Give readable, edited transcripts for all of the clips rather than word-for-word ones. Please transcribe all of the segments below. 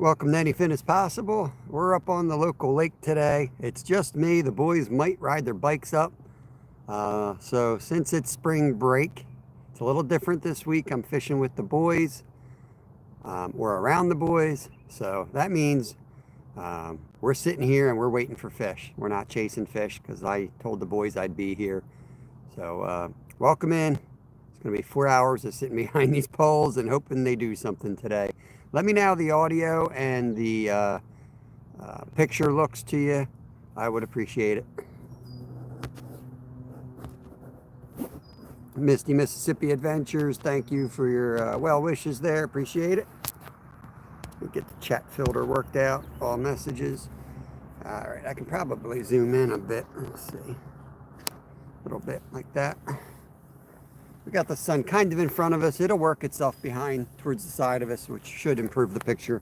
Welcome to Anything is Possible. We're up on the local lake today. It's just me. The boys might ride their bikes up. So since it's spring break, it's a little different this week. I'm fishing with the boys, or around the boys. So that means we're sitting here and we're waiting for fish. We're not chasing fish because I told the boys I'd be here. So welcome in. It's going to be 4 hours of sitting behind these poles and hoping they do something today. Let me know how the audio and the picture looks to you. I would appreciate it. Misty Mississippi Adventures, thank you for your well wishes there. Appreciate it. Let me get the chat filter worked out. All messages. All right, I can probably zoom in a bit. Let's see. A little bit like that. We got the sun kind of in front of us. It'll work itself behind towards the side of us, which should improve the picture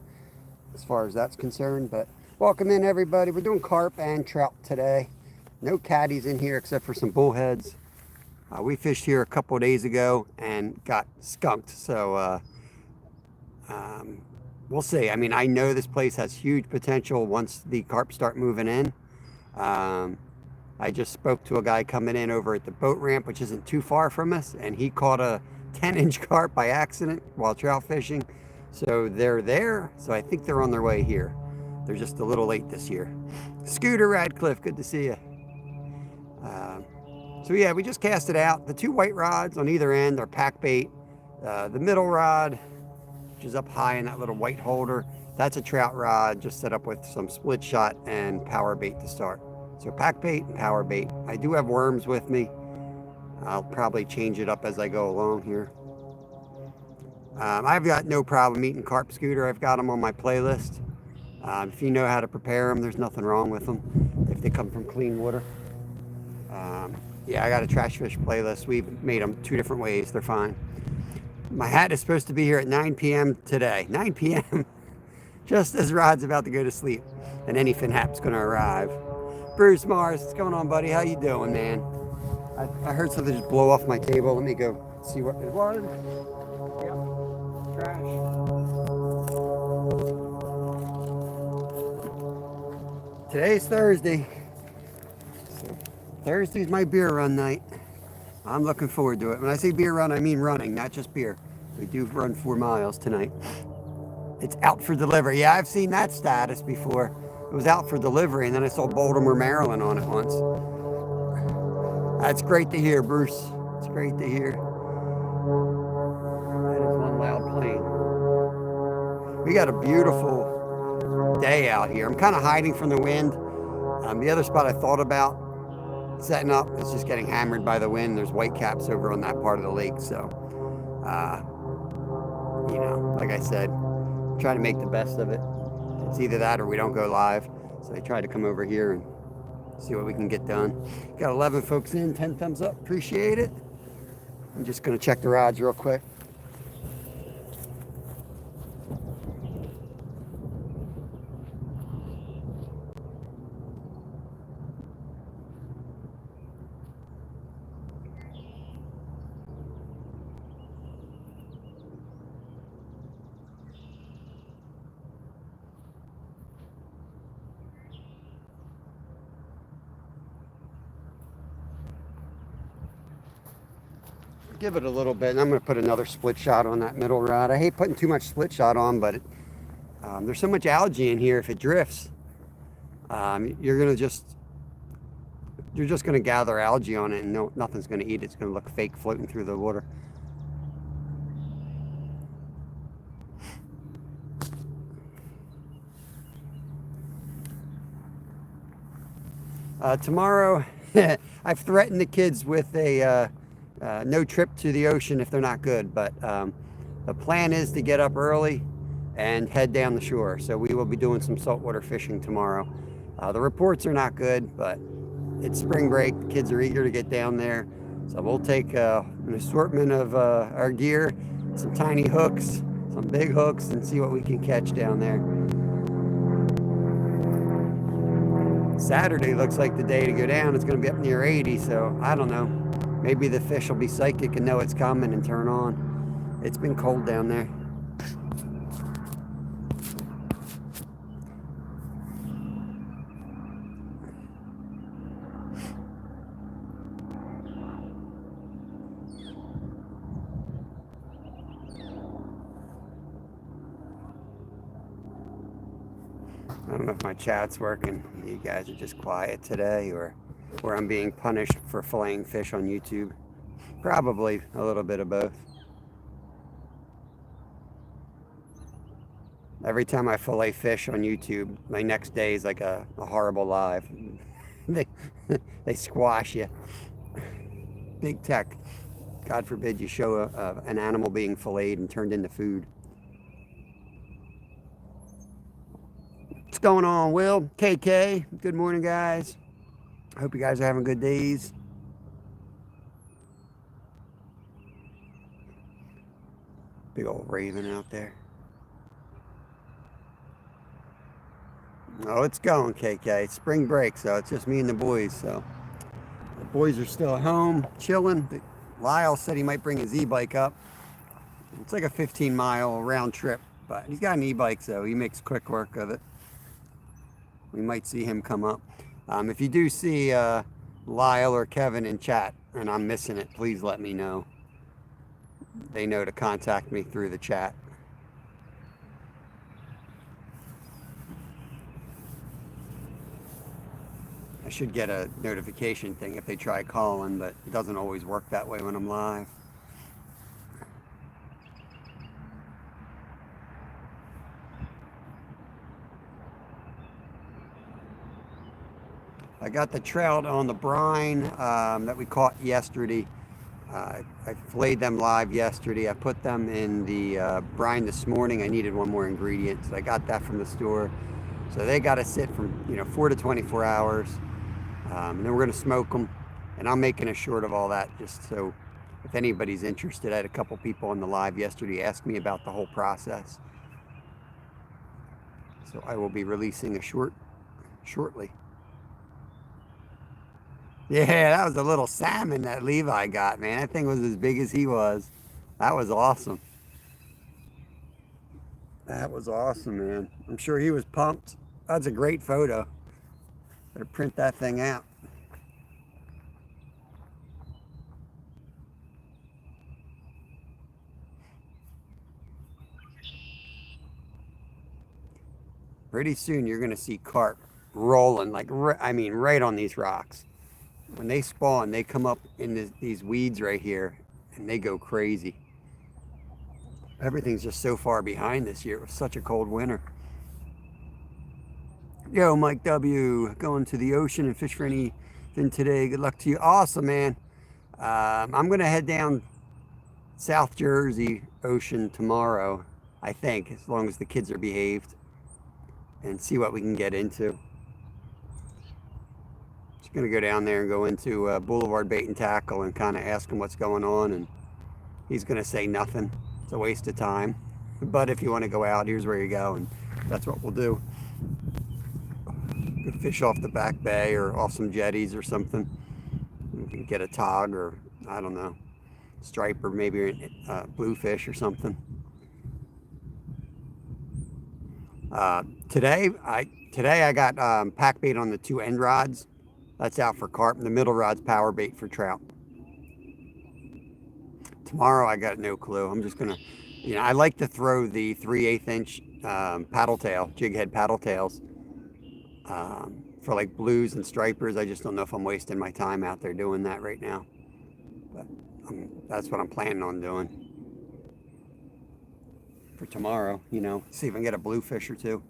as far as that's concerned. But welcome in, everybody. We're doing carp and trout today. No caddies in here except for some bullheads. We fished here a couple of days ago and got skunked. So we'll see. I mean, I know this place has huge potential once the carp start moving in. I just spoke to a guy coming in over at the boat ramp, which isn't too far from us, and he caught a 10-inch carp by accident while trout fishing. So they're there, so I think they're on their way here. They're just a little late this year. Scooter Radcliffe, good to see you. So yeah, we just cast it out. The two white rods on either end are pack bait. The middle rod, which is up high in that little white holder, that's a trout rod just set up with some split shot and power bait to start. So pack bait and power bait. I do have worms with me. I'll probably change it up as I go along here. I've got no problem eating carp, Scooter. I've got them on my playlist. If you know how to prepare them, there's nothing wrong with them if they come from clean water. Yeah, I got a trash fish playlist. We've made them 2 different ways. They're fine. My hat is supposed to be here at 9 p.m. today. 9 p.m. just as Rod's about to go to sleep. And Anything Hap's going to arrive. Bruce Mars, what's going on, buddy? How you doing, man? I heard something just blow off my table. Let me go see what it was. Yep, trash. Today's Thursday. So Thursday's my beer run night. I'm looking forward to it. When I say beer run, I mean running, not just beer. We do run 4 miles tonight. It's out for delivery. Yeah, I've seen that status before. It was out for delivery, and then I saw Baltimore, Maryland on it once. That's great to hear, Bruce. It's great to hear. That is one loud plane. We got a beautiful day out here. I'm kind of hiding from the wind. The other spot I thought about setting up is just getting hammered by the wind. There's whitecaps over on that part of the lake, so you know, like I said, try to make the best of it. It's either that or we don't go live. So I tried to come over here and see what we can get done. Got 11 folks in, 10 thumbs up, appreciate it. I'm just gonna check the rods real quick. Give it a little bit, and I'm going to put another split shot on that middle rod. I hate putting too much split shot on, but there's so much algae in here. If it drifts, you're just going to gather algae on it, and nothing's going to eat it. It's going to look fake floating through the water. Tomorrow, I've threatened the kids with a no trip to the ocean if they're not good, but the plan is to get up early and head down the shore. So we will be doing some saltwater fishing tomorrow. The reports are not good, but it's spring break. The kids are eager to get down there. So we'll take an assortment of our gear, some tiny hooks, some big hooks, and see what we can catch down there. Saturday looks like the day to go down. It's going to be up near 80, so I don't know. Maybe the fish will be psychic and know it's coming and turn on. It's been cold down there. don't know if my chat's working. You guys are just quiet today, or I'm being punished for filleting fish on YouTube. Probably a little bit of both. Every time I fillet fish on YouTube, my next day is like a horrible live. they, they squash you. Big tech. God forbid you show an animal being filleted and turned into food. What's going on, Will? KK, good morning, guys. Hope you guys are having good days. Big old raven out there. Oh, it's going, KK. It's spring break, so it's just me and the boys. So the boys are still at home, chilling. Lyle said he might bring his e-bike up. It's like a 15-mile round trip, but he's got an e-bike, so he makes quick work of it. We might see him come up. If you do see Lyle or Kevin in chat and I'm missing it, please let me know. They know to contact me through the chat. I should get a notification thing if they try calling, but it doesn't always work that way when I'm live. I got the trout on the brine that we caught yesterday. I filleted them live yesterday. I put them in the brine this morning. I needed one more ingredient, so I got that from the store. So they got to sit from 4 to 24 hours. And then we're going to smoke them. And I'm making a short of all that just so if anybody's interested. I had a couple people on the live yesterday ask me about the whole process. So I will be releasing a short shortly. Yeah, that was a little salmon that Levi got, man. That thing was as big as he was. That was awesome. That was awesome, man. I'm sure he was pumped. That's a great photo. Better print that thing out. Pretty soon you're going to see carp rolling, like, I mean, right on these rocks. When they spawn, they come up in these weeds right here, and they go crazy. Everything's just so far behind this year. It was such a cold winter. Yo, Mike W, going to the ocean and fish for anything today. Good luck to you. Awesome, man. I'm going to head down South Jersey ocean tomorrow, I think, as long as the kids are behaved, and see what we can get into. Just going to go down there and go into Boulevard Bait and Tackle and kind of ask him what's going on, and he's going to say nothing. It's a waste of time. But if you want to go out, here's where you go, and that's what we'll do. Go fish off the back bay or off some jetties or something. You can get a tog or, I don't know, stripe or maybe bluefish or something. Today I got pack bait on the 2 end rods. That's out for carp. And the middle rod's power bait for trout. Tomorrow I got no clue. I'm just gonna, I like to throw the 3/8 inch paddle tail, jig head paddle tails for like blues and stripers. I just don't know if I'm wasting my time out there doing that right now. But that's what I'm planning on doing for tomorrow. See if I can get a bluefish or two.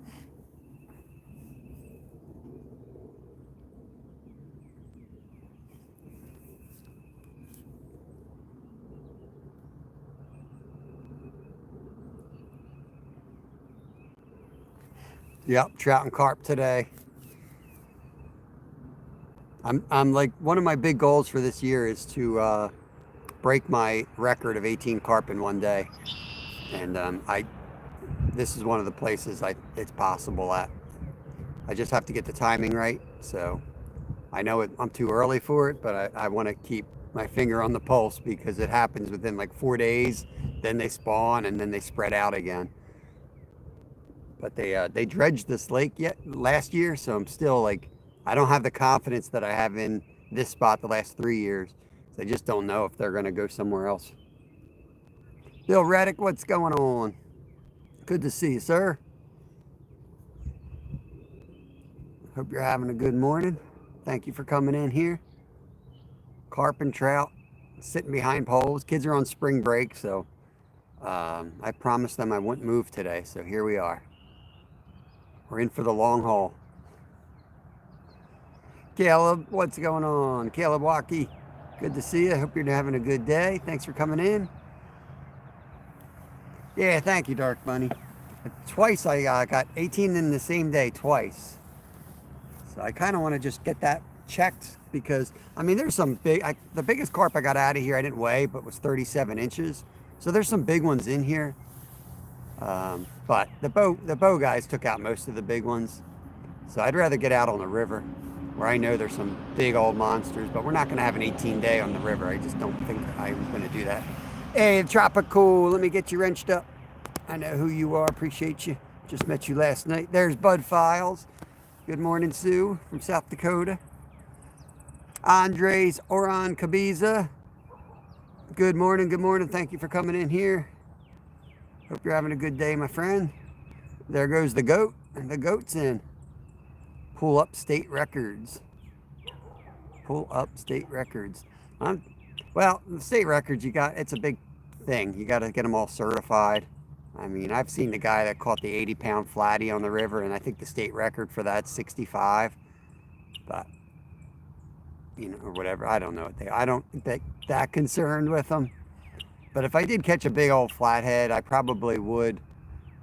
Yep, trout and carp today. I'm like, one of my big goals for this year is to break my record of 18 carp in one day, and this is one of the places it's possible at. I just have to get the timing right. So I know I'm too early for it, but I want to keep my finger on the pulse because it happens within like 4 days. Then they spawn and then they spread out again. But they dredged this lake last year, so I'm still like, I don't have the confidence that I have in this spot the last 3 years. So I just don't know if they're going to go somewhere else. Bill Reddick, what's going on? Good to see you, sir. Hope you're having a good morning. Thank you for coming in here. Carp and trout sitting behind poles. Kids are on spring break, so I promised them I wouldn't move today, so here we are. We're in for the long haul. Caleb, what's going on? Caleb Waukee, good to see you. Hope you're having a good day. Thanks for coming in. Yeah, thank you, Dark Bunny. Twice I got 18 in the same day, twice. So I kind of want to just get that checked because, I mean, there's some big, the biggest carp I got out of here, I didn't weigh, but was 37 inches. So there's some big ones in here. But the bow guys took out most of the big ones. So I'd rather get out on the river where I know there's some big old monsters, but we're not going to have an 18-day on the river. I just don't think I'm going to do that. Hey, Tropical, let me get you wrenched up. I know who you are, appreciate you. Just met you last night. There's Bud Files. Good morning, Sue from South Dakota. Andres Oran Cabiza. Good morning, good morning. Thank you for coming in here. Hope you're having a good day, my friend. There goes the goat, and the goat's in. Pull up state records. Pull up state records. Well, the state records, it's a big thing. You got to get them all certified. I mean, I've seen the guy that caught the 80-pound flatty on the river, and I think the state record for that's 65. But, you know, or whatever. I don't know what I don't get that concerned with them. But if I did catch a big old flathead, I probably would,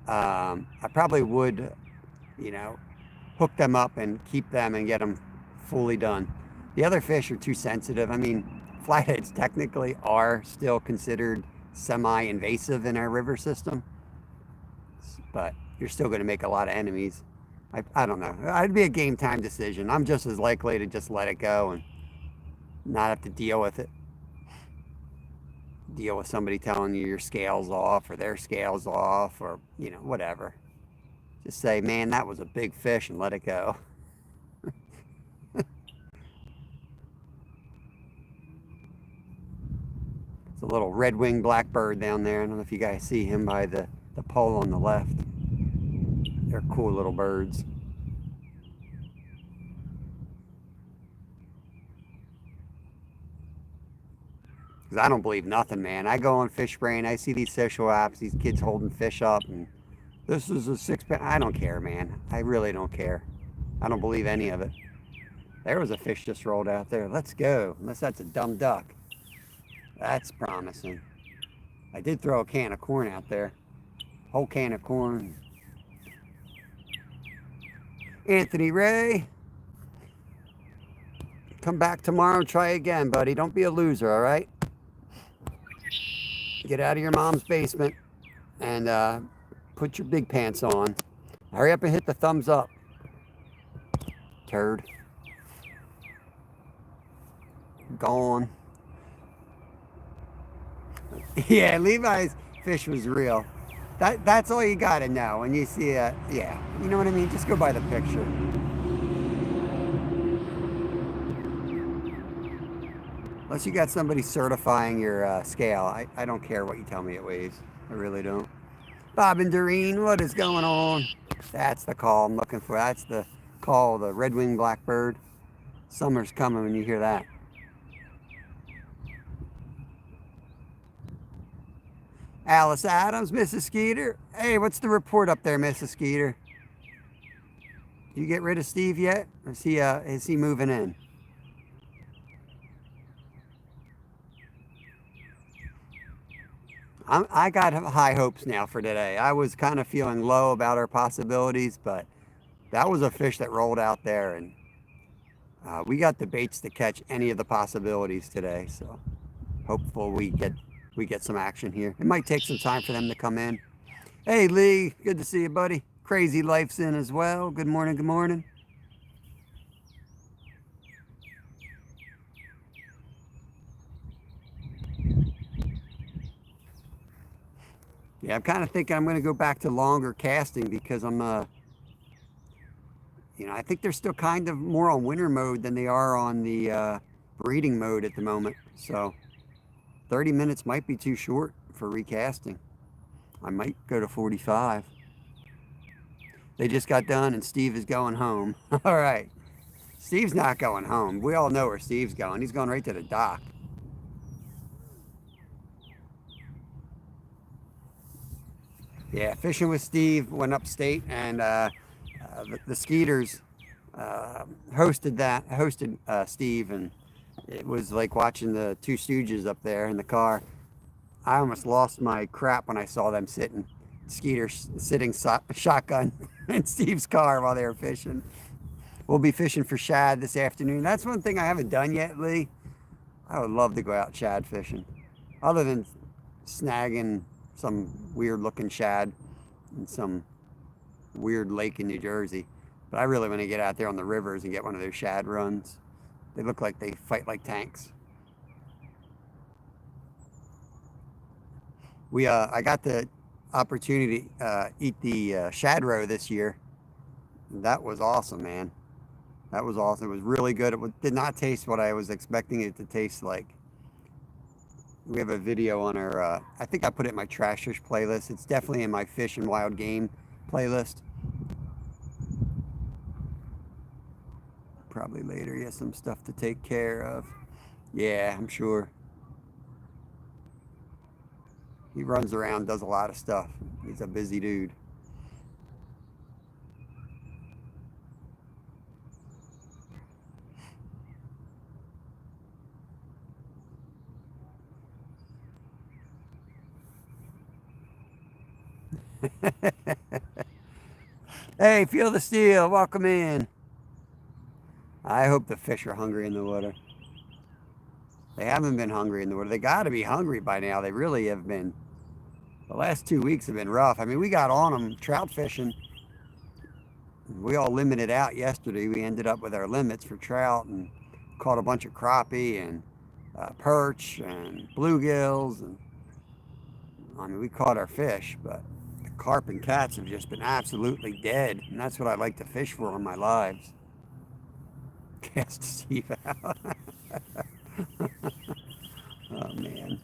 you know, hook them up and keep them and get them fully done. The other fish are too sensitive. I mean, flatheads technically are still considered semi-invasive in our river system, but you're still going to make a lot of enemies. I don't know. It'd be a game time decision. I'm just as likely to just let it go and not have to deal with it. Deal with somebody telling you your scale's off or their scale's off or, you know, whatever. Just say, man, that was a big fish and let it go. It's a little red-winged blackbird down there. I don't know if you guys see him by the pole on the left. They're cool little birds. Because I don't believe nothing, man. I go on Fish Brain. I see these social apps, these kids holding fish up, and this is a 6-pound. I don't care, man. I really don't care. I don't believe any of it. There was a fish just rolled out there. Let's go. Unless that's a dumb duck. That's promising. I did throw a can of corn out there. Whole can of corn. Anthony Ray. Come back tomorrow and try again, buddy. Don't be a loser, all right? Get out of your mom's basement and put your big pants on. Hurry up and hit the thumbs up. Turd. Gone. Yeah, Levi's fish was real. That's all you gotta know when you see it. Yeah, you know what I mean? Just go by the picture. Unless you got somebody certifying your scale, I don't care what you tell me it weighs. I really don't. Bob and Doreen, what is going on? That's the call I'm looking for. That's the call, the red-winged blackbird. Summer's coming when you hear that. Alice Adams, Mrs. Skeeter. Hey, what's the report up there, Mrs. Skeeter? You get rid of Steve yet? Or is he moving in? I got high hopes now for today. I was kind of feeling low about our possibilities, but that was a fish that rolled out there, and we got the baits to catch any of the possibilities today. So hopeful we get some action here. It might take some time for them to come in. Hey, Lee, good to see you, buddy. Crazy Life's in as well. Good morning, good morning. Yeah, I'm kind of thinking I'm going to go back to longer casting because I'm, you know, I think they're still kind of more on winter mode than they are on the breeding mode at the moment. So 30 minutes might be too short for recasting. I might go to 45. They just got done and Steve is going home. All right. Steve's not going home. We all know where Steve's going. He's going right to the dock. Yeah, fishing with Steve, went upstate, and the Skeeters hosted Steve, and it was like watching the Two Stooges up there in the car. I almost lost my crap when I saw them Skeeter sitting shotgun in Steve's car while they were fishing. We'll be fishing for shad this afternoon. That's one thing I haven't done yet, Lee. I would love to go out shad fishing, other than snagging some weird looking shad in some weird lake in New Jersey. But I really want to get out there on the rivers and get one of those shad runs. They look like they fight like tanks. I got the opportunity to eat the shad roe this year. That was awesome, man. That was awesome. It was really good. It did not taste what I was expecting it to taste like. We have a video on our, I think I put it in my trash fish playlist. It's definitely in my fish and wild game playlist. Probably later, he has some stuff to take care of. Yeah, I'm sure. He runs around, does a lot of stuff. He's a busy dude. Hey, feel the steel. Welcome in. I hope the fish are hungry in the water. They haven't been hungry in the water. They got to be hungry by now. They really have been. The last 2 weeks have been rough. I mean, we got on them trout fishing. We all limited out yesterday. We ended up with our limits for trout and caught a bunch of crappie and perch and bluegills. And I mean, we caught our fish, but the carp and cats have just been absolutely dead. And that's what I like to fish for in my lives. Cast Steve out. Oh, man.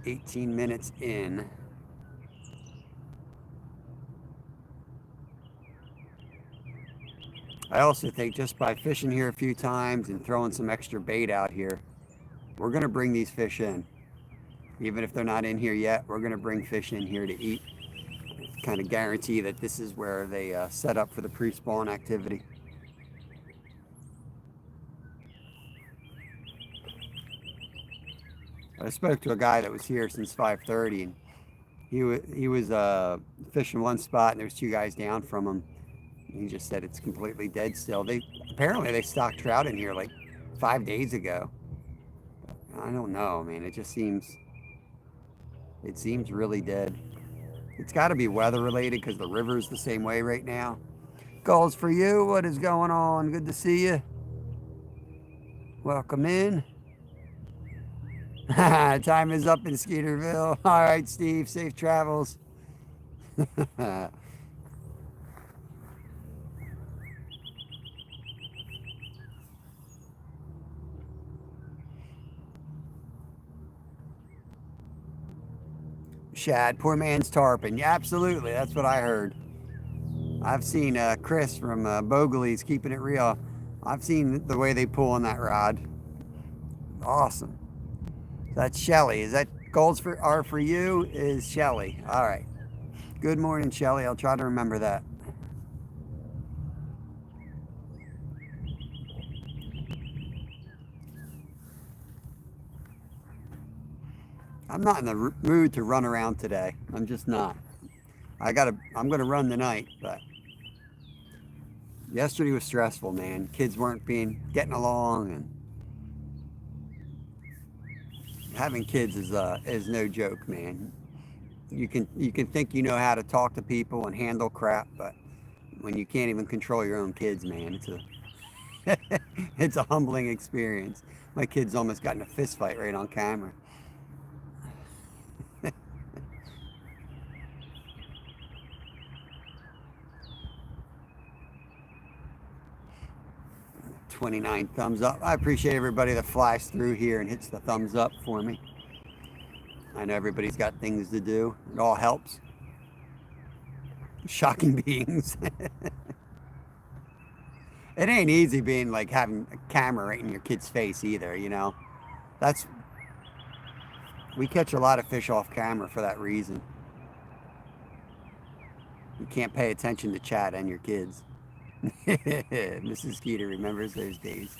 "18 minutes in." I also think just by fishing here a few times and throwing some extra bait out here, we're going to bring these fish in. Even if they're not in here yet, we're going to bring fish in here to eat. Kind of guarantee that this is where they set up for the pre-spawn activity. I spoke to a guy that was here since 5:30, and he was fishing one spot, and there's two guys down from him. He just said it's completely dead still. Apparently they stocked trout in here like 5 days ago. I don't know, man. It seems really dead. It's got to be weather related because the river's the same way right now. Calls for you. What is going on? Good to see you. Welcome in. Time is up in Skeeterville. All right, Steve. Safe travels. Shad, poor man's tarpon. Yeah, absolutely. That's what I heard. I've seen Chris from Bogley's Keeping It Real. I've seen the way they pull on that rod. Awesome. That's Shelly. Is that golds are for you? Is Shelly. All right. Good morning, Shelly. I'll try to remember that. I'm not in the mood to run around today. I'm just not. I'm going to run tonight, but yesterday was stressful, man. Kids weren't getting along, and having kids is no joke, man. You can think you know how to talk to people and handle crap, but when you can't even control your own kids, man, it's a humbling experience. My kids almost got in a fist fight right on camera. 29 thumbs up. I appreciate everybody that flies through here and hits the thumbs up for me. I know everybody's got things to do. It all helps. Shocking beings. It ain't easy being like having a camera right in your kid's face either, you know. We catch a lot of fish off camera for that reason. You can't pay attention to chat and your kids. Mrs. Skeeter remembers those days.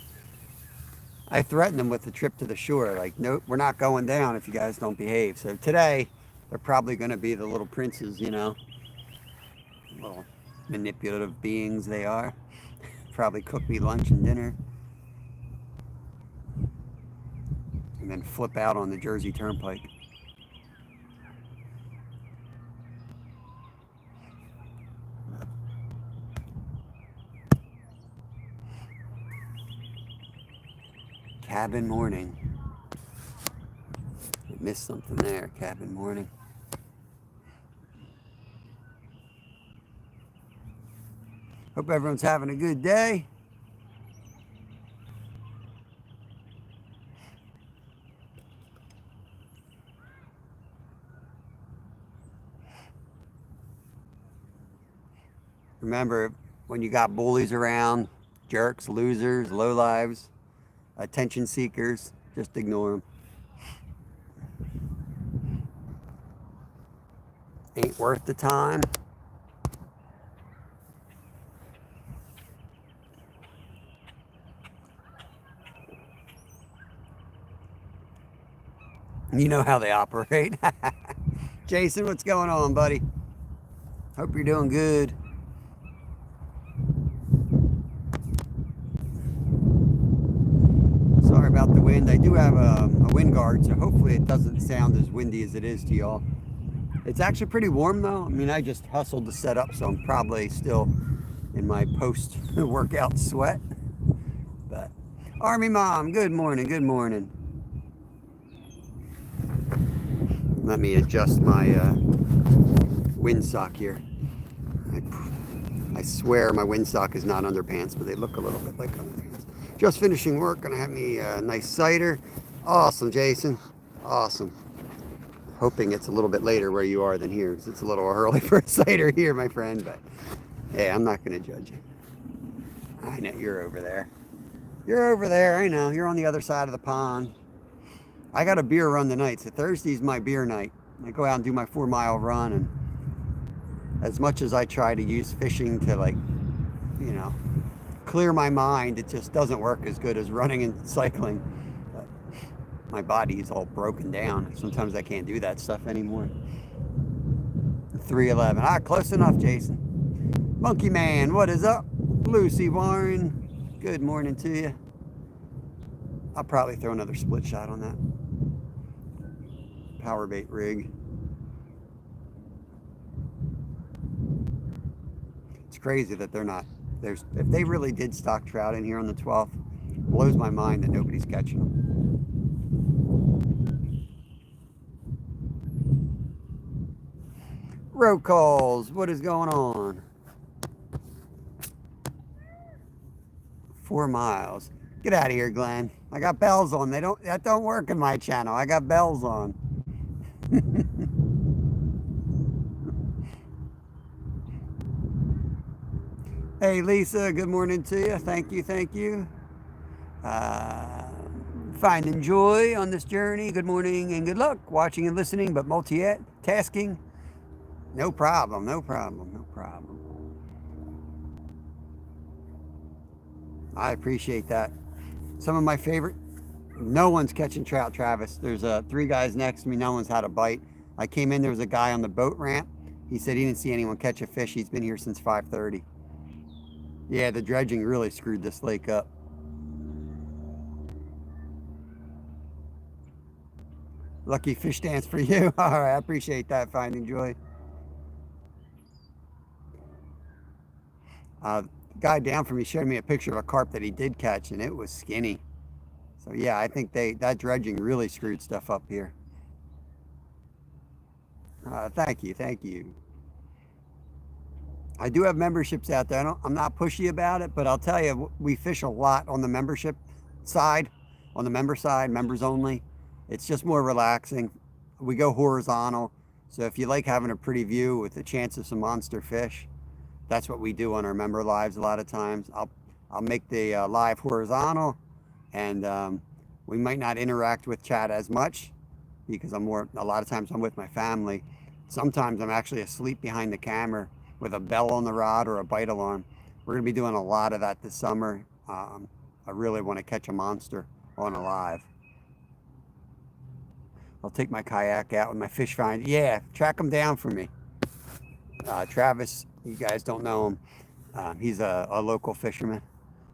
I threatened them with the trip to the shore. Like, no, we're not going down if you guys don't behave. So today, they're probably going to be the little princes, you know. Little manipulative beings they are. Probably cook me lunch and dinner. And then flip out on the Jersey Turnpike. Cabin morning. I missed something there. Cabin morning. Hope everyone's having a good day. Remember, when you got bullies around, jerks, losers, lowlives, attention seekers, just ignore them. Ain't worth the time. You know how they operate. Jason, what's going on, buddy? Hope you're doing good. Sorry about the wind. I do have a wind guard, so hopefully it doesn't sound as windy as it is to y'all. It's actually pretty warm though. I mean, I just hustled to set up, so I'm probably still in my post-workout sweat. But Army Mom, good morning, good morning. Let me adjust my windsock here. I swear my windsock is not underpants, but they look a little bit like underpants. Just finishing work, gonna have me a nice cider. Awesome, Jason. Awesome. Hoping it's a little bit later where you are than here, because it's a little early for a cider here, my friend. But hey, I'm not gonna judge you. I know you're over there. You're over there. I know you're on the other side of the pond. I got a beer run tonight, so Thursday's my beer night. I go out and do my 4-mile run, and as much as I try to use fishing to, like, you know, clear my mind, it just doesn't work as good as running and cycling. But my body is all broken down. Sometimes I can't do that stuff anymore. 3:11. Ah, close enough, Jason. Monkey Man, what is up? Lucy Warren, good morning to you. I'll probably throw another split shot on that power bait rig. It's crazy that they're not. If they really did stock trout in here on the 12th, it blows my mind that nobody's catching them. Road calls, what is going on? 4 miles. Get out of here, Glenn. I got bells on. That don't work in my channel. I got bells on. Hey, Lisa, good morning to you. Thank you, thank you. Finding joy on this journey. Good morning and good luck. Watching and listening, but multitasking. No problem, no problem, no problem. I appreciate that. Some of my favorite, no one's catching trout, Travis. There's 3 guys next to me, no one's had a bite. I came in, there was a guy on the boat ramp. He said he didn't see anyone catch a fish. He's been here since 5:30. Yeah, the dredging really screwed this lake up. Lucky fish dance for you. All right, I appreciate that, Finding Joy. The guy down from me showed me a picture of a carp that he did catch, and it was skinny. So yeah, I think that dredging really screwed stuff up here. Thank you, thank you. I do have memberships out there. I'm not pushy about it, but I'll tell you, we fish a lot on the membership side, on the member side, members only. It's just more relaxing. We go horizontal. So if you like having a pretty view with the chance of some monster fish, that's what we do on our member lives a lot of times. I'll make the live horizontal, and we might not interact with chat as much because a lot of times I'm with my family. Sometimes I'm actually asleep behind the camera with a bell on the rod or a bite alarm. We're going to be doing a lot of that this summer. I really want to catch a monster on a live. I'll take my kayak out with my fish finder. Yeah, track them down for me. Travis, you guys don't know him. He's a local fisherman.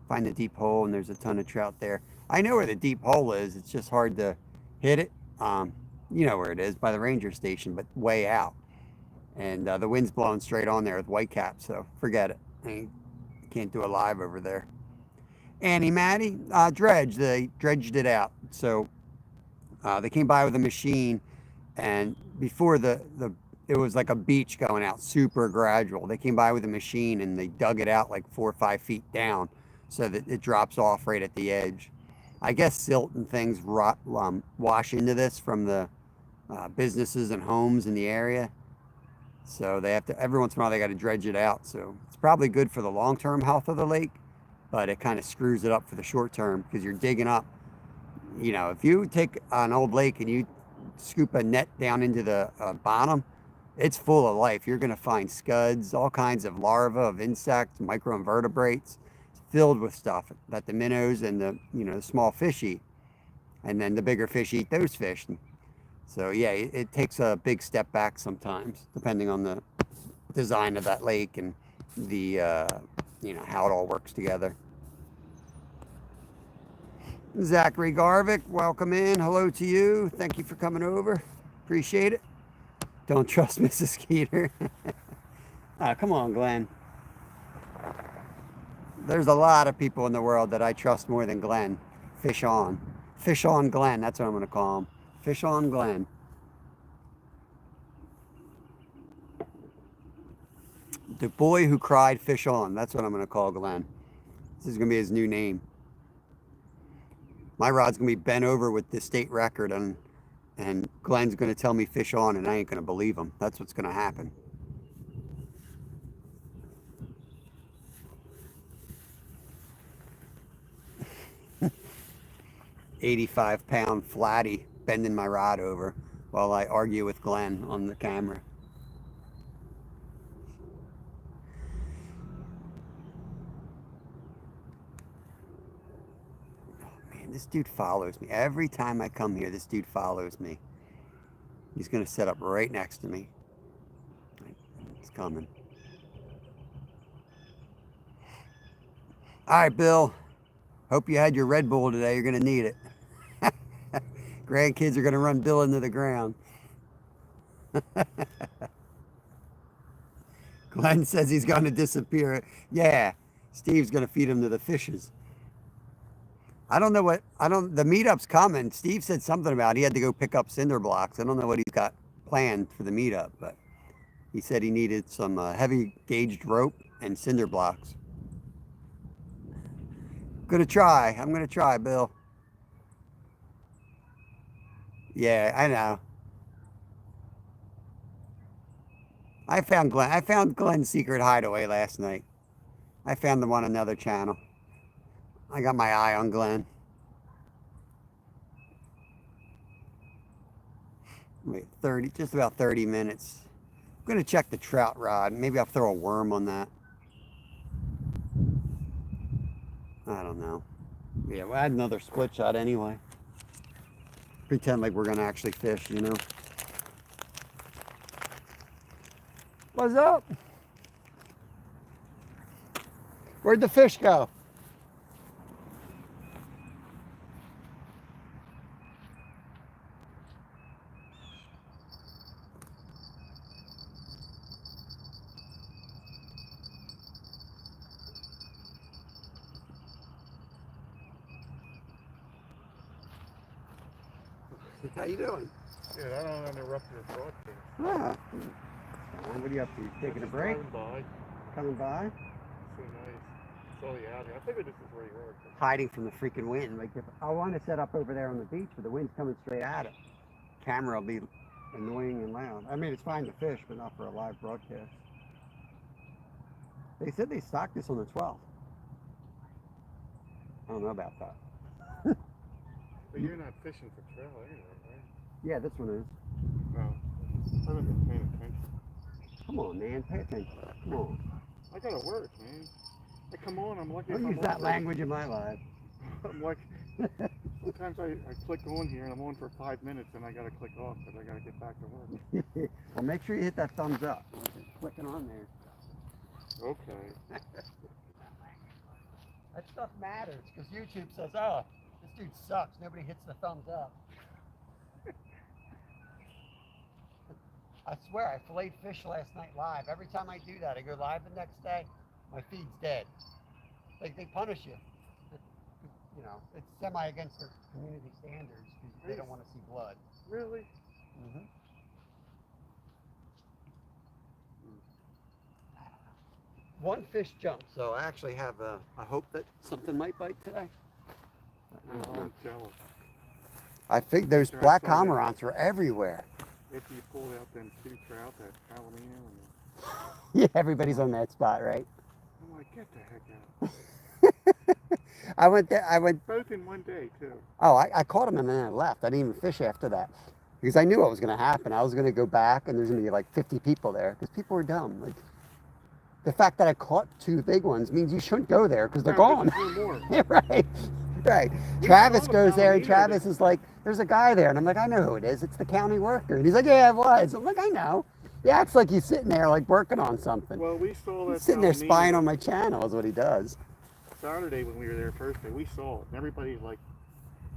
Find the deep hole, and there's a ton of trout there. I know where the deep hole is. It's just hard to hit it. You know where it is, by the ranger station, but way out. And the wind's blowing straight on there with whitecaps, so forget it. I can't do a live over there. Annie Maddie, they dredged it out. So they came by with a machine, and before it was like a beach going out, super gradual. They came by with a machine and they dug it out like 4 or 5 feet down so that it drops off right at the edge. I guess silt and things wash into this from the businesses and homes in the area. So they have to, every once in a while, they got to dredge it out. So it's probably good for the long-term health of the lake, but it kind of screws it up for the short term because you're digging up. You know, if you take an old lake and you scoop a net down into the bottom, it's full of life. You're going to find scuds, all kinds of larvae of insects, microinvertebrates. It's filled with stuff that the minnows and the small fish eat. And then the bigger fish eat those fish. So yeah, it takes a big step back sometimes, depending on the design of that lake and the how it all works together. Zachary Garvick, welcome in. Hello to you. Thank you for coming over. Appreciate it. Don't trust Mrs. Skeeter. Come on, Glenn. There's a lot of people in the world that I trust more than Glenn. Fish on. Fish on Glenn. That's what I'm going to call him. Fish on Glenn. The boy who cried fish on. That's what I'm going to call Glenn. This is going to be his new name. My rod's going to be bent over with the state record, and Glenn's going to tell me fish on, and I ain't going to believe him. That's what's going to happen. "85-pound flatty bending my rod over while I argue with Glenn on the camera." Oh man, this dude follows me. Every time I come here, this dude follows me. He's going to set up right next to me. It's coming. All right, Bill. Hope you had your Red Bull today. You're going to need it. Grandkids are going to run Bill into the ground. Glenn says he's going to disappear. Yeah, Steve's going to feed him to the fishes. The meetup's coming. Steve said something about he had to go pick up cinder blocks. I don't know what he's got planned for the meetup, but he said he needed some heavy gauged rope and cinder blocks. I'm going to try, Bill. Yeah, I know. I found Glenn's secret hideaway last night. I found them on another channel. I got my eye on Glenn. Wait, just about 30 minutes. I'm going to check the trout rod. Maybe I'll throw a worm on that. I don't know. Yeah, we'll add another split shot anyway. Pretend like we're going to actually fish, you know. What's up? Where'd the fish go? How you doing? Good, I don't interrupt your broadcast. Ah. What are you up to? You taking a break? By. coming by. So nice. So yeah, I figured this is where you were. Hiding from the freaking wind. Like if I want to set up over there on the beach, but the wind's coming straight at it. Camera will be annoying and loud. I mean, it's fine to fish, but not for a live broadcast. They said they stocked this on the 12th. I don't know about that. But you're not fishing for trail anyway, right? Yeah, this one is. No. I haven't been paying attention. Come on, man. Pay attention. Come on. I gotta work, man. I come on, I'm lucky. Don't use that language in my life. I'm like, sometimes I click on here and I'm on for 5 minutes and I gotta click off because I gotta get back to work. Well, make sure you hit that thumbs up. Clicking on there. Okay. That stuff matters because YouTube says, oh, this dude sucks. Nobody hits the thumbs up. I swear, I filleted fish last night live. Every time I do that, I go live the next day, my feed's dead. Like, they punish you. You know, it's semi against their community standards because they don't want to see blood. Really? Mm-hmm. One fish jumped, so I actually have I hope that something might bite today. I'm jealous. I think those black cormorants are everywhere. After you pulled out them 2 trout, that Palomino and Yeah, everybody's on that spot, right? I'm like, get the heck out. I went there. Both in one day, too. Oh, I caught them and then I left. I didn't even fish after that because I knew what was going to happen. I was going to go back and there's going to be like 50 people there because people were dumb. Like, the fact that I caught 2 big ones means you shouldn't go there because they're gone. More. Right, right. Travis goes there and Travis is like, there's a guy there. And I'm like, I know who it is. It's the county worker. And he's like, yeah, it was. I'm like, I know. He acts like he's sitting there like working on something. Well, we saw that. He's sitting there spying on my channel is what he does. Saturday when we were there first day, we saw it. And everybody's like,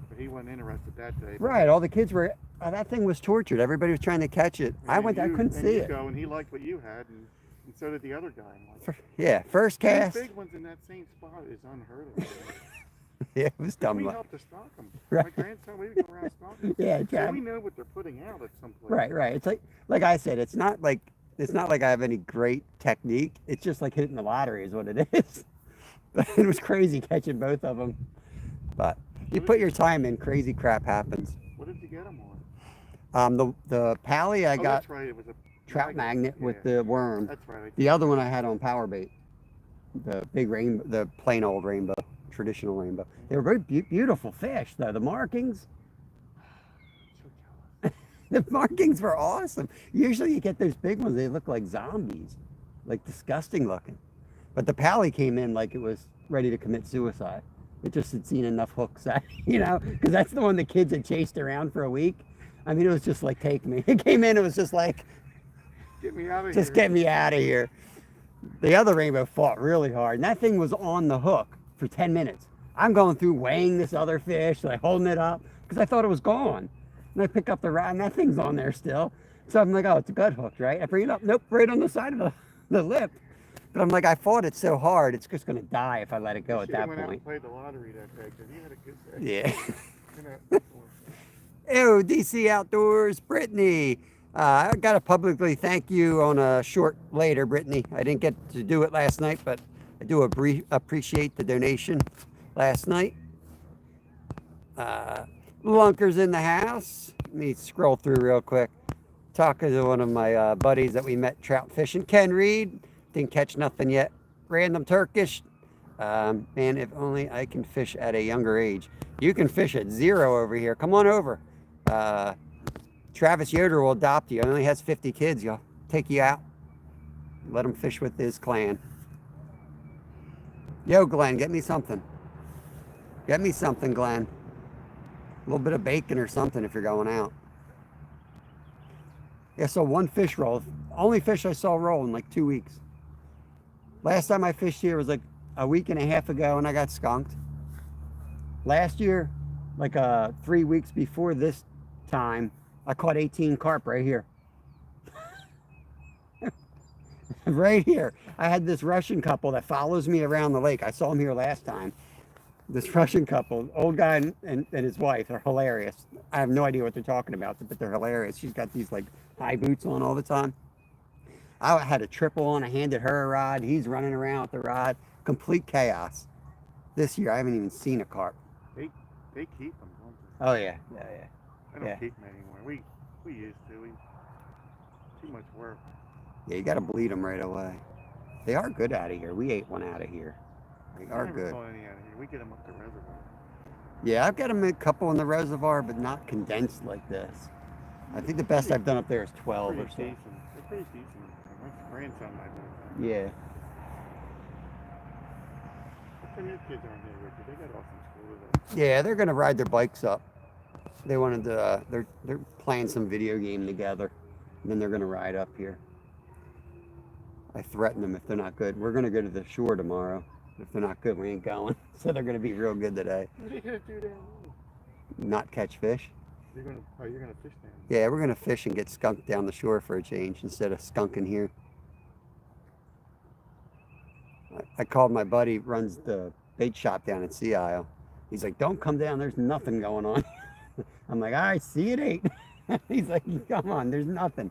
but he wasn't interested that day. Right. All the kids were, that thing was tortured. Everybody was trying to catch it. I couldn't see it. And he liked what you had. And so did the other guy. Like, yeah, first cast. 2 big ones in that same spot is unheard of. Yeah, it was dumb. We helped to stock them. Right. My grandson, we would go around stocking. Yeah, so we know what they're putting out at some place. Right, right. It's like I said, it's not like I have any great technique. It's just like hitting the lottery is what it is. But it was crazy catching both of them. But you put your time in, crazy crap happens. What did you get them on? The pally I got. That's right. It was a trout magnet with the worm. That's right. The other one I had on power bait. The big rainbow, the plain old rainbow, traditional rainbow. They were very beautiful fish though. The markings. The markings were awesome. Usually you get those big ones, they look like zombies, like disgusting looking. But the pally came in like it was ready to commit suicide. It just had seen enough hooks, because that's the one the kids had chased around for a week. I mean, it was just like, take me. It came in, it was just like, get me out of here. Just get me out of here. The other rainbow fought really hard, and that thing was on the hook for 10 minutes. I'm going through weighing this other fish, like holding it up, because I thought it was gone. And I pick up the rod, and that thing's on there still. So I'm like, oh, it's a gut hook, right? I bring it up, nope, right on the side of the lip. But I'm like, I fought it so hard, it's just going to die if I let it go at that point. Out and played the lottery that day, because you had a good day. Yeah. Ew, DC Outdoors, Brittany. I got to publicly thank you on a short later, Brittany. I didn't get to do it last night, but I do appreciate the donation last night. Lunker's in the house. Let me scroll through real quick. Talking to one of my buddies that we met trout fishing, Ken Reed. Didn't catch nothing yet. Random Turkish. Man, if only I can fish at a younger age. You can fish at 0 over here. Come on over. Travis Yoder will adopt you. He only has 50 kids. He'll take you out. Let him fish with his clan. Yo, Glenn, get me something. Get me something, Glenn. A little bit of bacon or something if you're going out. Yeah, so one fish roll. Only fish I saw roll in like 2 weeks. Last time I fished here was like a week and a half ago and I got skunked. Last year, like 3 weeks before this time, I caught 18 carp right here. Right here. I had this Russian couple that follows me around the lake. I saw him here last time. This Russian couple, old guy and his wife, are hilarious. I have no idea what they're talking about, but they're hilarious. She's got these like high boots on all the time. I had a triple on. I handed her a rod. He's running around with the rod. Complete chaos. This year, I haven't even seen a carp. They keep them, don't they? Oh yeah, yeah, I don't yeah. keep them anymore. We used to. Too much work. Yeah, you got to bleed them right away. They are good out of here. We ate one out of here. They are never good. caught any out of here. We get them up the reservoir. Yeah, I've got them a couple in the reservoir, but not condensed like this. I think the best I've done up there is 12 or so. Decent. They're pretty decent. My grandson might do that. Yeah. How come your kids aren't here, Richard? They got off from school today. Yeah, they're gonna ride their bikes up. They wanted to. They're playing some video game together. And then they're gonna ride up here. I threatened them if they're not good. We're gonna go to the shore tomorrow. If they're not good, we ain't going. So they're gonna be real good today. What are you gonna do down there? Not catch fish. You're gonna fish down Yeah, we're gonna fish and get skunked down the shore for a change instead of skunking here. I called my buddy, runs the bait shop down at Sea Isle. He's like, "Don't come down. There's nothing going on." I'm like, "All right, see you at 8." He's like, "Come on, there's nothing."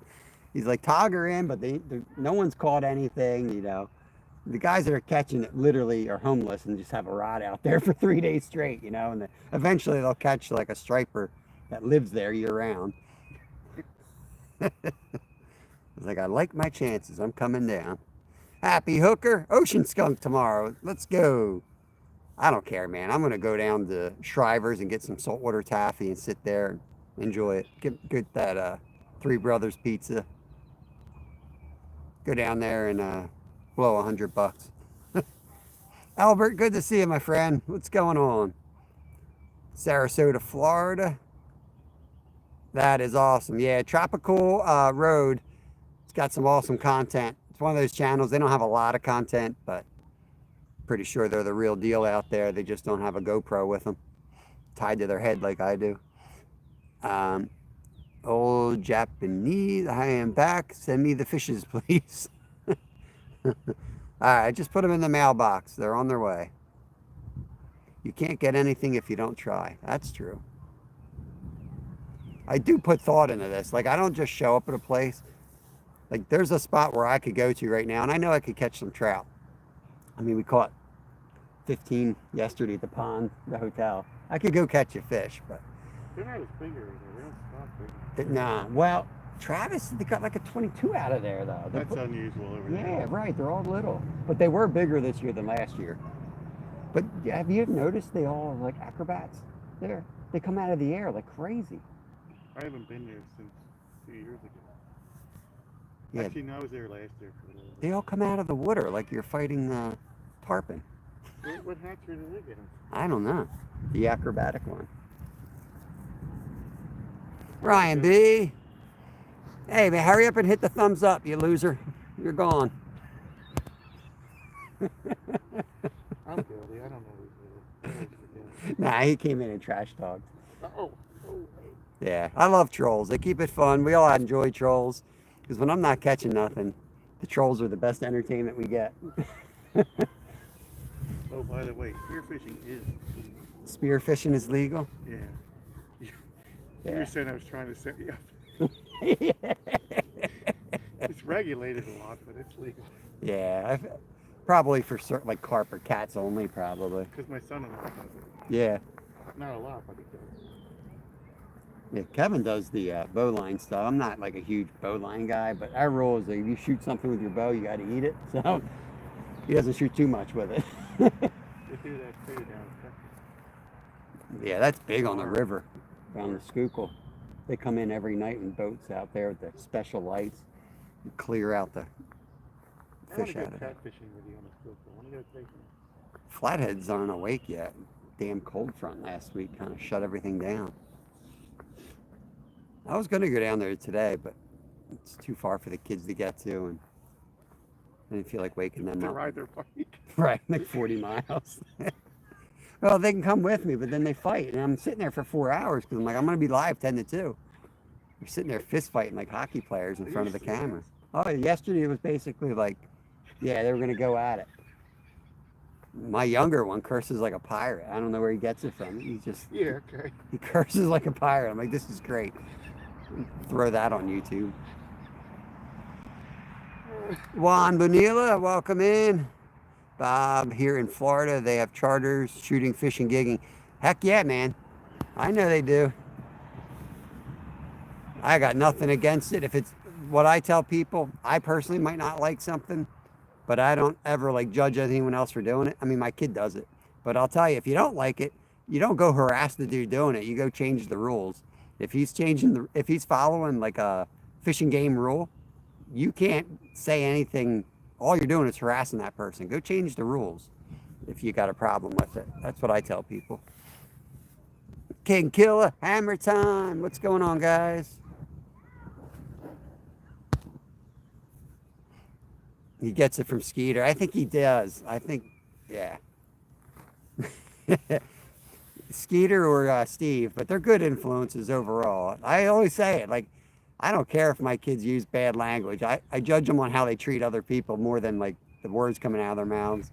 He's like, "Tog her in, but no one's caught anything, you know." The guys that are catching it literally are homeless and just have a rod out there for 3 days straight, you know, and eventually they'll catch like a striper that lives there year round. I was like, I like my chances. I'm coming down. Happy hooker, ocean skunk tomorrow. Let's go. I don't care, man. I'm going to go down to Shriver's and get some saltwater taffy and sit there and enjoy it. Get that Three Brothers pizza. Go down there and blow $100. Albert, good to see you, my friend. What's going on? Sarasota, Florida. That is awesome. Yeah, Tropical Road. It's got some awesome content. It's one of those channels. They don't have a lot of content, but pretty sure they're the real deal out there. They just don't have a GoPro with them tied to their head like I do. Old Japanese. I am back. Send me the fishes, please. All right, just put them in the mailbox. They're on their way. You can't get anything if you don't try. That's true. I do put thought into this. Like, I don't just show up at a place. Like, there's a spot where I could go to right now, and I know I could catch some trout. I mean, we caught 15 yesterday at the pond, the hotel. I could go catch a fish, but... They're not as big over there. They don't stop big. Nah. Well, Travis, they got like a 22 out of there, though. That's unusual over there. Yeah, right. They're all little. But they were bigger this year than last year. But have you noticed they all are like acrobats there? They come out of the air like crazy. I haven't been there since 2 years ago. Yeah. Actually, no, I was there last year for a little bit. They all come out of the water like you're fighting tarpon. What hatchery do they get them? I don't know. The acrobatic one. Ryan B. Hey, man, hurry up and hit the thumbs up, you loser. You're gone. I'm guilty. I don't know who's there. Nah, he came in and trash talked. Oh. Yeah, I love trolls. They keep it fun. We all enjoy trolls. Because when I'm not catching nothing, the trolls are the best entertainment we get. Oh, by the way, spearfishing is legal. Spearfishing is legal? Yeah. Yeah. You were saying I was trying to set you up. Yeah. It's regulated a lot, but it's legal. Yeah, probably for certain, like carp or cats only, probably. Because my son-in-law does it. Yeah. Not a lot, but he does. Yeah, Kevin does the bowline stuff. I'm not like a huge bowline guy, but our rule is that if you shoot something with your bow, you got to eat it. So he doesn't shoot too much with it. They do that too down in Texas. Yeah, that's big on the river, down the Schuylkill. They come in every night in boats out there with the special lights and clear out the fish out of it. Catfishing with you on the Schuylkill. When are you gonna take me? Flatheads aren't awake yet. Damn cold front last week kind of shut everything down. I was going to go down there today, but it's too far for the kids to get to, and I didn't feel like waking them To up. ride their bike. Right, like 40 miles. Well, they can come with me, but then they fight, and I'm sitting there for 4 hours because I'm like, I'm going to be live 10 to 2. They're sitting there fist fighting like hockey players in front of the camera. Oh, yesterday it was basically like, yeah, they were going to go at it. My younger one curses like a pirate. I don't know where he gets it from. He curses like a pirate. I'm like, this is great. Throw that on YouTube. Juan Bonilla, welcome in. Bob, here in Florida, they have charters, shooting, fishing, gigging. Heck yeah, man. I know they do. I got nothing against it. If it's what I tell people, I personally might not like something, but I don't ever like judge anyone else for doing it. I mean, my kid does it, but I'll tell you, if you don't like it, you don't go harass the dude doing it. You go change the rules. If he's following like a fishing game rule, you can't say anything. All you're doing is harassing that person. Go change the rules if you got a problem with it. That's what I tell people. King Killer, hammer time. What's going on, guys? He gets it from Skeeter. I think he does. I think, yeah. Skeeter or Steve, but they're good influences overall. I always say it, like, I don't care if my kids use bad language. I judge them on how they treat other people more than like the words coming out of their mouths.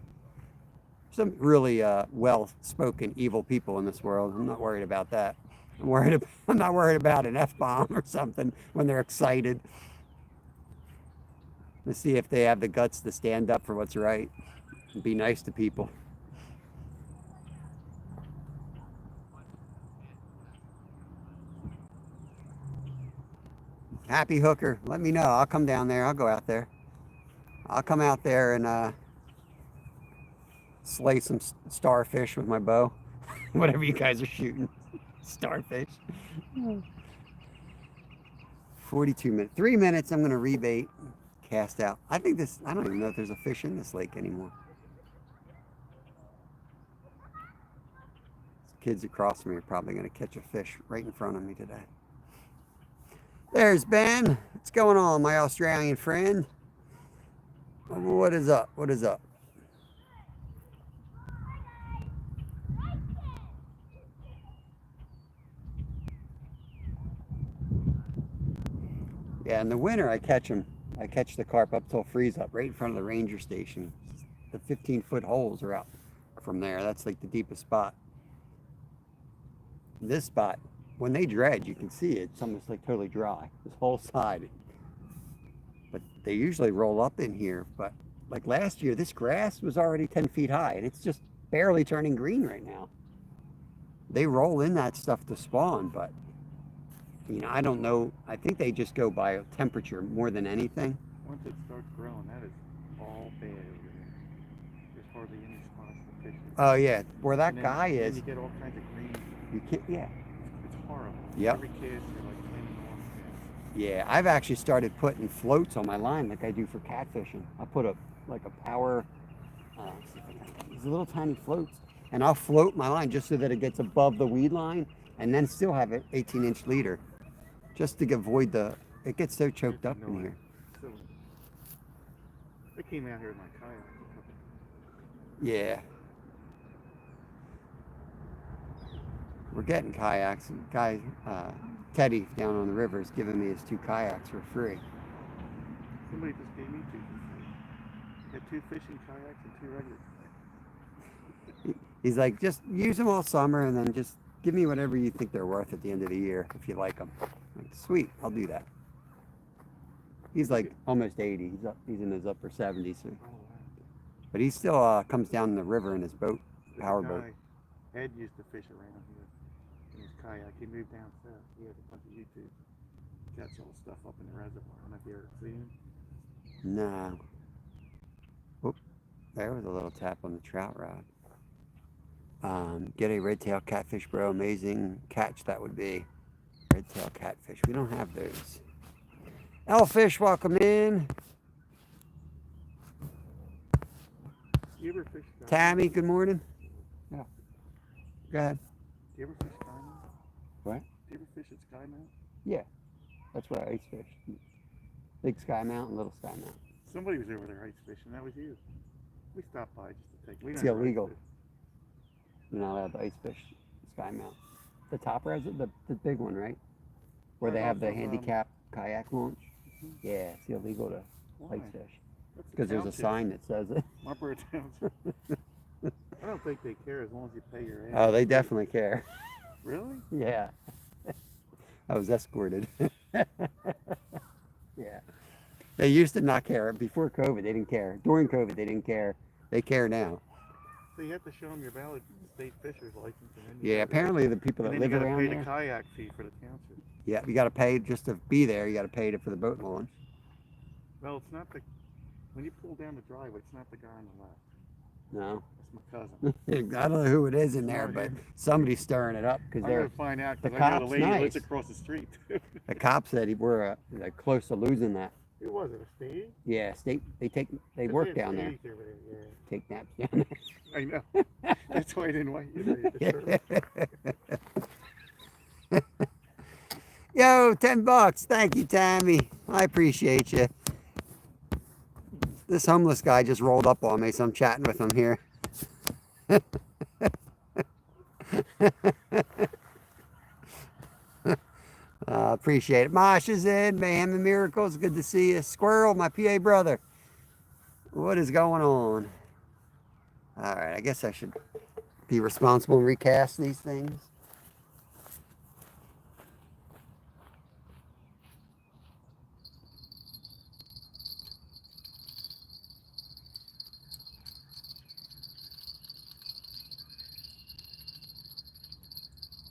Some really well-spoken evil people in this world. I'm not worried about that. I'm not worried about an F-bomb or something when they're excited. Let's see if they have the guts to stand up for what's right and be nice to people. Happy Hooker, let me know. I'll come down there. I'll go out there. I'll come out there and slay some starfish with my bow. Whatever you guys are shooting. Starfish. 42 minutes. 3 minutes, I'm going to rebait, cast out. I don't even know if there's a fish in this lake anymore. Kids across from me are probably going to catch a fish right in front of me today. There's Ben. What's going on, my Australian friend? What is up? What is up? Yeah, in the winter I catch them. I catch the carp up till freeze up right in front of the ranger station. The 15-foot holes are out from there. That's like the deepest spot. This spot, when they dredge, you can see it's almost like totally dry. This whole side. But they usually roll up in here. But like last year, this grass was already 10 feet high, and it's just barely turning green right now. They roll in that stuff to spawn, but you know, I don't know. I think they just go by temperature more than anything. Once it starts growing, that is all bad over there. There's hardly any spots to fish in. Oh yeah, where that And then- guy then is, you get all kinds of green. you can't. Yeah, It's horrible. Yep. Every cast you're like cleaning off. yeah. I've actually started putting floats on my line like I do for catfishing. I put a power, these little tiny floats, and I'll float my line just so that it gets above the weed line, and then still have an 18-inch leader, just to avoid it gets so choked up in here. So, they came out here with my kayak. Yeah. We're getting kayaks. Guy, Teddy down on the river is giving me his 2 kayaks for free. Somebody just gave me 2 for free. Got 2 fishing kayaks and 2 regular kayaks. He's like, just use them all summer and then just give me whatever you think they're worth at the end of the year if you like them. Like, sweet, I'll do that. He's like almost 80. He's in his upper 70s. So. Oh, wow. But he still comes down the river in his boat, power boat. Ed used to fish around here in his kayak. He moved down south. He has a bunch of YouTube. Catch all the stuff up in the reservoir. I don't know if you ever seen him. No. Whoop. There was a little tap on the trout rod. Get a red tail catfish, bro. Amazing catch that would be. Red tail catfish. We don't have those. Elfish, welcome in. You ever fish sky? Tammy, good morning. Yeah. Go ahead. Do you ever fish sky mount? What? Do you ever fish at sky mount? Yeah. That's where I ice fish. Big sky mount and little sky mount. Somebody was over there ice fishing. That was you. We stopped by just to take. We It's never illegal. ice fished. You're not allowed to ice fish sky mount. The top res, the big one, right? Where they have the handicap kayak launch. Yeah, it's illegal to Why? ice fish. That's the Because there's a township. sign that says it. Marlboro Township. I don't think they care as long as you pay your ass. Oh, they definitely care. Really? Yeah. I was escorted. Yeah. They used to not care. Before COVID, they didn't care. During COVID, they didn't care. They care now. So you have to show them your valid state fisher's license, and then Yeah, apparently the people and that then you live got to around pay the there. kayak fee for the township. Yeah, you got to pay just to be there. You got to pay for the boat launch. Well, it's not the when you pull down the driveway, it's not the guy on the left. No, It's my cousin. I don't know who it is in It's there, not but him. somebody's stirring it up because I'm they're gonna find out the because I know the cop's lady lives nice. across the street too. The cop said we're like, close to losing that. Who was it? A Steve? Yeah, state they work down there. Over there. Yeah. Take naps down I know. That's why I didn't want you to there. Yo, $10. Thank you, Tammy. I appreciate you. This homeless guy just rolled up on me, so I'm chatting with him here. Appreciate it. Mosh is in. Mayhem and Miracles. Good to see you. Squirrel, my PA brother. What is going on? All right, I guess I should be responsible and recast these things.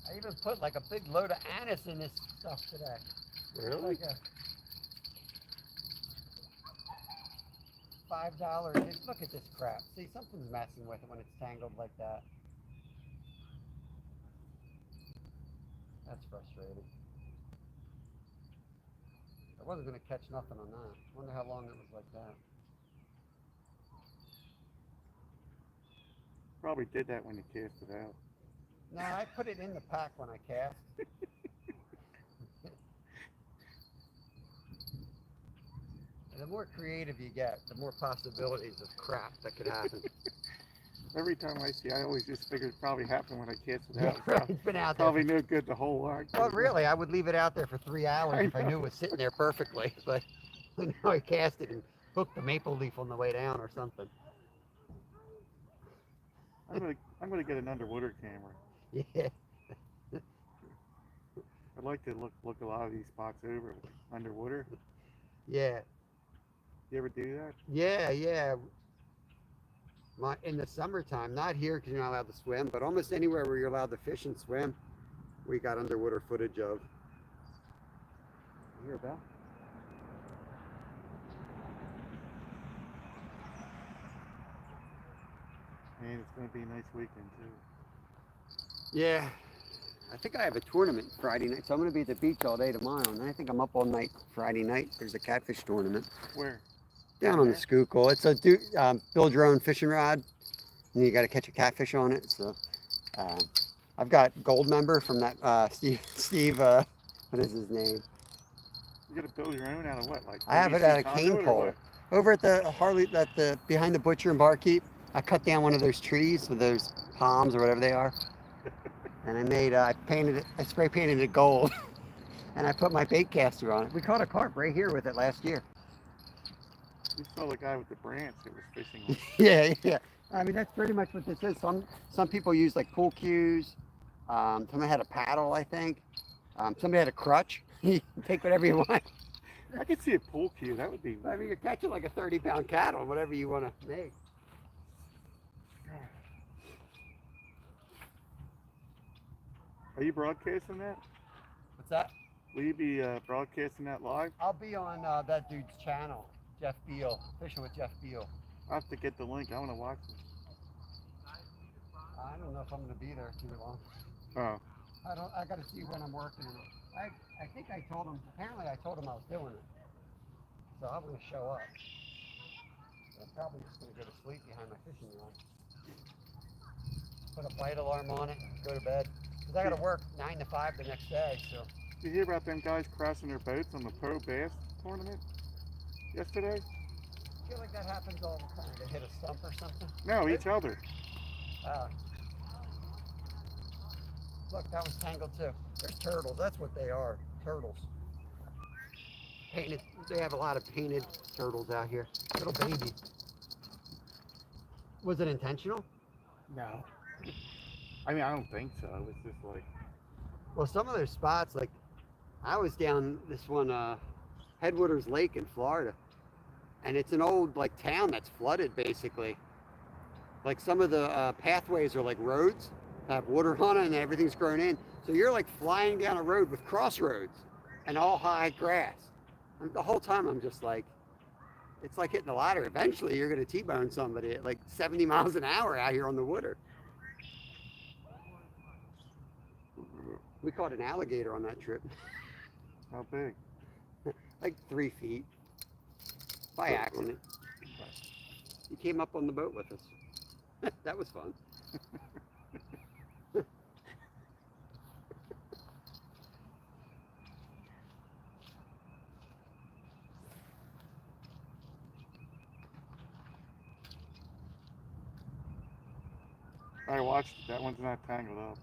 I even put like a big load of anise in this stuff today. Really? Like a $5. Just look at this crap. See, something's messing with it when it's tangled like that. That's frustrating. I wasn't going to catch nothing on that. Wonder how long it was like that. Probably did that when you cast it out. No, I put it in the pack when I cast. And the more creative you get, the more possibilities of crap that could happen. Every time I see, I always just figure it probably happened when I cast it Yeah, out. right. It's been out there. Probably no good the whole lot. Well, really, I would leave it out there for 3 hours if I knew it was sitting there perfectly. But now I cast it and hooked the maple leaf on the way down or something. I'm gonna get an underwater camera. Yeah. I'd like to look a lot of these spots over underwater. Yeah. You ever do that? Yeah. In the summertime, not here because you're not allowed to swim, but almost anywhere where you're allowed to fish and swim, we got underwater footage of. You hear a bell? And it's gonna be a nice weekend too. Yeah. I think I have a tournament Friday night, so I'm going to be at the beach all day tomorrow, and then I think I'm up all night Friday night. There's a catfish tournament. Where? Down on the Schuylkill. It's a build your own fishing rod, and you got to catch a catfish on it. So I've got gold member from that Steve what is his name? You gotta build your own out of what? Like I have it PVC at a cane conduit or pole what? over at the behind the butcher and barkeep. I cut down one of those trees with those palms or whatever they are, and I spray painted it gold, and I put my bait caster on it. We caught a carp right here with it last year. You saw the guy with the branch that was fishing on. Yeah. I mean, that's pretty much what this is. Some people use like pool cues. Somebody had a paddle, I think. Somebody had a crutch. You can take whatever you want. I could see a pool cue. That would be. I mean, you're catching like a 30-pound cattle, whatever you want to make. Are you broadcasting that? What's that? Will you be broadcasting that live? I'll be on that dude's channel, Jeff Beal, Fishing with Jeff Beal. I have to get the link. I want to watch it. I don't know if I'm going to be there too long. Oh. I got to see when I'm working. I think I told him. Apparently, I told him I was doing it. So I'm going to show up. I'm probably just going to go to sleep behind my fishing rod. Put a bite alarm on it, go to bed. Because I got to work 9 to 5 the next day. So. Did you hear about them guys crashing their boats on the pro bass tournament yesterday? I feel like that happens all the time. They hit a stump or something. No, each other. Look, that was tangled too. They're turtles. That's what they are. Turtles. Painted. They have a lot of painted turtles out here. Little baby. Was it intentional? No. I mean, I don't think so. It was just like. Well, some of those spots, like I was down this one, Headwaters Lake in Florida. and it's an old like town that's flooded basically. Like some of the pathways are like roads, have water on it, and everything's grown in. So you're like flying down a road with crossroads and all high grass. And the whole time I'm just like, it's like hitting a ladder. Eventually you're going to T-bone somebody at like 70 miles an hour out here on the water. We caught an alligator on that trip. How big? Like 3 feet. By accident. He came up on the boat with us. That was fun. I watched it. That one's not tangled up.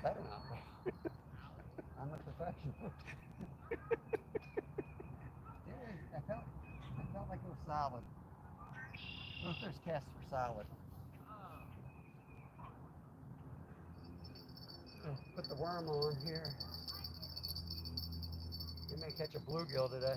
Better not. I'm a professional. I felt like it was solid. Both those casts were solid. Put the worm on here. We may catch a bluegill today.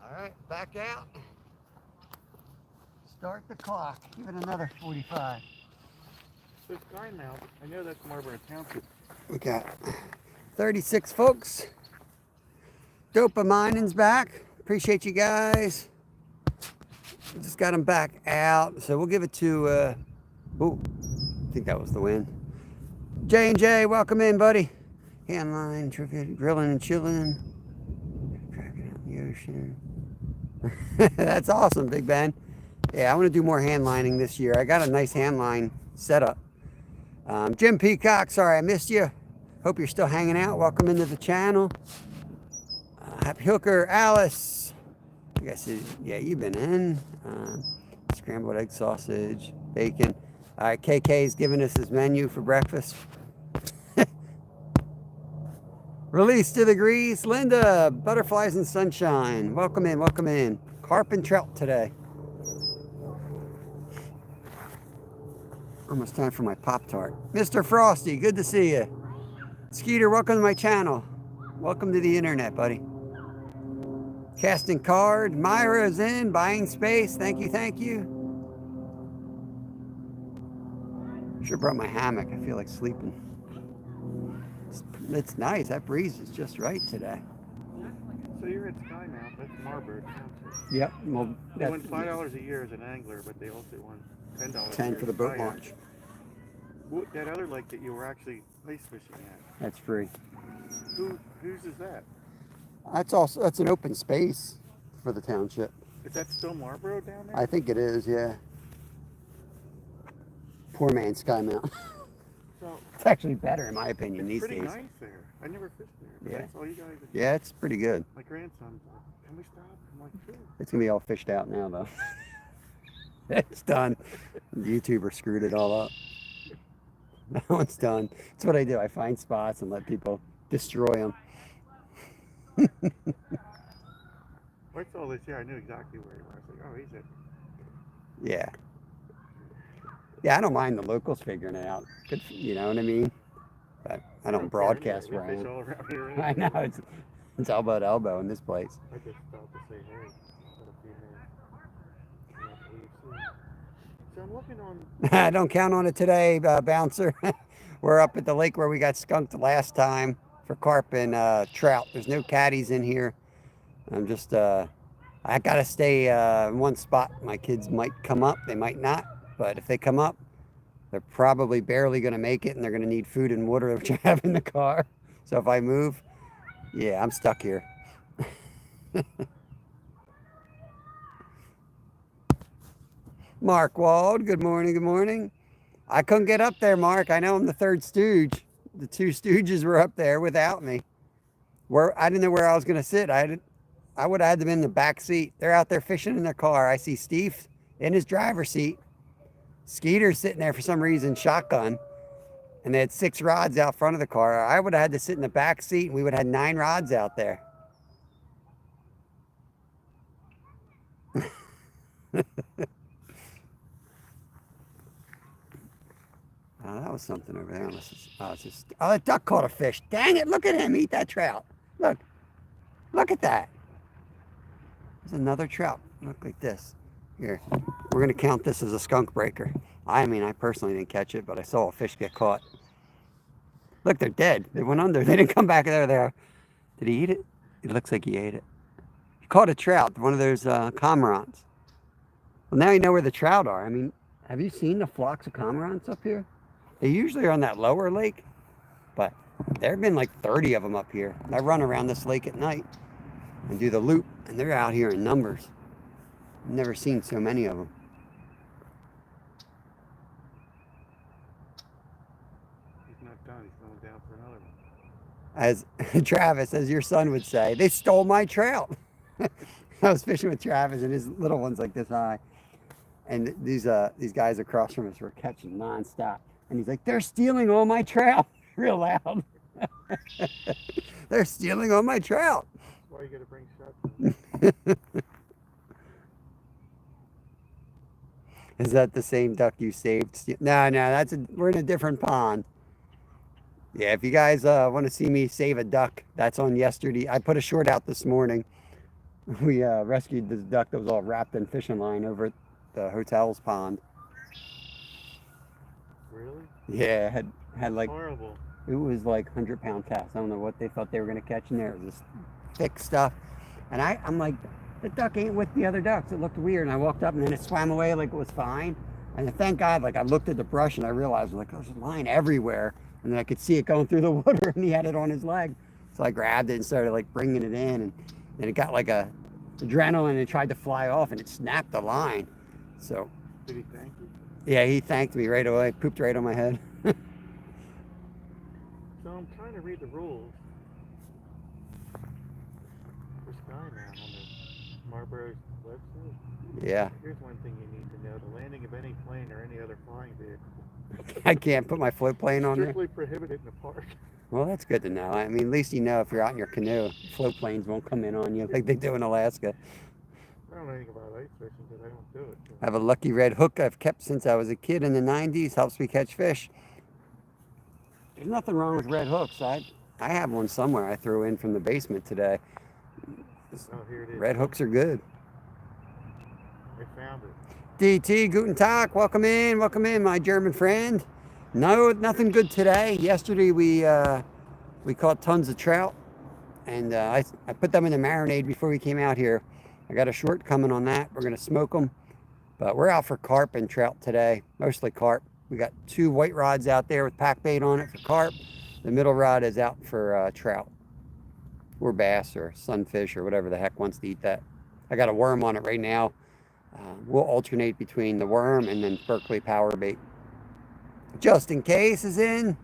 All right, back out. Start the clock. Give it another 45. So Skymount, I know that's Marlboro Township. We got 36 folks. Dopamining's back. Appreciate you guys. Just got them back out. So we'll give it to, I think that was the wind. J&J, welcome in, buddy. Handline, grilling and chilling. Cracking out in the ocean. That's awesome, Big Ben. Yeah, I want to do more hand lining this year. I got a nice hand line setup. Jim Peacock, sorry I missed you. Hope you're still hanging out. Welcome into the channel. Happy Hooker, Alice. I guess, yeah, you've been in. Scrambled egg sausage, bacon. All right, KK's giving us his menu for breakfast. Release to the grease. Linda, butterflies and sunshine. Welcome in, welcome in. Carp and trout today. Almost time for my Pop-Tart. Mr. Frosty, good to see you. Skeeter, welcome to my channel. Welcome to the internet, buddy. Casting card. Myra is in, buying space. Thank you, thank you. Should have brought my hammock. I feel like sleeping. It's nice. That breeze is just right today. So you're at Skymount, that's Marlboro Township. Yep. Well, they won $5 a year as an angler, but they also won $10. 10 for the boat launch. That other lake that you were actually ice fishing at. That's free. Whose is that? That's an open space for the township. Is that still Marlboro down there? I think it is, yeah. Poor man Skymount. So, it's actually better in my opinion these days. It's pretty nice there. I never fished there. Yeah. That's all you guys are. Yeah, it's pretty good. My grandson's like, can we stop? I'm like, sure. It's gonna be all fished out now though. It's done. The YouTuber screwed it all up. That one's done. That's what I do. I find spots and let people destroy them. I saw this here. I knew exactly where he was. I was like, oh, he's at. Yeah. Yeah, I don't mind the locals figuring it out. Good, you know what I mean? But I don't broadcast where I am. All around here, I know, it's elbow to elbow in this place. I just stopped to say, hey, got a few minutes. So I'm looking on. Don't count on it today, Bouncer. We're up at the lake where we got skunked last time for carp and trout. There's no caddies in here. I'm just I gotta stay in one spot. My kids might come up, they might not, but if they come up, they're probably barely gonna make it, and they're gonna need food and water, which I have in the car. So if I move, yeah, I'm stuck here. Mark Wald, good morning, good morning. I couldn't get up there, Mark. I know I'm the third stooge. The two stooges were up there without me. Where I didn't know where I was gonna sit. I would have had them in the back seat. They're out there fishing in their car. I see Steve in his driver's seat. Skeeter's sitting there for some reason, shotgun, and they had 6 rods out front of the car. I would have had to sit in the back seat, and we would have had 9 rods out there. Oh, that was something over there. Oh, that duck caught a fish. Dang it, look at him eat that trout. Look at that. There's another trout. Look like this. Here, we're going to count this as a skunk breaker. I mean, I personally didn't catch it, but I saw a fish get caught. Look, they're dead. They went under. They didn't come back there. Did he eat it? It looks like he ate it. He caught a trout, one of those cormorants. Well, now you know where the trout are. I mean, have you seen the flocks of cormorants up here? They usually are on that lower lake, but there have been like 30 of them up here. I run around this lake at night and do the loop, and they're out here in numbers. I've never seen so many of them. He's not done. He's going down for another one. As Travis, as your son would say, they stole my trout. I was fishing with Travis, and his little one's like this high. And these guys across from us were catching nonstop. And he's like, they're stealing all my trout. Real loud. They're stealing all my trout. Why you gotta bring shots? Is that the same duck you saved? No, we're in a different pond. Yeah, if you guys want to see me save a duck, that's on yesterday. I put a short out this morning. We rescued this duck that was all wrapped in fishing line over at the hotel's pond. Really? Yeah, had like Horrible. It was like 100-pound cast. I don't know what they thought they were gonna catch in there. It was this thick stuff, and I'm like, the duck ain't with the other ducks. It looked weird, and I walked up, and then it swam away like it was fine. And thank God, like I looked at the brush, and I realized like there's a line everywhere, and then I could see it going through the water, and he had it on his leg. So I grabbed it and started like bringing it in, and then it got like a adrenaline and tried to fly off, and it snapped the line. So. Did he thank you? Yeah, he thanked me right away. Pooped right on my head. So I'm trying to read the rules for Skyman on the Marlboro's website. Yeah. Here's one thing you need to know: the landing of any plane or any other flying vehicle. I can't put my float plane on there. Strictly prohibited in the park. Well, that's good to know. I mean, at least you know if you're out in your canoe, float planes won't come in on you like they do in Alaska. I don't know anything about ice fishing because I don't do it. So. I have a lucky red hook I've kept since I was a kid in the 90s. Helps me catch fish. There's nothing wrong with red hooks. I have one somewhere I threw in from the basement today. Oh, here it is. Red hooks are good. I found it. DT, guten Tag. Welcome in, my German friend. No, nothing good today. Yesterday we caught tons of trout, and I put them in the marinade before we came out here. I got a short coming on that. We're gonna smoke them, but we're out for carp and trout today, mostly carp. We got 2 white rods out there with pack bait on it for carp. The middle rod is out for trout or bass or sunfish or whatever the heck wants to eat that. I got a worm on it right now. We'll alternate between the worm and then Berkeley power bait. Just in case is in.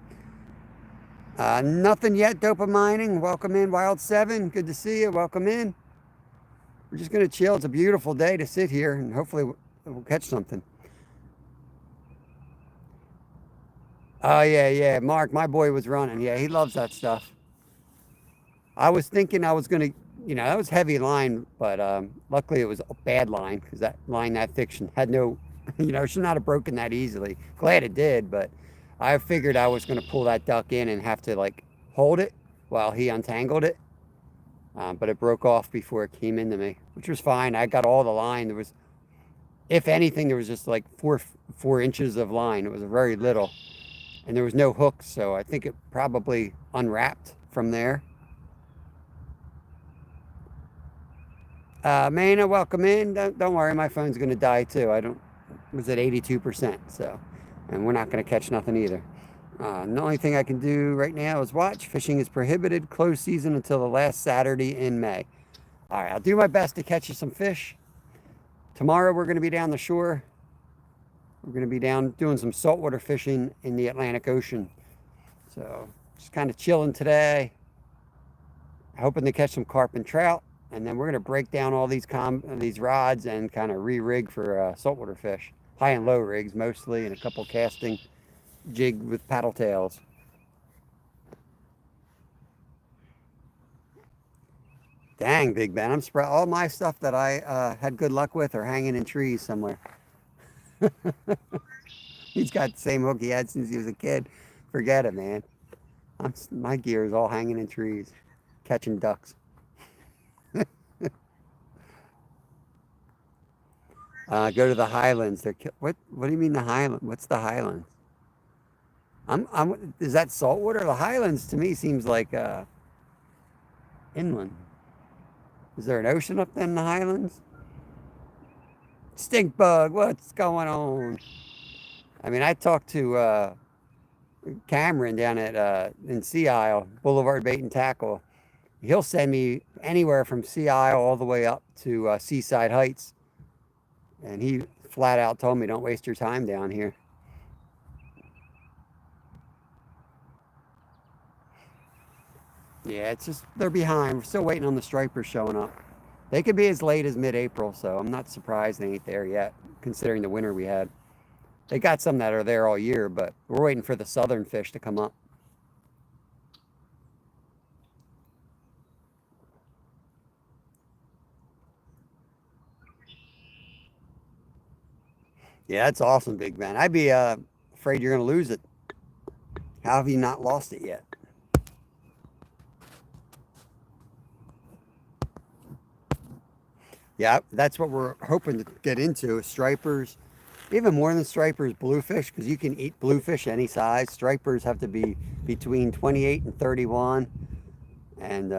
Nothing yet, Dopa Mining. Welcome in, Wild 7. Good to see you. Welcome in. We're just going to chill. It's a beautiful day to sit here, and hopefully we'll catch something. Oh, yeah. Mark, my boy was running. Yeah, he loves that stuff. I was thinking I was going to, that was heavy line, but luckily it was a bad line because that line, that thick, had no, should not have broken that easily. Glad it did, but I figured I was going to pull that duck in and have to, like, hold it while he untangled it. But it broke off before it came into me, which was fine. I got all the line. There was, if anything, there was just like four inches of line. It was very little, and there was no hook, so I think it probably unwrapped from there. Maina, welcome in. Don't worry, my phone's gonna die too. I don't was at 82%, so and we're not gonna catch nothing either. The only thing I can do right now is watch. Fishing is prohibited, closed season until the last Saturday in May. All right, I'll do my best to catch you some fish. Tomorrow we're gonna be down the shore. We're gonna be down doing some saltwater fishing in the Atlantic Ocean. So just kind of chilling today, hoping to catch some carp and trout. And then we're going to break down all these rods and kind of re-rig for saltwater fish. High and low rigs mostly, and a couple casting jig with paddle tails. Dang, Big Ben, I'm surprised. All my stuff that I had good luck with are hanging in trees somewhere. He's got the same hook he had since he was a kid. Forget it, man. My gear is all hanging in trees, catching ducks. Go to the Highlands. What do you mean the Highlands? What's the Highlands? Is that saltwater? The Highlands to me seems like inland. Is there an ocean up there in the Highlands? Stink bug, what's going on? I mean, I talked to Cameron down at in Sea Isle, Boulevard Bait and Tackle. He'll send me anywhere from Sea Isle all the way up to Seaside Heights. And he flat out told me, don't waste your time down here. Yeah, it's just, they're behind. We're still waiting on the stripers showing up. They could be as late as mid-April, so I'm not surprised they ain't there yet, considering the winter we had. They got some that are there all year, but we're waiting for the southern fish to come up. Yeah, that's awesome, Big Ben. I'd be afraid you're going to lose it. How have you not lost it yet? Yeah, that's what we're hoping to get into, stripers. Even more than stripers, bluefish, because you can eat bluefish any size. Stripers have to be between 28 and 31. And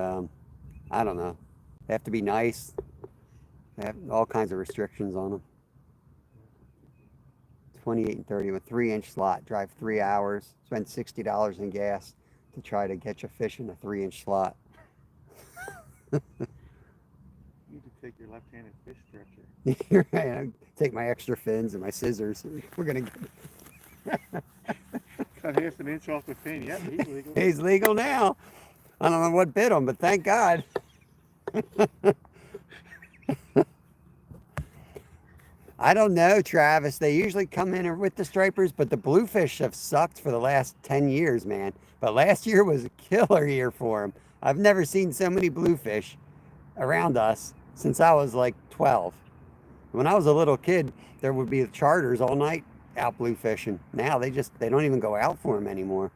I don't know. They have to be nice. They have all kinds of restrictions on them. 28 and 30 with 3-inch slot. Drive 3 hours. Spend $60 in gas to try to catch a fish in a 3-inch slot. You need to take your left-handed fish stretcher. You're right. I take my extra fins and my scissors. We're gonna Cut half an inch off the fin. Yep, he's legal. He's legal now. I don't know what bit him, but thank God. I don't know, Travis. They usually come in with the stripers, but the bluefish have sucked for the last 10 years, man. But last year was a killer year for them. I've never seen so many bluefish around us since I was like 12. When I was a little kid, there would be charters all night out blue fishing. Now they don't even go out for them anymore.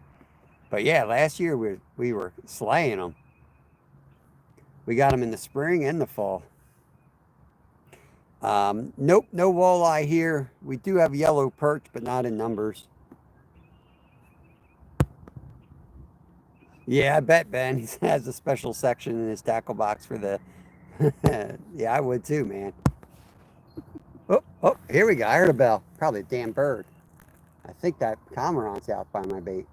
But yeah, last year we were slaying them. We got them in the spring and the fall. Nope, no walleye here. We do have yellow perch, but not in numbers. Yeah, I bet Ben has a special section in his tackle box for the. Yeah, I would too, man. Oh, here we go. I heard a bell. Probably a damn bird. I think that cormorant's out by my bait.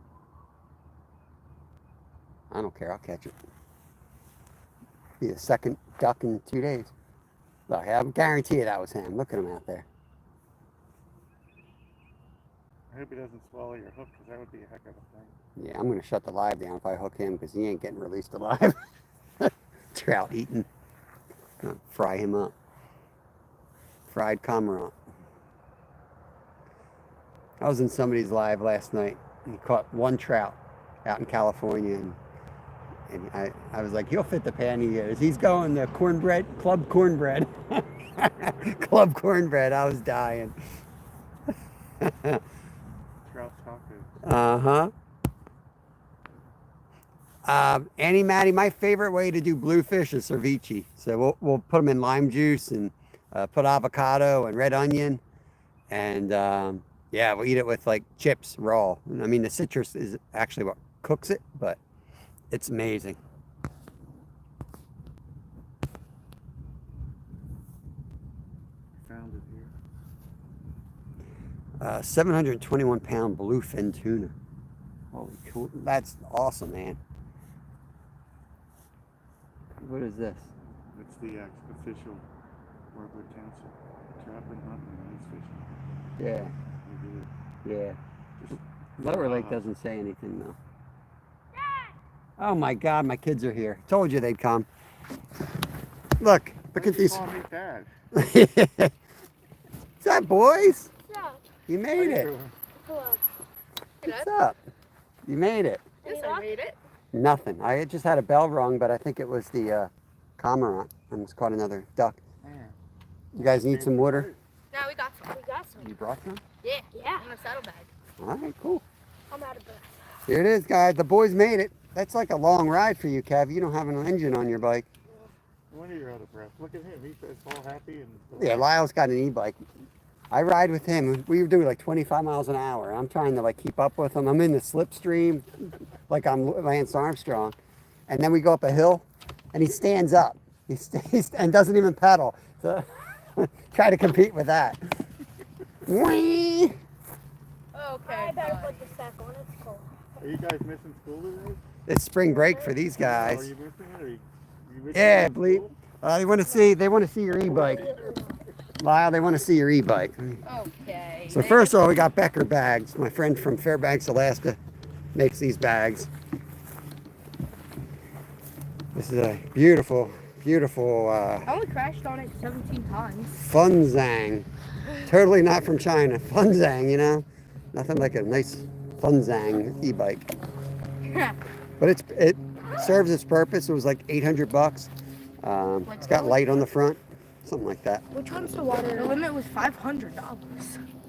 I don't care. I'll catch it. Be the second duck in 2 days. Look, I guarantee you that was him. Look at him out there. I hope he doesn't swallow your hook, because that would be a heck of a thing. Yeah, I'm going to shut the live down if I hook him, because he ain't getting released alive. Trout eating. Fry him up. Fried cormorant. I was in somebody's live last night, and he caught one trout out in California, and I was like, he'll fit the pan he is. He's going to cornbread, club cornbread. Club cornbread. I was dying. Trout tacos. Annie Maddie, my favorite way to do bluefish is ceviche. So we'll put them in lime juice and put avocado and red onion. And yeah, we'll eat it with like chips raw. I mean, the citrus is actually what cooks it, but it's amazing. 721-pound bluefin tuna. Holy cool. That's awesome, man. What is this? It's the official Warbler Township trapping, hunting, and ice fishing. Yeah, They do it. yeah. Just Lower Lake doesn't say anything, though. Oh my God, my kids are here. Told you they'd come. Look at these. Call me Dad. What's up, boys? Yeah. You made it. Hello. What's up? You made it. Yes, I made it. Nothing. I just had a bell rung, but I think it was the cormorant. I almost caught another duck. You guys need some water? No, we got some. We got some. You brought some? Yeah. Yeah. In a saddlebag. All right, cool. I'm out of breath. Here it is, guys. The boys made it. That's like a long ride for you, Kev. You don't have an engine on your bike. When are you out of breath? Look at him. He's all happy and. Yeah, Lyle's got an e-bike. I ride with him. We do like 25 miles an hour. I'm trying to like keep up with him. I'm in the slipstream, like I'm Lance Armstrong. And then we go up a hill, and he stands up. He stays and doesn't even pedal. So try to compete with that. Whee! Okay. I better put this back on. It's cold. Are you guys missing school today? It's spring break for these Are guys. you missing it? Or you missing Yeah, it? bleep. They want to see your e-bike. Lyle, they want to see your e-bike. Okay. So first of all, we got Becker bags. My friend from Fairbanks, Alaska, makes these bags. This is a beautiful, beautiful I only crashed on it 17 times. Funzang. Totally not from China. Funzang, you know? Nothing like a nice Funzang e-bike. But it serves its purpose. It was like $800. It's got light on the front. Something like that. Which one's the water? The limit was $500.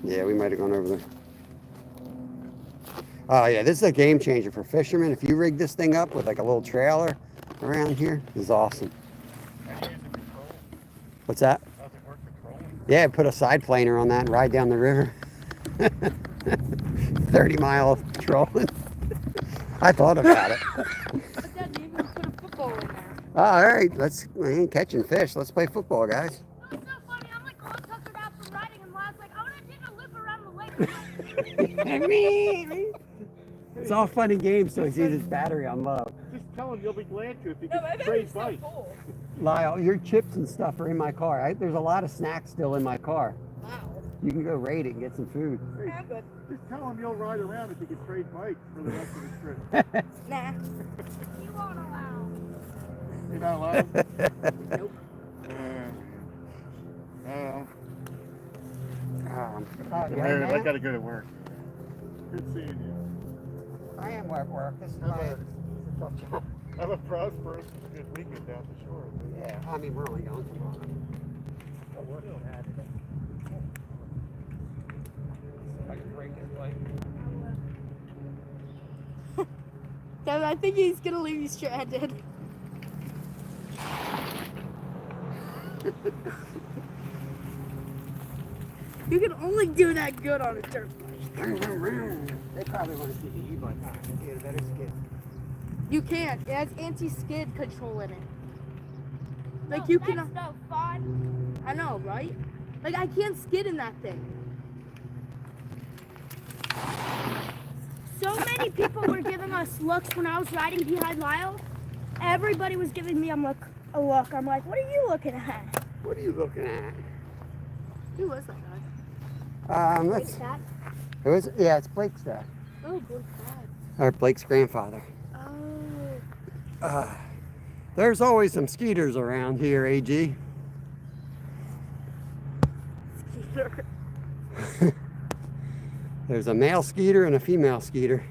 Yeah, we might have gone over there. Oh yeah, this is a game changer for fishermen. If you rig this thing up with like a little trailer around here, this is awesome. What's that? Yeah, put a side planer on that and ride down the river. 30-mile trolling. I thought about it. But Dad, you even put a football in there. All right, we ain't catching fish. Let's play football, guys. It's so funny. I'm like all tuckered out from riding, and Lod's like, I want to take a loop around the lake. It's all fun and games till he sees his battery on low. Just tell him you'll be glad to if you No, can my trade battery's so bikes. full. Lyle, your chips and stuff are in my car. There's a lot of snacks still in my car. Wow. You can go raid it and get some food. Yeah, good. Just tell him you'll ride around if you can trade bikes for the rest of the trip. Nah. You won't allow. You're not allowed? Nope. I gotta go to work. Good seeing you. I am at work. This is Have my a- tough job. Have a prosperous, good weekend down the shore. Yeah, I mean, we're only going tomorrow. I can break his leg. Dad, I think he's gonna leave you stranded. You can only do that good on a dirt bike. They probably want to see the e-bike. Get a better skid. You can't. It has anti-skid control in it. Like you can. That's no fun. I know, right? Like I can't skid in that thing. So many people were giving us looks when I was riding behind Lyle. Everybody was giving me a look. I'm like, what are you looking at? What are you looking at? Who was that guy? Let's. Yeah, it's Blake's dad. Oh, good God. Or Blake's grandfather. Oh. There's always some skeeters around here, AG. Skeeter. There's a male skeeter and a female skeeter.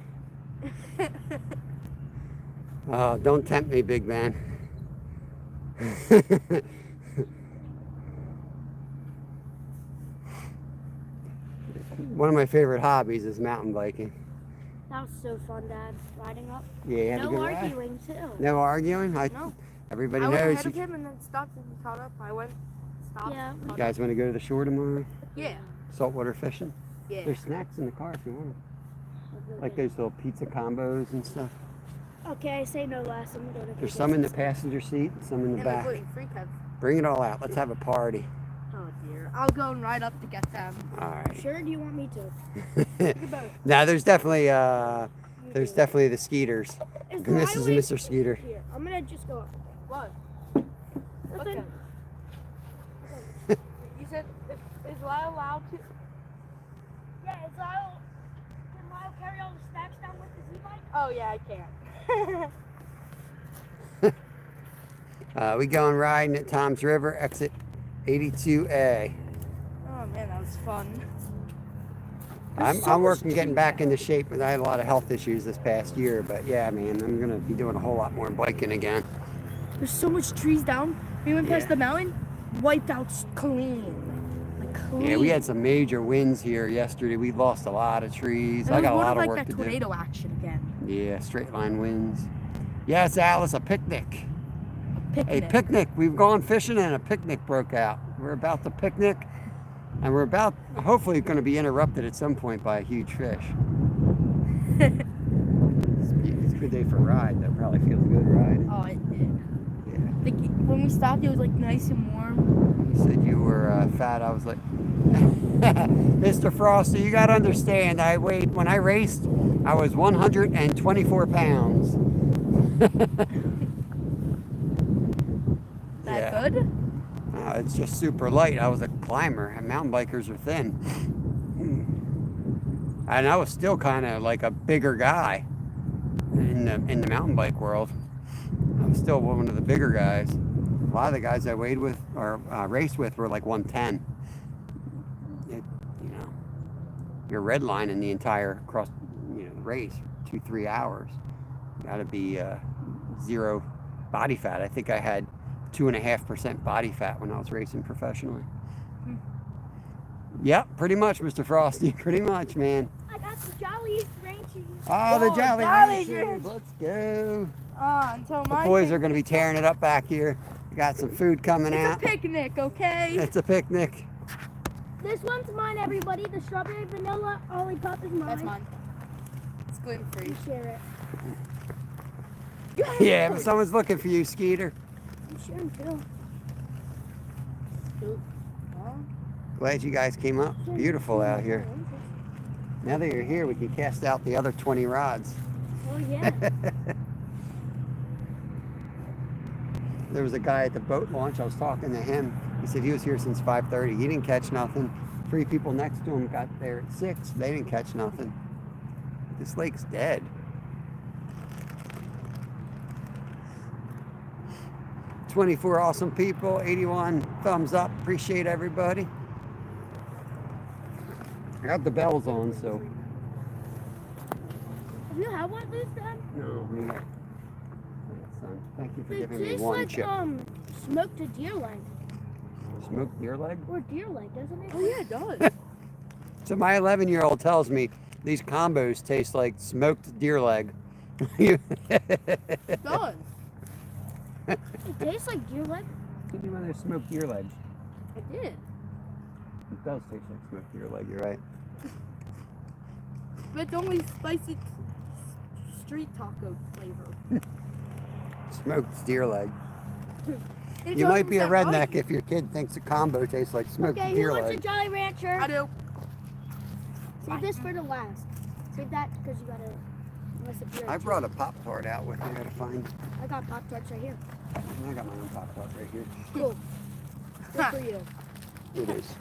Oh, don't tempt me, big man. One of my favorite hobbies is mountain biking. That was so fun, Dad. Riding up. Yeah, you have a No good ride? arguing, too. No arguing? No. Everybody I went knows ahead you, of him and then stopped and he caught up. I went, stopped. Yeah. you guys want to go to the shore tomorrow? Yeah. Saltwater fishing? Yeah. There's snacks in the car if you want 'em. Like those little pizza combos and stuff. Okay, I say no less. I'm going to There's some in the passenger seat, some in the And back. gluten-free cups. Bring it all out. Let's have a party. Oh dear. I'll go right up to get them. All right. Sure, do you want me to? Now there's definitely the Skeeters. Is Mrs. and Riley- Mr. Skeeter. Here, I'm gonna just go up. What? Listen, You said, is Lyle allowed to? yeah, is Lyle, can Lyle carry all the stacks down with his e-bike? Oh, yeah, I can. We going riding at Tom's River, exit 82A. Oh, man, that was fun. I'm working getting back into shape, but I had a lot of health issues this past year. But yeah, man, I'm gonna be doing a whole lot more biking again. There's so much trees down. We went past Yeah. the mountain, wiped out clean. Like clean. Yeah, we had some major winds here yesterday. We lost a lot of trees. And I it got a was lot of like work that to do. tornado action again. Yeah, straight line winds. Yes, Alice, a picnic. Picnic. A picnic. We've gone fishing and a picnic broke out. We're about to picnic, and we're about hopefully going to be interrupted at some point by a huge fish. It's a good day for a ride. That probably feels good riding. Oh, it did. Yeah. Like, when we stopped, it was like nice and warm. You said you were fat. I was like, Mr. Frosty, you got to understand. When I raced, I was 124 pounds. That good? It's just super light. I was a climber, and mountain bikers are thin. And I was still kind of like a bigger guy in the mountain bike world. I was still one of the bigger guys. A lot of the guys I weighed with or raced with were like 110. You're redlining the entire race, 2-3 hours. Got to be 0 body fat. I think I had 2.5% body fat when I was racing professionally. Yep, pretty much, Mr. Frosty. Pretty much, man. I got the Jolly Ranchers. Oh, the Oh, Jolly Jolly Ranchers. Ranchers. Let's go. Until The my boys are going to be tearing it up back here. We got some food coming It's a out. picnic, okay? It's a picnic. This one's mine, everybody. The strawberry vanilla lollipop is mine. That's mine. It's gluten free. You share it. Yeah, but someone's looking for you, Skeeter. I'm sharing too. Glad you guys came up. Beautiful out here. Now that you're here, we can cast out the other 20 rods. Oh yeah. There was a guy at the boat launch. I was talking to him. He said he was here since 5:30. He didn't catch nothing. 3 people next to him got there at 6. They didn't catch nothing. This lake's dead. "24 awesome people, 81 thumbs up. Appreciate everybody." I got the bells on, so. Have you had one of these, Dad? No, we got. Son, thank you for It giving me tastes one like chip. smoked a deer leg Smoked deer leg? or deer leg, doesn't it? Oh, yeah, it does. So my 11-year-old tells me these combos taste like smoked deer leg. It does. It tastes like deer leg. Give me one of those smoked deer legs. I did. It does taste like smoked deer leg, you're right. But it's only spicy street taco flavor. Smoked deer leg. It's You might be a 100% redneck if your kid thinks a combo tastes like smoked Okay, who deer wants a leg. Jolly Rancher? I do. Save this for the last. Save that because you gotta. Unless it's I brought a Pop-Tart out with me. I gotta find. I got Pop Tarts right here. I got my own Pop-Tart right here. Cool. Good for you. It is.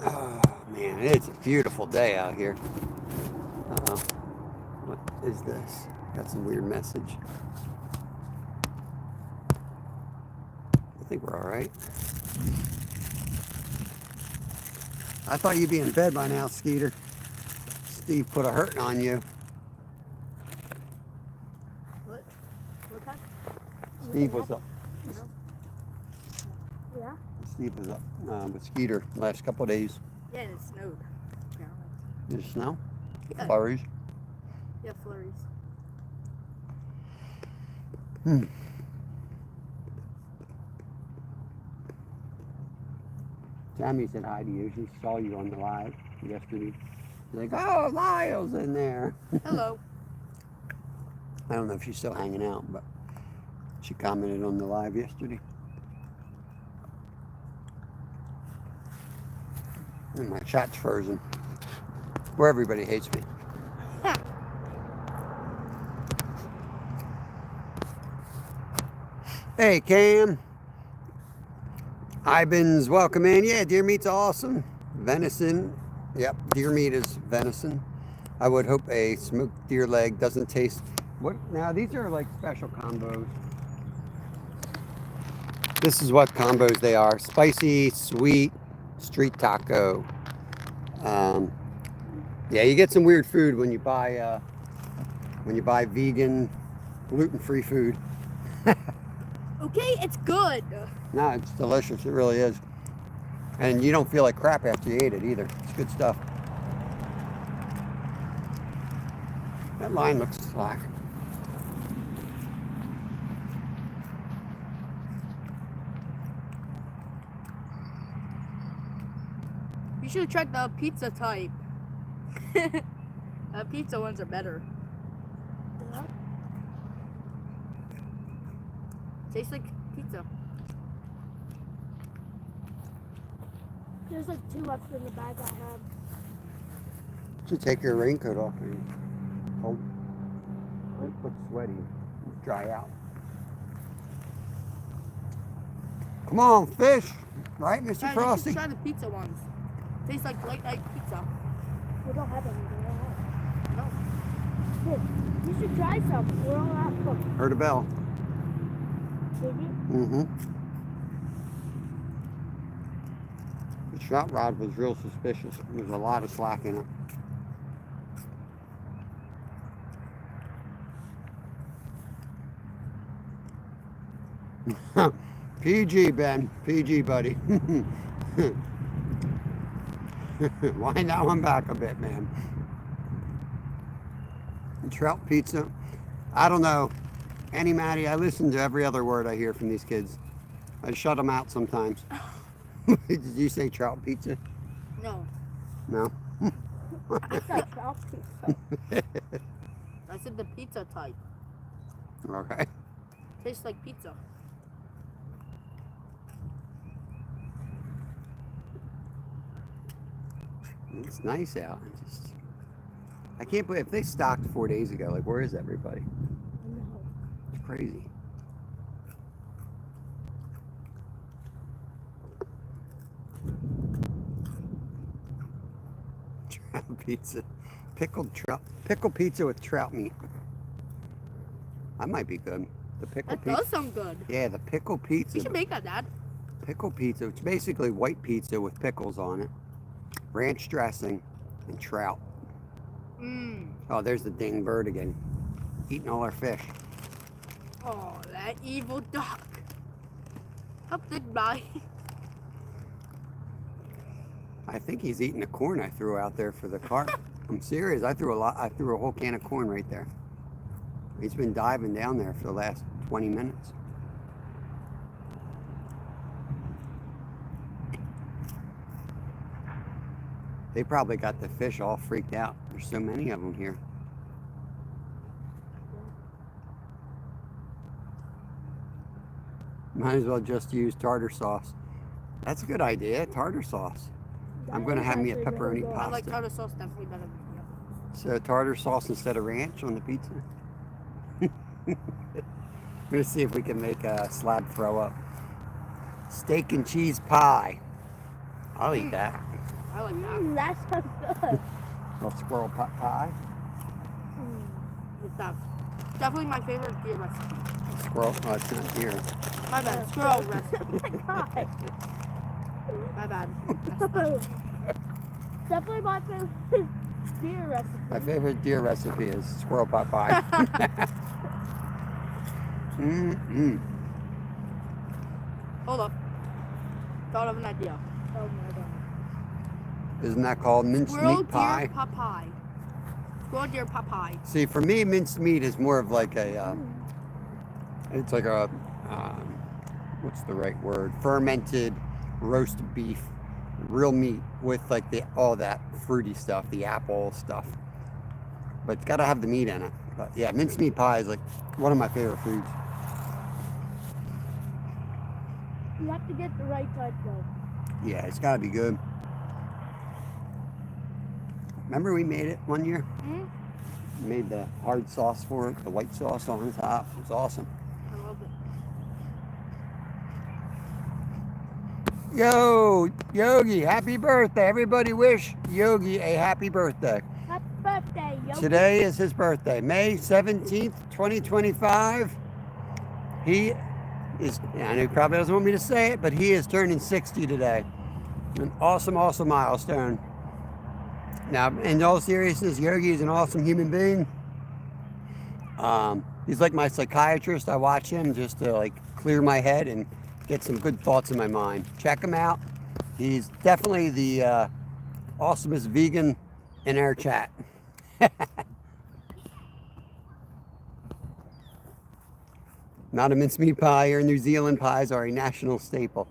Oh man, it's a beautiful day out here. Uh-oh. What is this? Got some weird message. I think we're all right. I thought you'd be in bed by now, Skeeter. Steve put a hurting on you. What? What kind? Steve was up. Yeah. Steve was up with Skeeter last couple of days. Yeah, and it snowed. Apparently. Did it snow? Yeah. Flurries? Yeah, flurries. Tammy said hi to you. She saw you on the live yesterday. She's like, "Oh, Lyle's in there." Hello. I don't know if she's still hanging out, but she commented on the live yesterday. And my chat's frozen. Where everybody hates me. Hey, Cam. Ivan's welcome in. Yeah, deer meat's awesome. Venison. Yep, deer meat is venison. I would hope a smoked deer leg doesn't taste. What? Now, these are like special combos. This is what combos they are. Spicy, sweet, street taco. Yeah, you get some weird food when you buy vegan, gluten-free food. Okay, it's good. No, it's delicious. It really is. And you don't feel like crap after you ate it either. It's good stuff. That line looks slack. You should try the pizza type. Pizza ones are better. Tastes like pizza. There's like 2 left in the bag I have. Should take your raincoat off and hold. It looks sweaty. Dry out. Come on, fish. Right, Mr. Frosty? Try the pizza ones. Tastes like pizza. We don't have any. No. Here, you should try some. We're all out of them. Heard a bell. Did you? Mm-hmm. The trout rod was real suspicious. There's a lot of slack in it. PG, Ben. PG, buddy. Wind that one back a bit, man. Trout pizza. I don't know. Annie Maddie, I listen to every other word I hear from these kids. I shut them out sometimes. Did you say trout pizza? No. No? I said trout pizza. I said the pizza type. Okay. Tastes like pizza. It's nice out. I can't believe if they stocked 4 days ago. Like, where is everybody? No. It's crazy. Trout pizza, pickled pizza with trout meat. That might be good. The pickle That pizza. does sound good. Yeah, the pickle pizza. You should make that, Dad. Pickle pizza. It's basically white pizza with pickles on it, ranch dressing, and trout. Mmm. Oh, there's the dang bird again, eating all our fish. Oh, that evil duck. Up goodbye. I think he's eating the corn I threw out there for the carp. I'm serious. I threw a whole can of corn right there. He's been diving down there for the last 20 minutes. They probably got the fish all freaked out. There's so many of them here. Might as well just use tartar sauce. That's a good idea, tartar sauce. I'm going to have me a pepperoni I like pasta. tartar sauce definitely better than So tartar sauce instead of ranch on the pizza? I'm going to see if we can make a slab throw up. Steak and cheese pie. I'll eat that. I like that. That sounds good. Little squirrel pot pie. It's definitely my favorite deer recipe. Squirrel, oh, it's not deer. My bad. Squirrel recipe. Oh my god. My bad. Definitely my favorite deer recipe. My favorite deer recipe is squirrel pot pie. Mm-mm. Hold up. Thought of an idea. Oh my god. Isn't that called minced Squirrel meat pie? deer pot pie. Squirrel deer pot pie. See, for me, minced meat is more of like a, it's like a, what's the right word? Fermented roast beef, real meat with like all that fruity stuff, the apple stuff. But it's got to have the meat in it. But yeah, mincemeat pie is like one of my favorite foods. You have to get the right type though. Yeah, it's gotta be good. Remember we made it one year? Mm-hmm. We made the hard sauce for it, the white sauce on top. It was awesome. I love it. Yo, Yogi, happy birthday. Everybody wish Yogi a happy birthday. Happy birthday, yo. Today is his birthday, May 17th, 2025. He is, I know he probably doesn't want me to say it, but he is turning 60 today. An awesome, awesome milestone. Now, in all seriousness, Yogi is an awesome human being. He's like my psychiatrist. I watch him just to like clear my head and get some good thoughts in my mind. Check him out. He's definitely the awesomest vegan in our chat. Not a mincemeat pie or New Zealand pies are a national staple.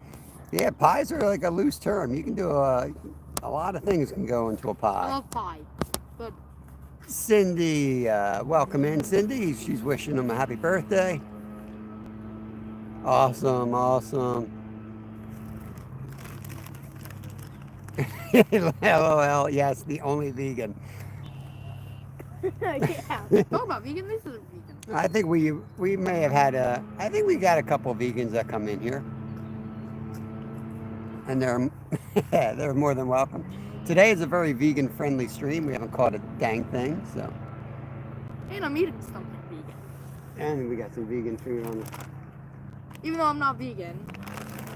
Yeah, pies are like a loose term. You can do a lot of things can go into a I pie. love pie. But Cindy, welcome in, Cindy. She's wishing him a happy birthday. Awesome, awesome. LOL, yes, the only vegan. Yeah. talk about vegan. This is vegan. I think we may have had I think we got a couple of vegans that come in here. And they're more than welcome. Today is a very vegan friendly stream. We haven't caught a dang thing, so. And I'm eating something vegan. And we got some vegan food on the. Even though I'm not vegan.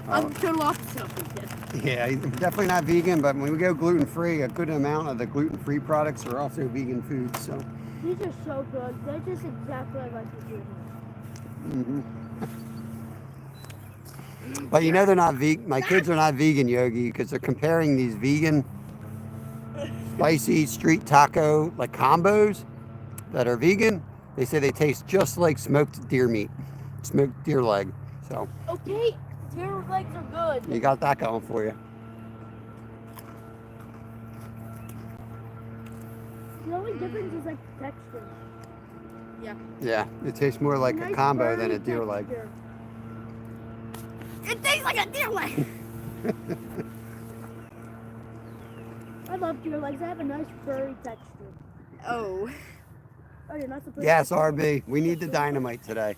I'm the total opposite of vegan. Yeah, he's definitely not vegan, but when we go gluten free, a good amount of the gluten free products are also vegan foods. So. These are so good. They're just exactly like the vegan. Mm-hmm. But you know they're not vegan. My kids are not vegan, Yogi, because they're comparing these vegan spicy street taco like combos that are vegan. They say they taste just like smoked deer meat, smoked deer leg. So Okay, deer legs are good. you got that going for you. The only difference is like the texture. Yeah. Yeah, it tastes more like a Nice combo than firm a deer leg. texture. It tastes like a deer leg. I love deer legs. They have a nice furry texture. Oh. Oh, you're not supposed Yes, to. RB, we need the dynamite today.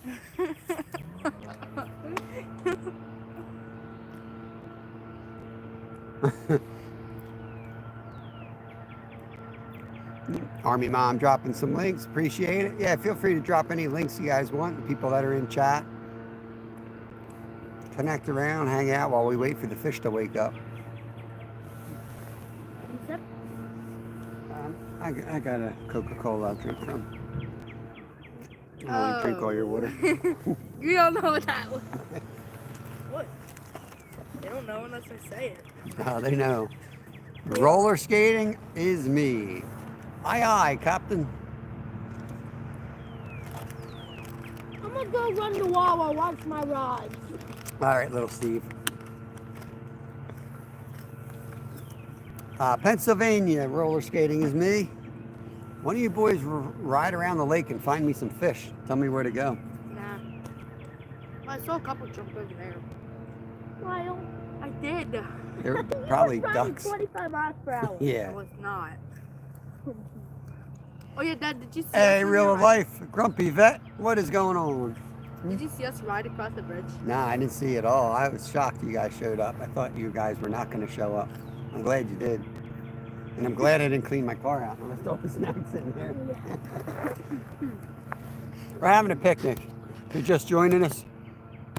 Army Mom dropping some links. Appreciate it. Yeah, feel free to drop any links you guys want. The people that are in chat. Connect around, hang out while we wait for the fish to wake up. Except I got a Coca-Cola I'll drink from. I don't drink all your water. You don't know what that was. What? They don't know unless I say it. Oh, they know. Roller skating is me. Aye, aye, Captain. I'm gonna go run the wall while watch my rides. All right, little Steve. Pennsylvania, roller skating is me. One of you boys ride around the lake and find me some fish. Tell me where to go. Nah. I saw a couple jump over there. Lyle. I did. They're probably You was riding ducks. 25 miles per hour. I Yeah. was not. Oh yeah, Dad, did you see Hey, us real ride- life, grumpy vet. What is going on? Did you see us ride across the bridge? Nah, I didn't see it all. I was shocked you guys showed up. I thought you guys were not going to show up. I'm glad you did. And I'm glad I didn't clean my car out. I left all the snacks in there. We're having a picnic. If you're just joining us,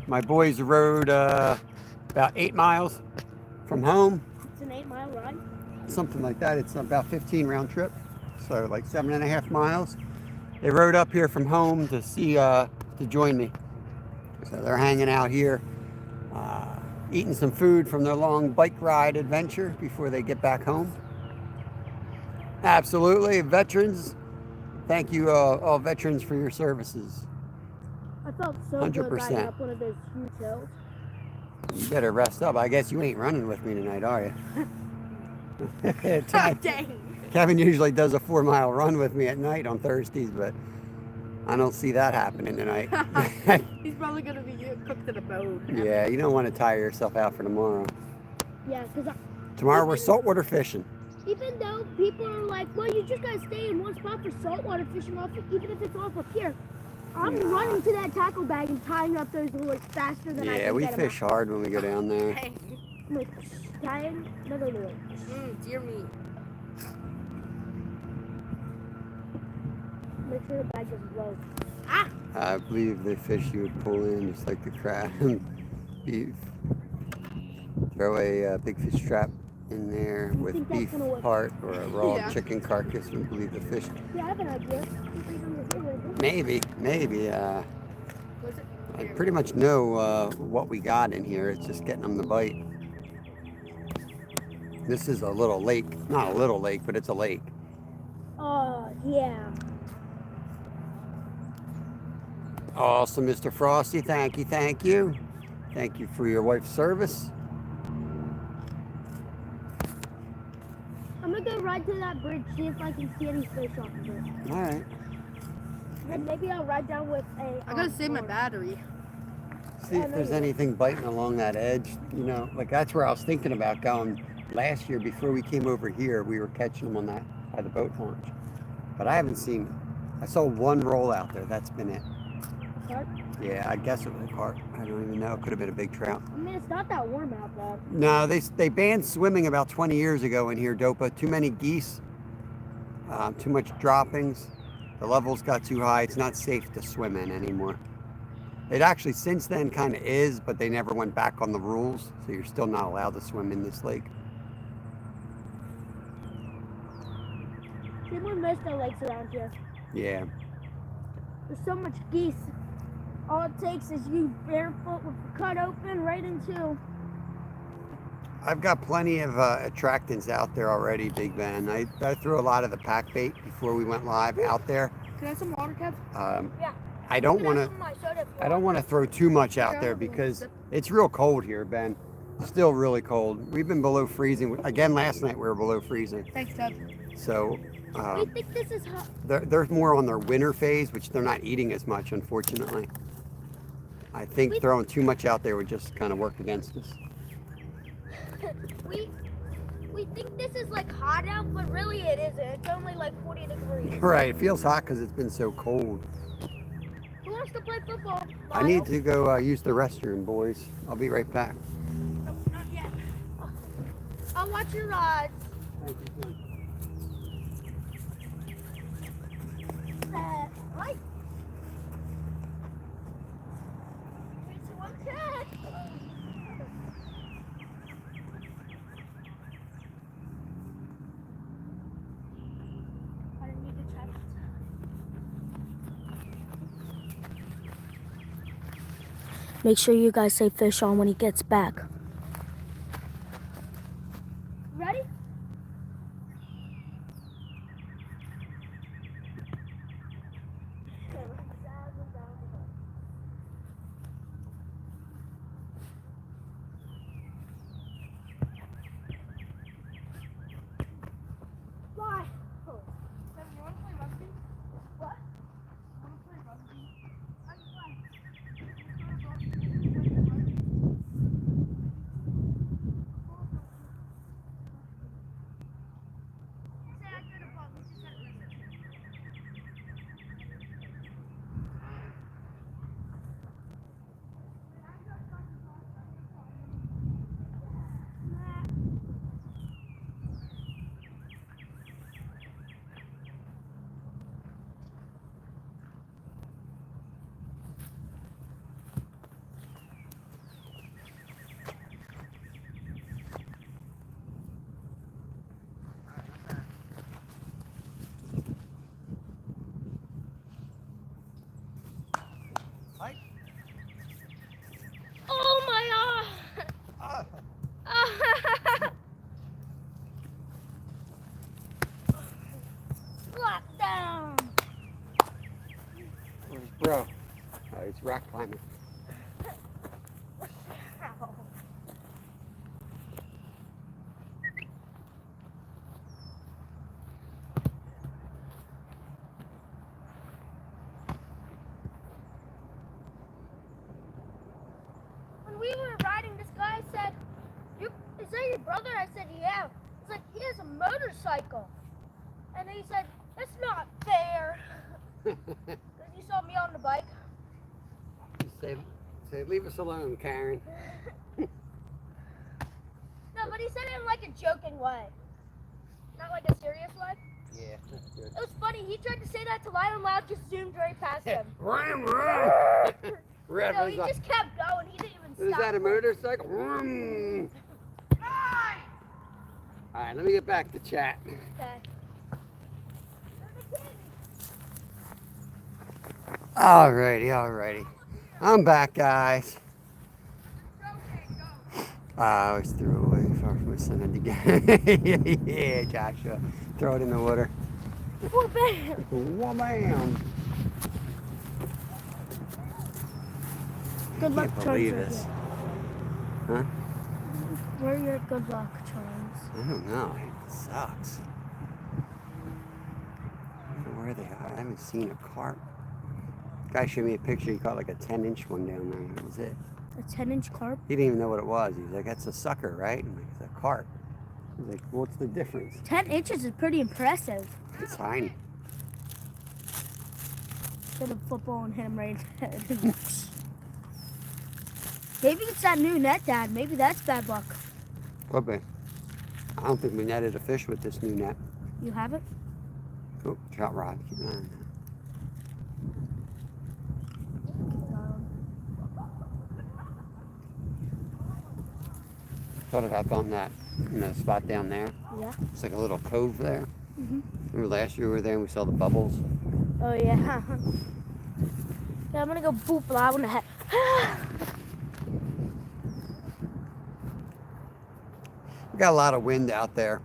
my boys rode about 8 miles from home. It's an 8-mile ride. Something like that. It's about 15 round trip. So like 7.5 miles. They rode up here from home to see, to join me. So they're hanging out here, eating some food from their long bike ride adventure before they get back home. Absolutely. Veterans, thank you all veterans for your services. I felt so good 100%. riding up one of those huge hills. You better rest up. I guess you ain't running with me tonight, are you? Dang. Kevin usually does a 4-mile run with me at night on Thursdays, but I don't see that happening tonight. He's probably gonna be cooked in a boat. Yeah, you don't want to tire yourself out for tomorrow. Yeah, because Tomorrow we're saltwater fishing. even though people are like, well, you just gotta stay in one spot for saltwater fishing, even if it's off up here. I'm running to that tackle bag and tying up those lures faster than I Yeah, can we get 'em fish hard when we go down there. Hey. I'm like, tying another lure. Dear me. Make sure the bag doesn't blow. I believe the fish you would pull in, just like the crab. Beef. Throw a big fish trap in there You with think that's beef gonna work? part or a raw Yeah. chicken carcass and leave the fish. Yeah, I have an idea. Maybe. Was it? I pretty much know what we got in here. It's just getting them to bite. This is a little lake. Not a little lake, but it's a lake. Oh, yeah. Awesome, Mr. Frosty. Thank you. Thank you for your wife's service. I'm gonna go ride to that bridge, see if I can see any fish off of it. All right. And maybe I'll ride down with a. I gotta save my board. battery. See if there's anything biting along that edge. You know, like that's where I was thinking about going. Last year, before we came over here, we were catching them on that by the boat launch. But I haven't seen. I saw one roll out there. That's been it. Carp? Yeah, I guess it was a carp. I don't even know. It could have been a big trout. I mean, it's not that warm out there. No, they banned swimming about 20 years ago in here, Dopa. Too many geese, too much droppings. The levels got too high. It's not safe to swim in anymore. It actually, since then, kind of is, but they never went back on the rules, so you're still not allowed to swim in this lake. See, we missed the lakes around here. Yeah. There's so much geese. All it takes is you barefoot with the cut open right into. I've got plenty of attractants out there already, Big Ben. I threw a lot of the pack bait before we went live out there. Can I have some water, Kev? Yeah. I don't want to throw too much out there because it's real cold here, Ben. Still really cold. We've been below freezing. Again, last night we were below freezing. Thanks, Kev. So We think this is hot. they're more on their winter phase, which they're not eating as much, unfortunately. I think throwing too much out there would just kind of work against us. We think this is like hot out, but really it isn't. It's only like 40 degrees. Right, it feels hot because it's been so cold. Who wants to play football? I need to go use the restroom, boys. I'll be right back. No, not yet. I'll watch your rods. Right. 3, 2, 1, catch. I didn't need to try that. Make sure you guys say fish on when he gets back. Ready? Why? Oh. You want to play rugby? What? You want to play rugby? How do you play? Oh my god! Lockdown! Bro, it's rock climbing. Is that your brother? I said, yeah. He's like, he has a motorcycle. And then he said, that's not fair. Because you saw me on the bike. Say, leave us alone, Karen. No, but he said it in like a joking way. Not like a serious way. Yeah, that's good. It was funny. He tried to say that to Lion Loud, just zoomed right past him. Ram, ram. No, he just kept going. He didn't even stop. Is that a motorcycle? Vroom. All right, let me get back to chat. Okay. Alrighty. I'm back, guys. I always threw it away far from my son again. Yeah, Joshua. Throw it in the water. Whoa, bam. Wha-bam. Good luck, Can't believe Charms. this. Huh? Where are your good luck charms? I don't know. It sucks. I don't know where they are. I haven't seen a carp. Guy showed me a picture. He caught like a 10-inch one down there. That was it. A 10-inch carp? He didn't even know what it was. He was like, that's a sucker, right? I'm like, it's a carp. He's like, what's the difference? 10 inches is pretty impressive. It's tiny. Hit a football and hit him right in the head. Maybe it's that new net, Dad. Maybe that's bad luck. Could be. I don't think we netted a fish with this new net. You have it? Oh, trout rod. Keep an eye on that. Thought about on that, spot down there. Yeah. It's like a little cove there. Mhm. Remember last year we were there and we saw the bubbles? Oh yeah. Yeah, I'm gonna go boop loud in the head. We got a lot of wind out there.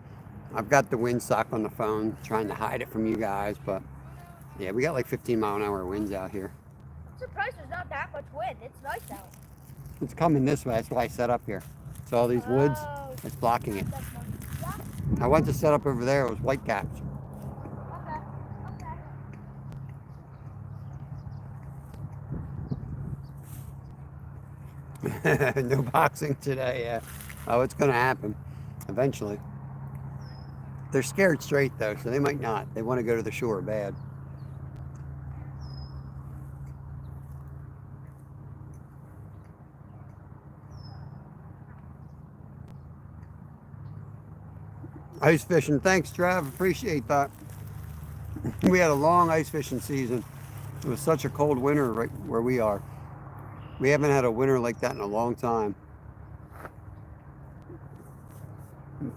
I've got the wind sock on the phone, trying to hide it from you guys, but yeah, we got like 15-mile-an-hour winds out here. I'm surprised there's not that much wind. It's nice out. It's coming this way. That's why I set up here. So all these woods, Oh, it's blocking it. that's fine. Yeah. I went to set up over there. It was white caps. Okay. No boxing today. Yeah. Oh, it's going to happen eventually. They're scared straight though, so they might not. They want to go to the shore bad. Ice fishing. Thanks, Trav. Appreciate that. We had a long ice fishing season. It was such a cold winter right where we are. We haven't had a winter like that in a long time.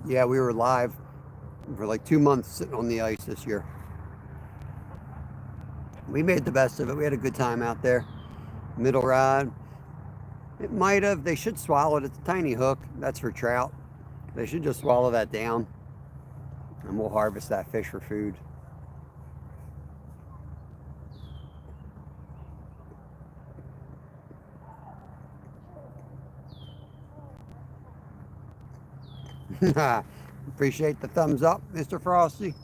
Yeah, we were live for like 2 months sitting on the ice this year. We made the best of it. We had a good time out there. Middle rod. It might have. They should swallow it. It's a tiny hook. That's for trout. They should just swallow that down. And we'll harvest that fish for food. Appreciate the thumbs up, Mr. Frosty.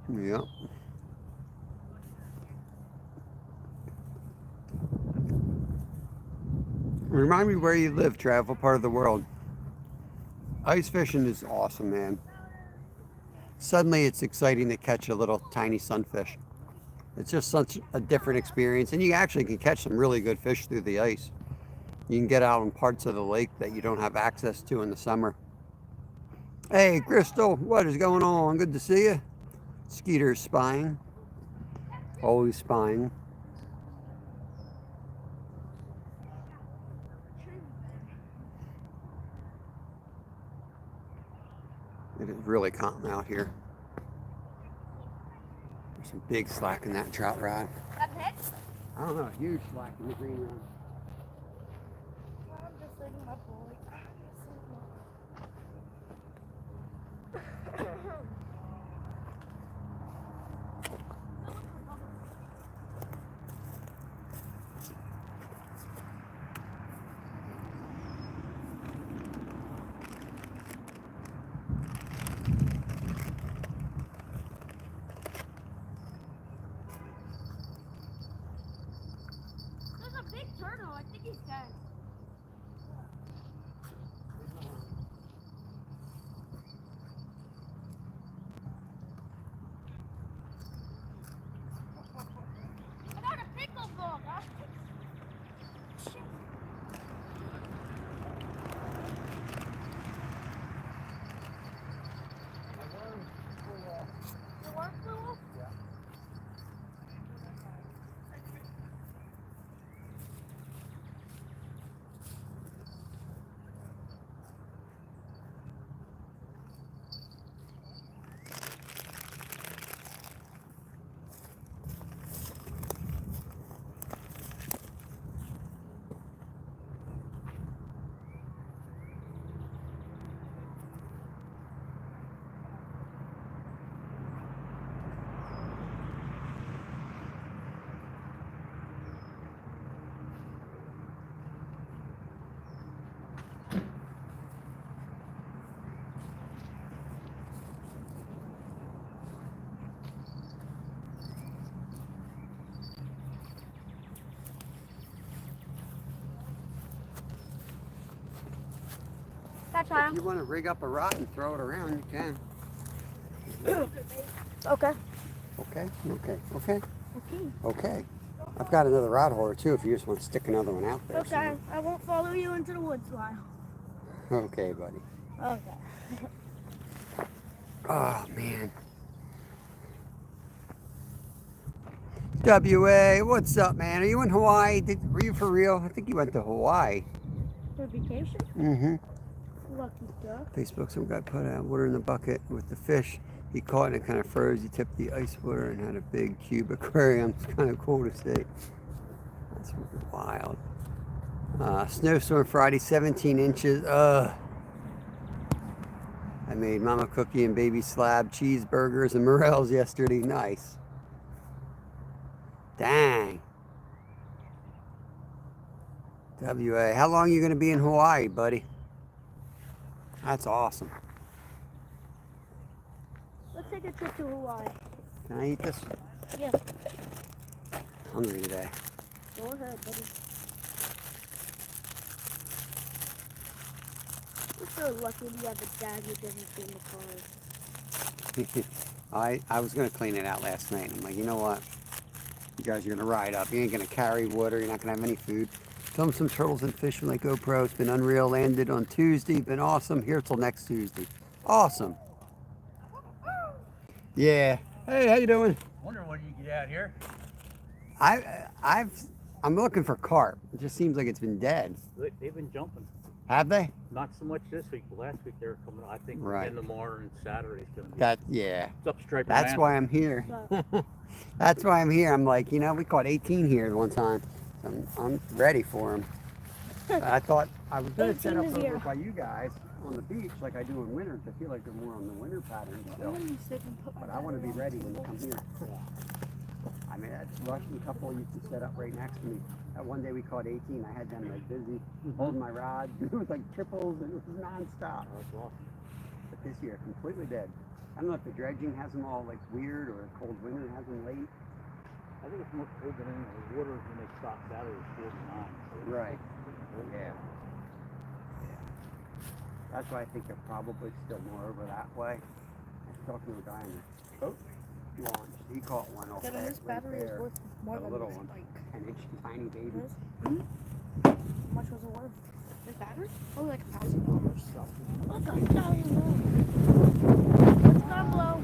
Yep. Remind me where you live, Trav, what part of the world. Ice fishing is awesome, man. Suddenly it's exciting to catch a little tiny sunfish. It's just such a different experience, and you actually can catch some really good fish through the ice. You can get out on parts of the lake that you don't have access to in the summer. Hey, Crystal, what is going on? Good to see you. Skeeter's spying. Always spying. It is really calm out here. There's some big slack in that trout rod. That hit? I don't know, huge slack in the green rod. I'm just letting my boy. turtle. I think he's dead. I got a pickleball. The worm flew off? Yeah. That's If you want to rig up a rod and throw it around, you can. Okay. Okay, okay, okay, Okay. okay. I've got another rod holder too if you just want to stick another one out there. Okay. I won't follow you into the woods, Lyle. Okay, buddy. Okay. Oh, man. WA, what's up, man? Are you in Hawaii? Were you for real? I think you went to Hawaii. For vacation? Mm-hmm. Lucky stuff. Facebook, some guy put water in the bucket with the fish. He caught it and it kind of froze. He tipped the ice water and had a big cube aquarium. It's kind of cool to see. That's wild. Snowstorm Friday, 17 inches. Ugh. I made Mama Cookie and Baby Slab cheeseburgers and morels yesterday. Nice. Dang. WA. How long are you going to be in Hawaii, buddy? That's awesome. Let's take a trip to Hawaii. Can I eat this? Yeah. Hungry today. Go ahead, buddy. We're so lucky we have a dad who doesn't clean the cars. I was going to clean it out last night. I'm like, you know what? You guys are going to ride up. You ain't going to carry water. You're not going to have any food. Film some turtles and fish with my GoPro. It's been unreal. Landed on Tuesday. Been awesome. Here till next Tuesday. Awesome. Yeah. Hey, how you doing? Wondering when you get out here. I'm looking for carp. It just seems like it's been dead. They've been jumping. Have they? Not so much this week, but last week they were coming. I think Right. in tomorrow and Saturday's gonna be. That yeah. It's up straight. That's why I'm here. That's why I'm here. I'm like, you know, we caught 18 here at one time. So I'm ready for them. I thought I was going to set 18 up is over here. by you guys on the beach like I do in winter. I feel like they're more on the winter pattern still. But I want to be ready when you come here. I mean, that Russian couple used to set up right next to me. That one day we caught 18. I had them like busy holding my rod. It was like triples and it was nonstop. That's awesome. But this year, completely dead. I don't know if the dredging has them all like weird or a cold winter has them late. I think it's more cold than anything. The water when they stop Saturday is 49. So Right. Yeah. That's why I think they're probably still more over that way. I was talking to a guy in the launch. He caught one off Kevin, there. this battery is worth more A than little this one. bike. 10-inch tiny baby. How much was it worth? This battery? Probably like $1,000. So. Look, I'm telling It's gonna blow.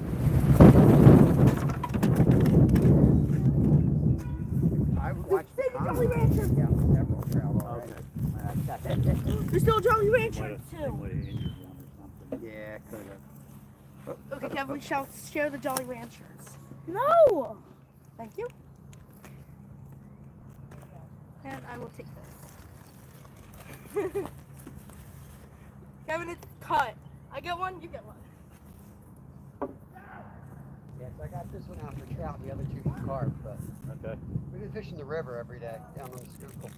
I watched the Jolly Rancher. Yeah, several trout already. Okay. There's still a Jolly They Rancher might too. have injured one or something. Yeah, could have. Okay, Kevin, we shall share the Jolly Ranchers. No. Thank you. And I will take this. Kevin, it's cut. I get one, you get one. Yes, I got this one out for trout, the other two for carp, but Okay. we've been fishing the river every day down on the Schuylkill.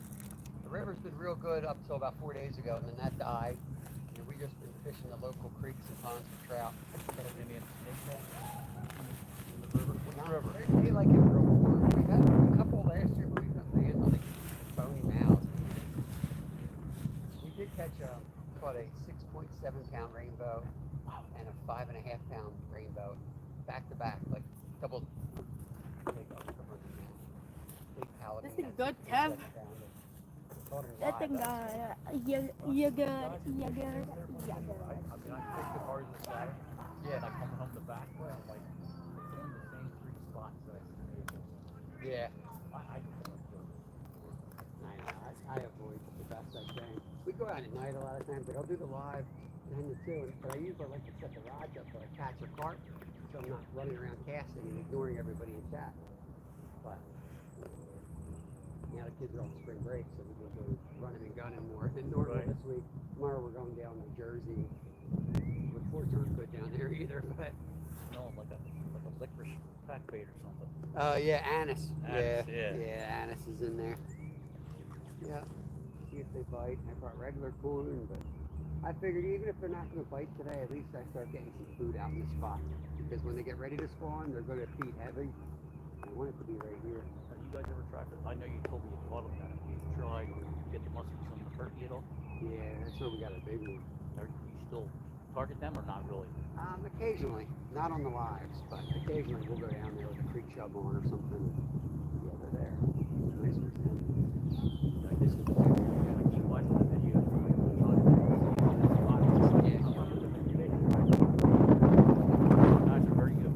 The river's been real good up until about 4 days ago, and then that died. And we just been fishing the local creeks and ponds for trout. In the river. They like it real warm. We've had a couple last year, but we've been landing like bony mouths. 7-pound rainbow and a 5.5-pound rainbow, back to back, like double. Big pallet. This thing good, Kev? That thing got you're good, you're good, you're good. I mean, I take the cars this Saturday. Yeah. And I come home the back way. I'm like, it's in the same 3 spots that I see. Yeah. I I avoid the best I can. We go out at night a lot of times, but I'll do the live 10 to 2. But I usually like to set the rods up so I catch a carp, so I'm not running around casting and ignoring everybody in chat. But now the kids are on spring break, so we're going to go running and gunning more than normal Right. this week. Tomorrow we're going down to Jersey. Reports aren't good down there either, but smell like a licorice pack bait or something. yeah, anise. Anise, Yeah, anise is in there. Yeah. See if they bite. I brought regular corn, but I figured even if they're not going to bite today, at least I start getting some food out in the spot. Because when they get ready to spawn, they're going to feed heavy. I want it to be right here. Have you guys ever tried it? I know you told me you caught them. Have you tried to get the muscles on the hurt needle? Yeah, that's where we got a big one. Are you still target them or not really? Occasionally, not on the lives, but occasionally we'll go down there with a creek shove on or something. Yeah, they're there. Nice for them. Like this is I keep watching the video. Guys are very good.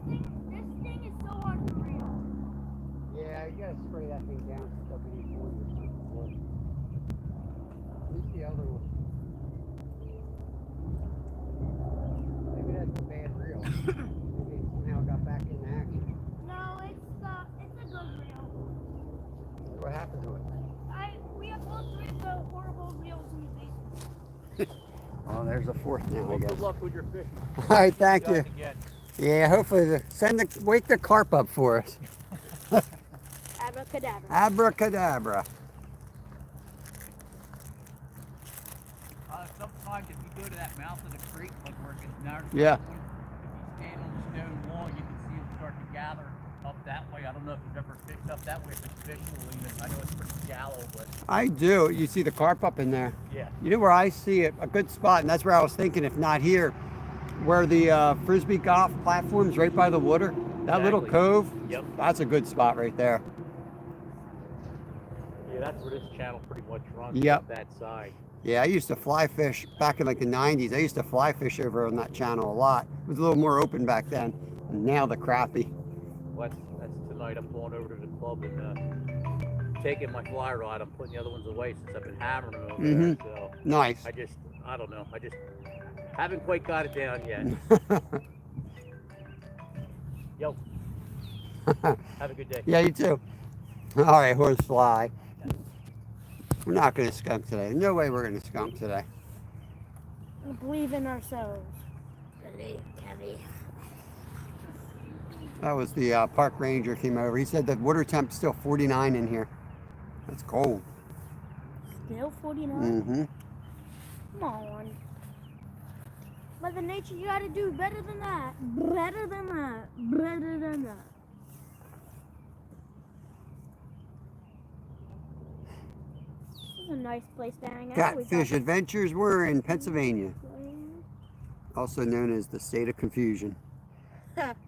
This thing is so hard to reel. Yeah, you gotta spray that thing down with WD-40 or something. Who's the other one? Maybe that's a bad reel. Maybe it somehow got back into action. No, it's a good reel. What happened to it? We have all 3 of the horrible reels in the basement. Oh, there's a fourth now, I Well, guess. good luck with your fishing. All right, thank you. Guys again. Yeah, hopefully wake the carp up for us. Abracadabra. Abracadabra. Sometimes if you go to that mouth of the creek, like where it gets narrowed, Yeah. if you stand on the stone wall, you can see them start to gather up that way. I don't know if you've ever fished up that way, if it's fishable even. I know it's pretty shallow, but I do. You see the carp up in there. yeah. You know where I see it? A good spot, and that's where I was thinking, if not here, where the Frisbee golf platform's right by the water. That little Exactly. cove, Yep. that's a good spot right there. Yeah, that's where this channel pretty much runs. Yep. Up that side. Yeah, I used to fly fish back in like the 90s. I used to fly fish over on that channel a lot. It was a little more open back then. And now the crappie. Well, that's tonight. I'm going over to the club and taking my fly rod. I'm putting the other ones away since I've been hammering them over there. So Nice. I don't know. I just haven't quite got it down yet. Yo. Have a good day. Yeah, you too. All right, horse fly. We're not going to skunk today. No way we're going to skunk today. We believe in ourselves. Believe, Kevy. That was the park ranger came over. He said the water temp's still 49 in here. That's cold. Still 49? Mm-hmm. Come on. Mother Nature, you gotta do better than that. Better than that. Better than that. This is a nice place to hang out. Catfish Adventures. We're in Pennsylvania, also known as the state of confusion.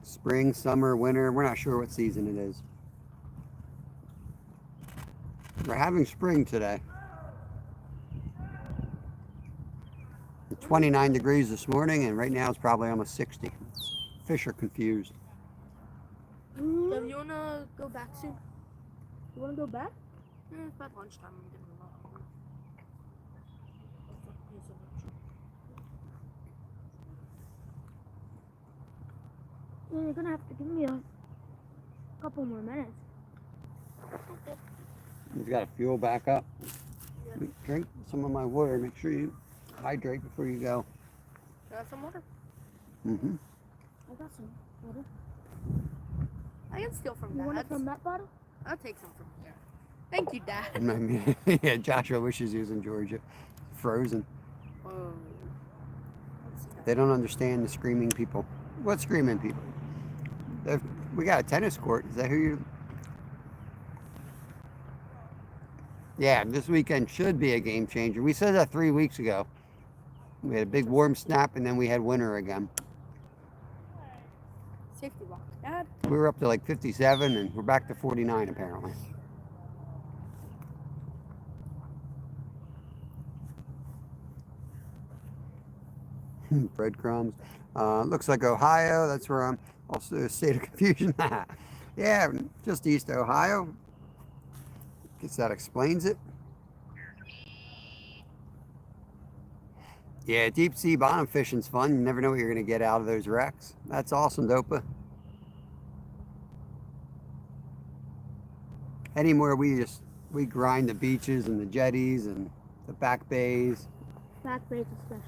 Spring, summer, winter. We're not sure what season it is. We're having spring today. 29 degrees this morning, and right now it's probably almost 60. Fish are confused. Dev, you wanna go back soon? You wanna go back? Yeah, it's about lunchtime. I'm getting a lot. You're gonna have to give me a couple more minutes. You've got to fuel back up. Drink some of my water. Make sure you hydrate before you go. Got some water? Mm-hmm. I got some water. I can steal from You want it Dad's. from that bottle? I'll take some from here. Thank you, Dad. Yeah, Joshua wishes he was in Georgia. Frozen. Whoa. Let's see They don't understand the screaming people. What screaming people? We got a tennis court. Is that who you? Yeah, this weekend should be a game changer. We said that 3 weeks ago. We had a big warm snap, and then we had winter again. Safety lock, Dad. We were up to like 57, and we're back to 49 apparently. Breadcrumbs. Looks like Ohio. That's where I'm. Also a state of confusion. Yeah, just east of Ohio. Guess that explains it. Yeah, deep sea bottom fishing's fun. You never know what you're going to get out of those wrecks. That's awesome, Dopa. Anymore, we grind the beaches and the jetties and the back bays. Back bays especially.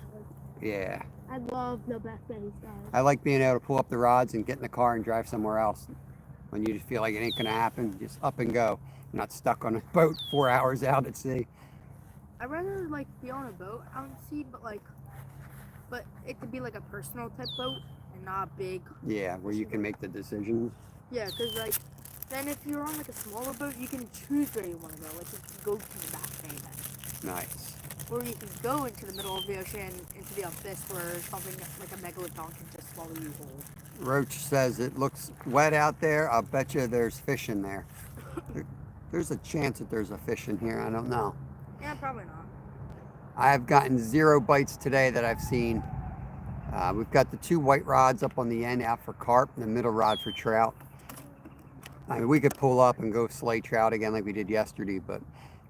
Yeah. I love the back bays, guys. I like being able to pull up the rods and get in the car and drive somewhere else. When you just feel like it ain't going to happen, just up and go. You're not stuck on a boat 4 hours out at sea. I'd rather like be on a boat out at sea, but it could be like a personal type boat and not big. Yeah, where you can make the decisions. Yeah, because like then if you're on like a smaller boat, you can choose where you want to go. Like you can go to the back bay then, Nice. or you can go into the middle of the ocean into the abyss where something like a megalodon can just swallow you whole. Roach says it looks wet out there. I'll bet you there's fish in there. There's a chance that there's a fish in here. I don't know. Yeah, probably not. I've gotten 0 bites today that I've seen. We've got the 2 white rods up on the end out for carp and the middle rod for trout. I mean, we could pull up and go slay trout again like we did yesterday, but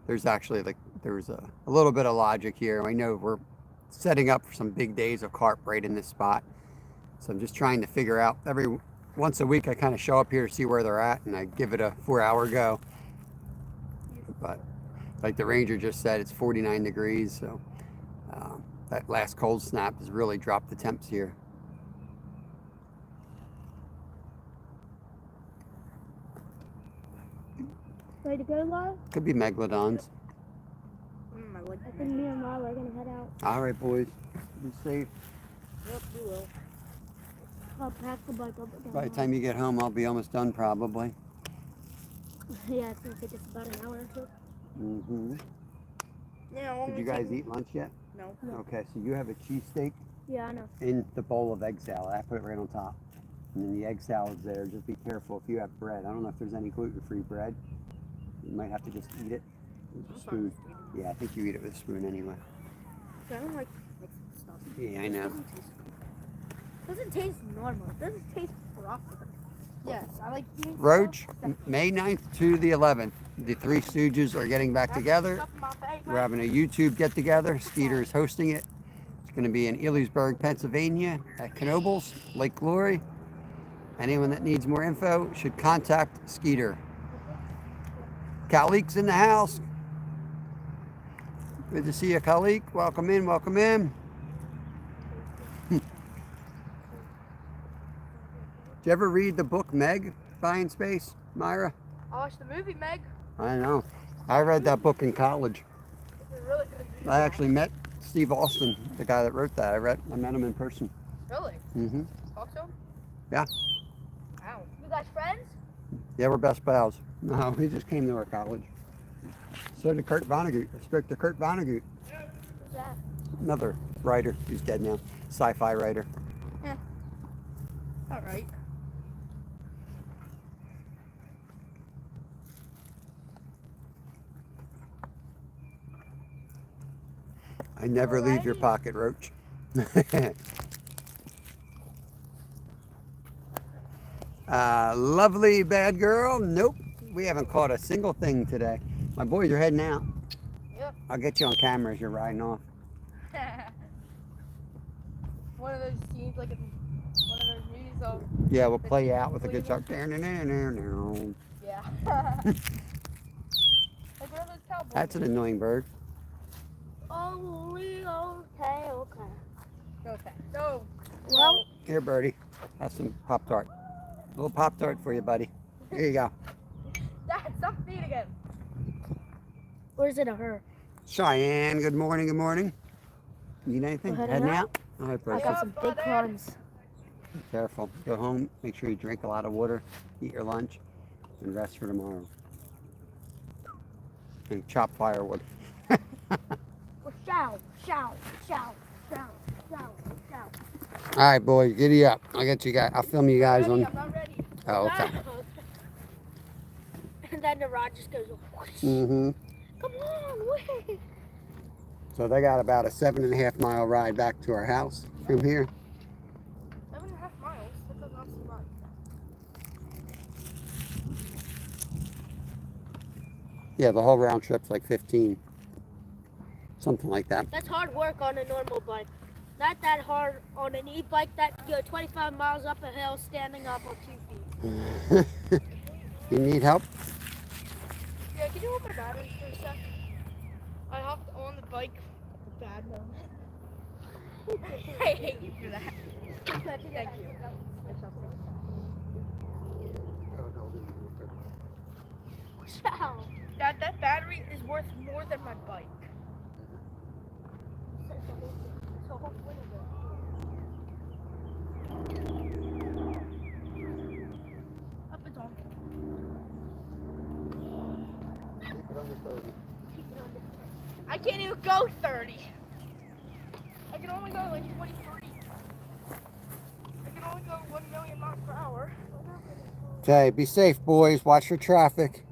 there's actually there's a little bit of logic here. I know we're setting up for some big days of carp right in this spot. So I'm just trying to figure out, every once a week I kind of show up here to see where they're at and I give it a 4-hour go. But like the ranger just said, it's 49 degrees, so that last cold snap has really dropped the temps here. Ready to go, Lyle? Could be megalodons. I like I think me and Lyle are gonna head out. All right, boys, be safe. Yep, you will. I'll pack the bike up again. By the time you get home, I'll be almost done probably. Yeah, it's gonna take us about an hour or so. Mm-hmm. Yeah. Did you guys eat lunch yet? No. Okay, so you have a cheesesteak Yeah, I know. in the bowl of egg salad. I put it right on top. And then the egg salad's there. Just be careful if you have bread. I don't know if there's any gluten-free bread. You might have to just eat it with a spoon. Yeah, I think you eat it with a spoon anyway. I don't like stuff. Yeah, I know. Doesn't taste normal. It doesn't taste proper. Yes, I like eating Roach, stuff. May 9th to the 11th. The Three Stooges are getting back together. Stuff in my bag, We're right? having a YouTube get-together. Skeeter is hosting it. It's going to be in Ellisburg, Pennsylvania at Knoebels, Lake Glory. Anyone that needs more info should contact Skeeter. Khalik's in the house. Good to see you, Khalik. Welcome in, welcome in. Did you ever read the book Meg, Buying Space, Myra? I watched the movie Meg. I know. I read that book in college. It's a really good. I actually met Steve Austin, the guy that wrote that. I met him in person. Really? Mm-hmm. Talk to him? Yeah. Wow. You guys friends? Yeah, we're best pals. No, he just came to our college. So did Kurt Vonnegut. I spoke to Kurt Vonnegut, Who's that? another writer. He's dead now. Sci-fi writer. All right. I never leave your pocket, Roach. Lovely bad girl. Nope. We haven't caught a single thing today. My boys are heading out. Yep. I'll get you on camera as you're riding off. One of those scenes, like in one of those movies of. Yeah, we'll play you out with a guitar. Yeah. Like one of those cowboys. That's an annoying bird. Oh, okay. Go fast. Go. Well, Here, birdie. Have some Pop-Tart. A little Pop-Tart for you, buddy. Here you go. Dad, stop feeding him. or is it a her? Cheyenne, good morning, good morning. Need anything? We're heading Heading out? out? All right, I precious. got some big prawns. Be careful. Go home. Make sure you drink a lot of water. Eat your lunch. And rest for tomorrow. And chop firewood. Well, shout, shout, shout, shout, shout, shout. All right, boys. Giddy up. I'll get you guys. I'll film you guys Ready? on. I'm not ready. Oh, okay. And then the rod just goes whoosh. Mm-hmm. Come on, wait. So they got about a 7.5 mile ride back to our house from here. 7.5 miles. That does not seem much. Yeah, the whole round trip's like 15. Something like that. That's hard work on a normal bike. Not that hard on an e-bike that can go 25 miles up a hill standing up on 2 feet. You need help? Yeah, can you hold my battery for a sec? I hopped on the bike at the bad moment. I hate you for that. Thank you. It's okay. Shout. That battery is worth more than my bike. So hopefully Up and on. I can't even go 30. I can only go like 23. I can only go 1 million miles per hour. Okay, be safe, boys. Watch for traffic.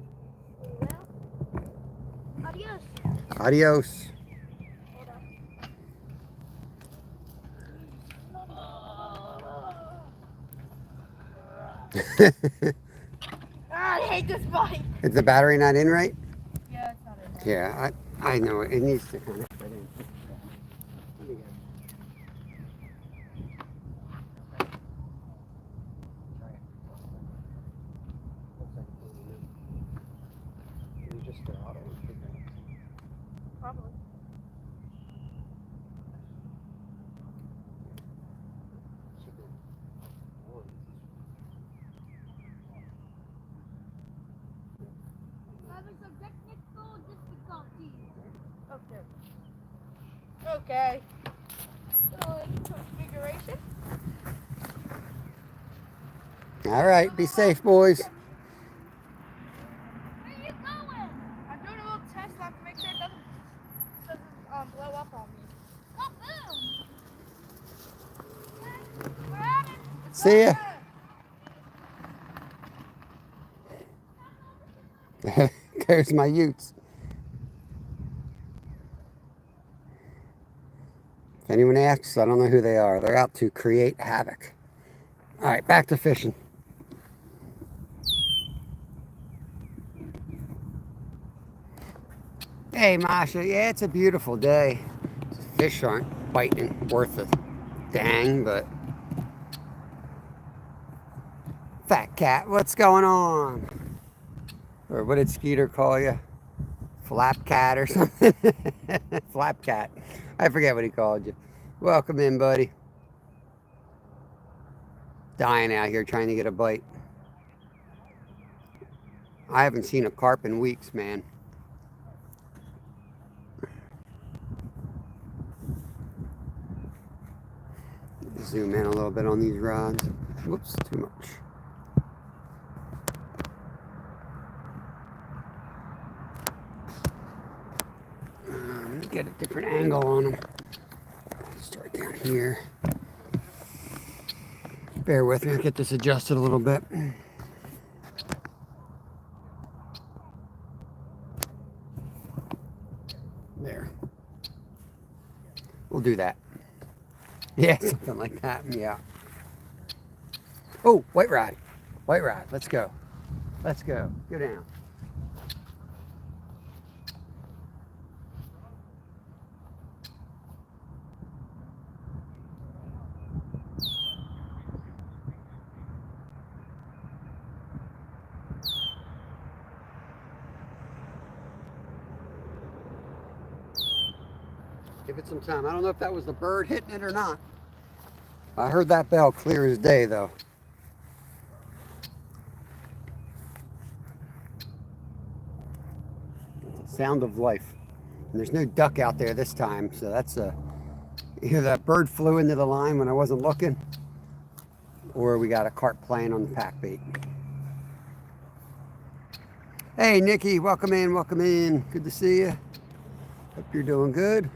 Adios. Adios. I hate this bike. Is the battery not in right? Yeah, it's not in there. Yeah, I know it. It needs to kind of fit in. Probably. Having some technical difficulties. Okay. Okay. Configuration. All right, be safe, boys. Where are you going? I'm doing a little test lap to make sure it doesn't blow up on me. Kaboom! We're at it. See ya. There's my utes. If anyone asks, I don't know who they are. They're out to create havoc. All right, back to fishing. Hey, Masha. Yeah, it's a beautiful day. Fish aren't biting worth a dang, but... Fat cat, what's going on? Or what did Skeeter call you? Flap cat or something? Flap cat. I forget what he called you. Welcome in, buddy. Dying out here trying to get a bite. I haven't seen a carp in weeks, man. Zoom in a little bit on these rods. Whoops, too much. Let me get a different angle on them. Start down here. Bear with me, I'll get this adjusted a little bit. There. We'll do that. Yeah, something like that, yeah. Oh, white rod. White rod, let's go. Let's go. Go down. Give it some time. I don't know if that was the bird hitting it or not. I heard that bell clear as day, though. It's the sound of life. And there's no duck out there this time, so that's a... You hear that bird flew into the line when I wasn't looking? or we got a carp playing on the pack bait. Hey, Nikki, welcome in, welcome in. Good to see you. Hope you're doing good.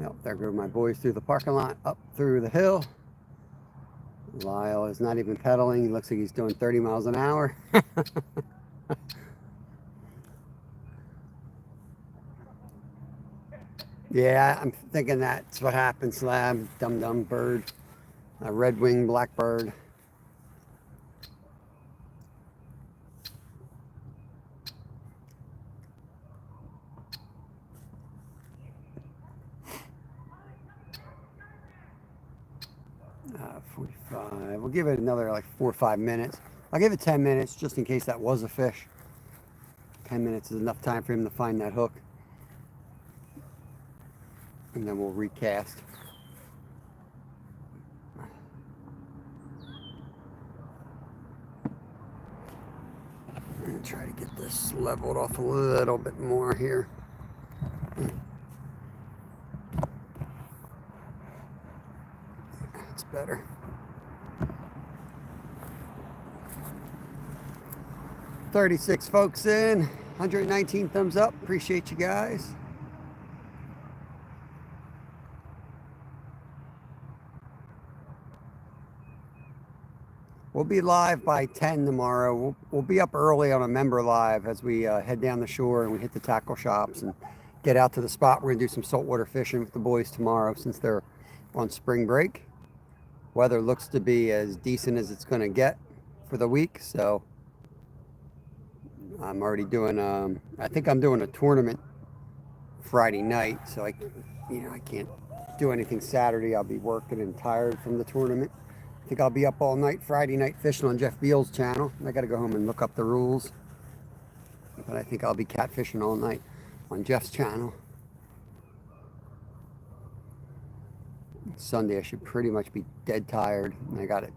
Yep, there go my boys through the parking lot, up through the hill. Lyle is not even pedaling. He looks like he's doing 30 miles an hour. Yeah, I'm thinking that's what happened, Slab. Dum-dum bird. A red-winged blackbird. Uh, 45. We'll give it another like 4 or 5 minutes. I'll give it 10 minutes just in case that was a fish. 10 minutes is enough time for him to find that hook. And then we'll recast. I'm gonna try to get this leveled off a little bit more here. That's better. $36 folks in, 119 thumbs up. Appreciate you guys. We'll be live by 10 tomorrow. We'll be up early on a member live as we head down the shore and we hit the tackle shops and get out to the spot. We're gonna do some saltwater fishing with the boys tomorrow since they're on spring break. Weather looks to be as decent as it's gonna get for the week, so I'm already doing, I think I'm doing a tournament Friday night, so I can't do anything Saturday. I'll be working and tired from the tournament. I think I'll be up all night Friday night fishing on Jeff Beal's channel. I got to go home and look up the rules. But I think I'll be catfishing all night on Jeff's channel. Sunday I should pretty much be dead tired. I got it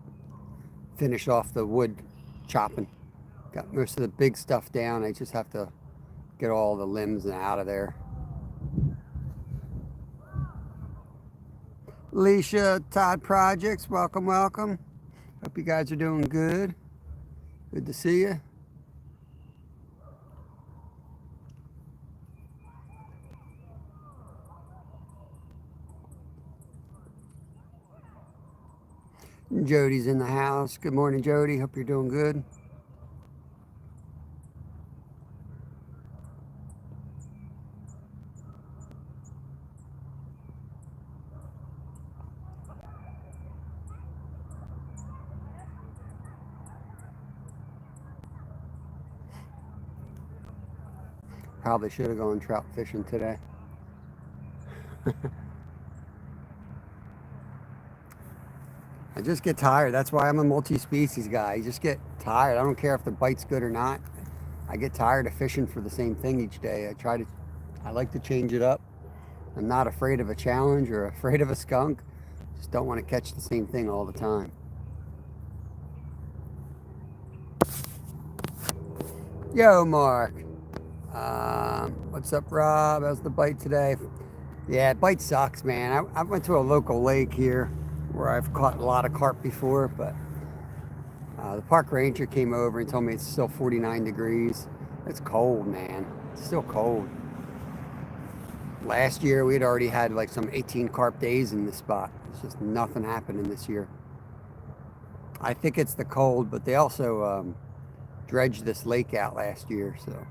finished off the wood chopping. Got most of the big stuff down. I just have to get all the limbs out of there. Alicia, Todd Projects, welcome, welcome. Hope you guys are doing good. Good to see you. Jody's in the house. Good morning, Jody. Hope you're doing good. Probably should have gone trout fishing today. I just get tired. That's why I'm a multi-species guy. I just get tired. I don't care if the bite's good or not. I get tired of fishing for the same thing each day. I like to change it up. I'm not afraid of a challenge or afraid of a skunk. Just don't want to catch the same thing all the time. Yo, Mark. What's up, Rob? How's the bite today? Yeah, bite sucks, man. I went to a local lake here where I've caught a lot of carp before, but the park ranger came over and told me it's still 49 degrees. It's cold, man. It's still cold. Last year, we had already had like some 18 carp days in this spot. It's just nothing happening this year. I think it's the cold, but they also dredged this lake out last year, so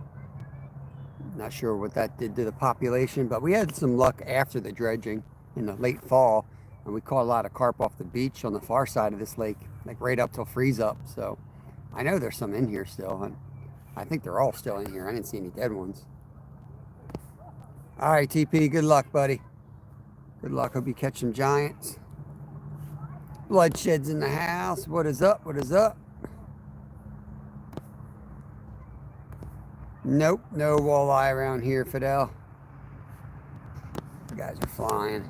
not sure what that did to the population, but we had some luck after the dredging in the late fall, and we caught a lot of carp off the beach on the far side of this lake, like right up till freeze up. So I know there's some in here still, and I think they're all still in here. I didn't see any dead ones. All right, TP, good luck, buddy. Good luck. Hope you catch some giants. Bloodshed's in the house. What is up? What is up? Nope, no walleye around here, Fidel. You guys are flying.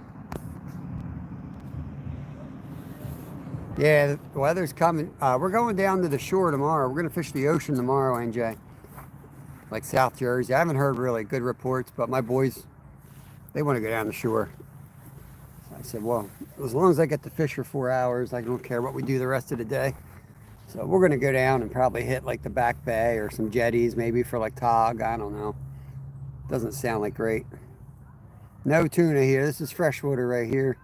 Yeah, the weather's coming. We're going down to the shore tomorrow. We're going to fish the ocean tomorrow, NJ. like South Jersey. I haven't heard really good reports, but my boys, they want to go down the shore. So I said, well, as long as I get to fish for 4 hours, I don't care what we do the rest of the day. So we're going to go down and probably hit like the back bay or some jetties maybe for like tog. I don't know. Doesn't sound like great. No tuna here. This is freshwater right here.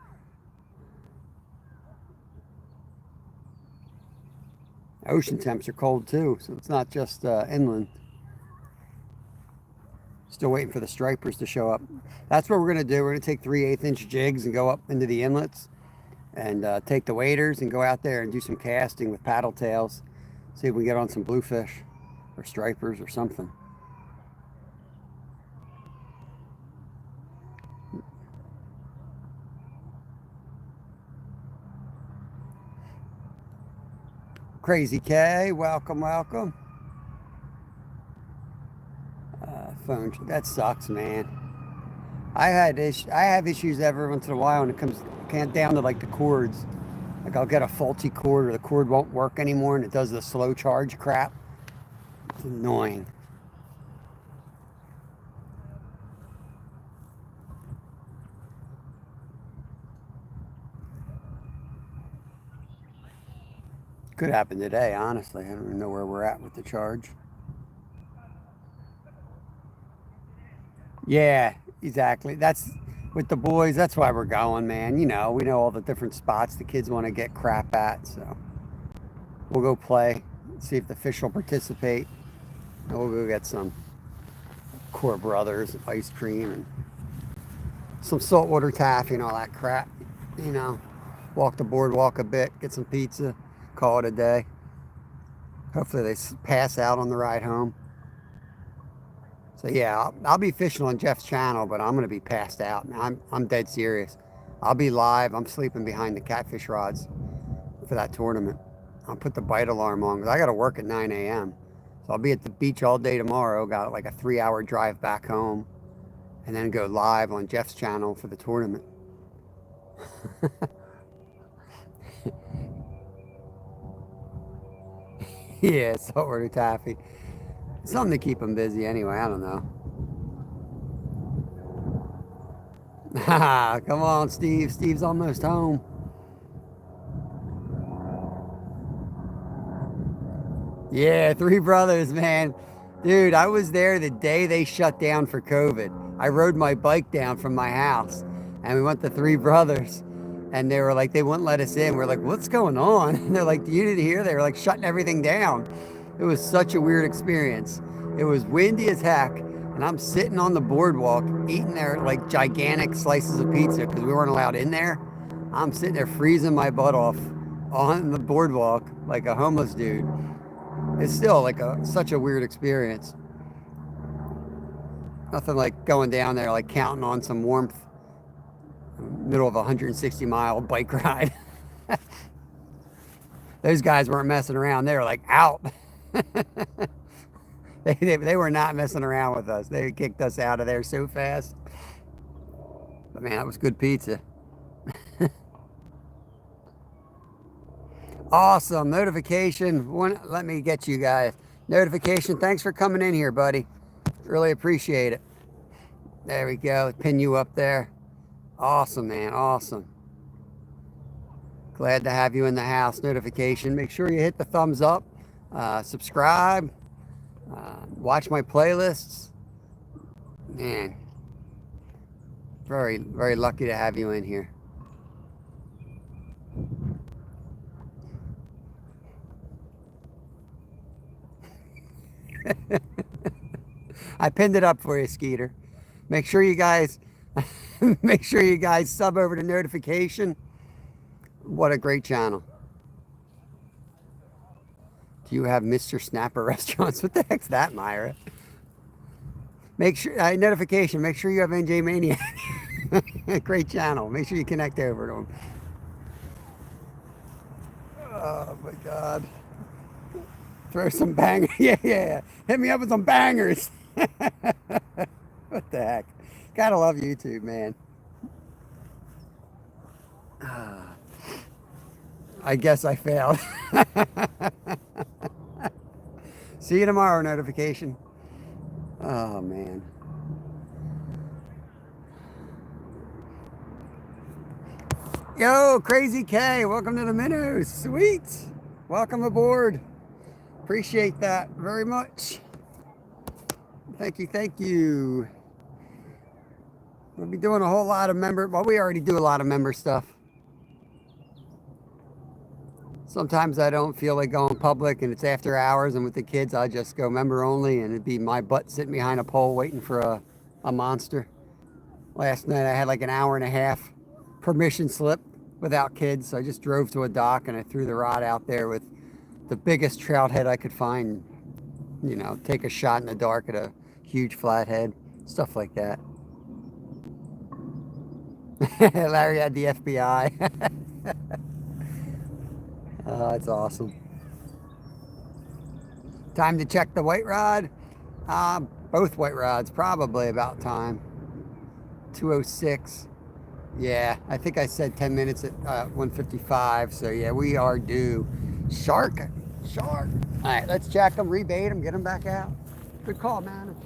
Ocean temps are cold too, so it's not just inland. Still waiting for the stripers to show up. That's what we're going to do. We're going to take 3/8" jigs and go up into the inlets and take the waders and go out there and do some casting with paddle tails. See if we get on some bluefish or stripers or something. Crazy K, welcome, welcome. Phone, that sucks, man. I have issues every once in a while when it comes down to like the cords. Like I'll get a faulty cord or the cord won't work anymore and it does the slow charge crap. It's annoying. Could happen today, honestly. I don't even know where we're at with the charge. Yeah, exactly. That's with the boys. That's why we're going, man. You know, we know all the different spots the kids want to get crap at. So we'll go play, see if the fish will participate. And we'll go get some Core Brothers ice cream and some saltwater taffy and all that crap. You know, walk the boardwalk a bit, get some pizza, call it a day. Hopefully they pass out on the ride home. So yeah, I'll be fishing on Jeff's channel, but I'm going to be passed out. I'm dead serious. I'll be live. I'm sleeping behind the catfish rods for that tournament. I'll put the bite alarm on because I got to work at 9 a.m. So I'll be at the beach all day tomorrow. Got like a 3-hour drive back home and then go live on Jeff's channel for the tournament. Yeah, saltwater taffy. Something to keep them busy anyway. I don't know. Come on, Steve. Steve's almost home. Yeah, Three Brothers, man. Dude, I was there the day they shut down for COVID. I rode my bike down from my house and we went to Three Brothers and they were like, they wouldn't let us in. We're like, what's going on? And they're like, you didn't hear? They were like shutting everything down. It was such a weird experience. It was windy as heck, and I'm sitting on the boardwalk eating their like gigantic slices of pizza because we weren't allowed in there. I'm sitting there freezing my butt off on the boardwalk like a homeless dude. It's still like such a weird experience. Nothing like going down there like counting on some warmth in the middle of a 160-mile bike ride. Those guys weren't messing around. They were like out. They were not messing around with us. They kicked us out of there so fast. But man, that was good pizza. Awesome. Notification. Let me get you guys. Notification. Thanks for coming in here, buddy. Really appreciate it. There we go. Pin you up there. Awesome, man. Awesome. Glad to have you in the house. Notification. Make sure you hit the thumbs up. Subscribe. Watch my playlists. Man. Very, very lucky to have you in here. I pinned it up for you, Skeeter. Make sure you guys sub over to notification. What a great channel. Do you have Mr. Snapper restaurants? What the heck's that, Myra? Make sure notification. Make sure you have NJ Maniac. Great channel. Make sure you connect over to him. Oh my God. Throw some bangers. Yeah. Hit me up with some bangers. What the heck? Gotta love YouTube, man. I guess I failed. See you tomorrow, notification. Oh, man. Yo, Crazy K, welcome to the Minnows. Sweet. Welcome aboard. Appreciate that very much. Thank you, thank you. We'll be doing a whole lot of member, well, we already do a lot of member stuff. Sometimes I don't feel like going public and it's after hours, and with the kids, I just go member only, and it'd be my butt sitting behind a pole waiting for a monster. Last night I had like an hour and a half permission slip without kids, so I just drove to a dock and I threw the rod out there with the biggest trout head I could find. You know, take a shot in the dark at a huge flathead, stuff like that. Larry had the FBI. Oh, that's awesome. Time to check the white rod. Both white rods, probably about time. 2:06. Yeah, I think I said 10 minutes at 1:55. So yeah, we are due. Shark. All right, let's check them, rebait them, get them back out. Good call, man.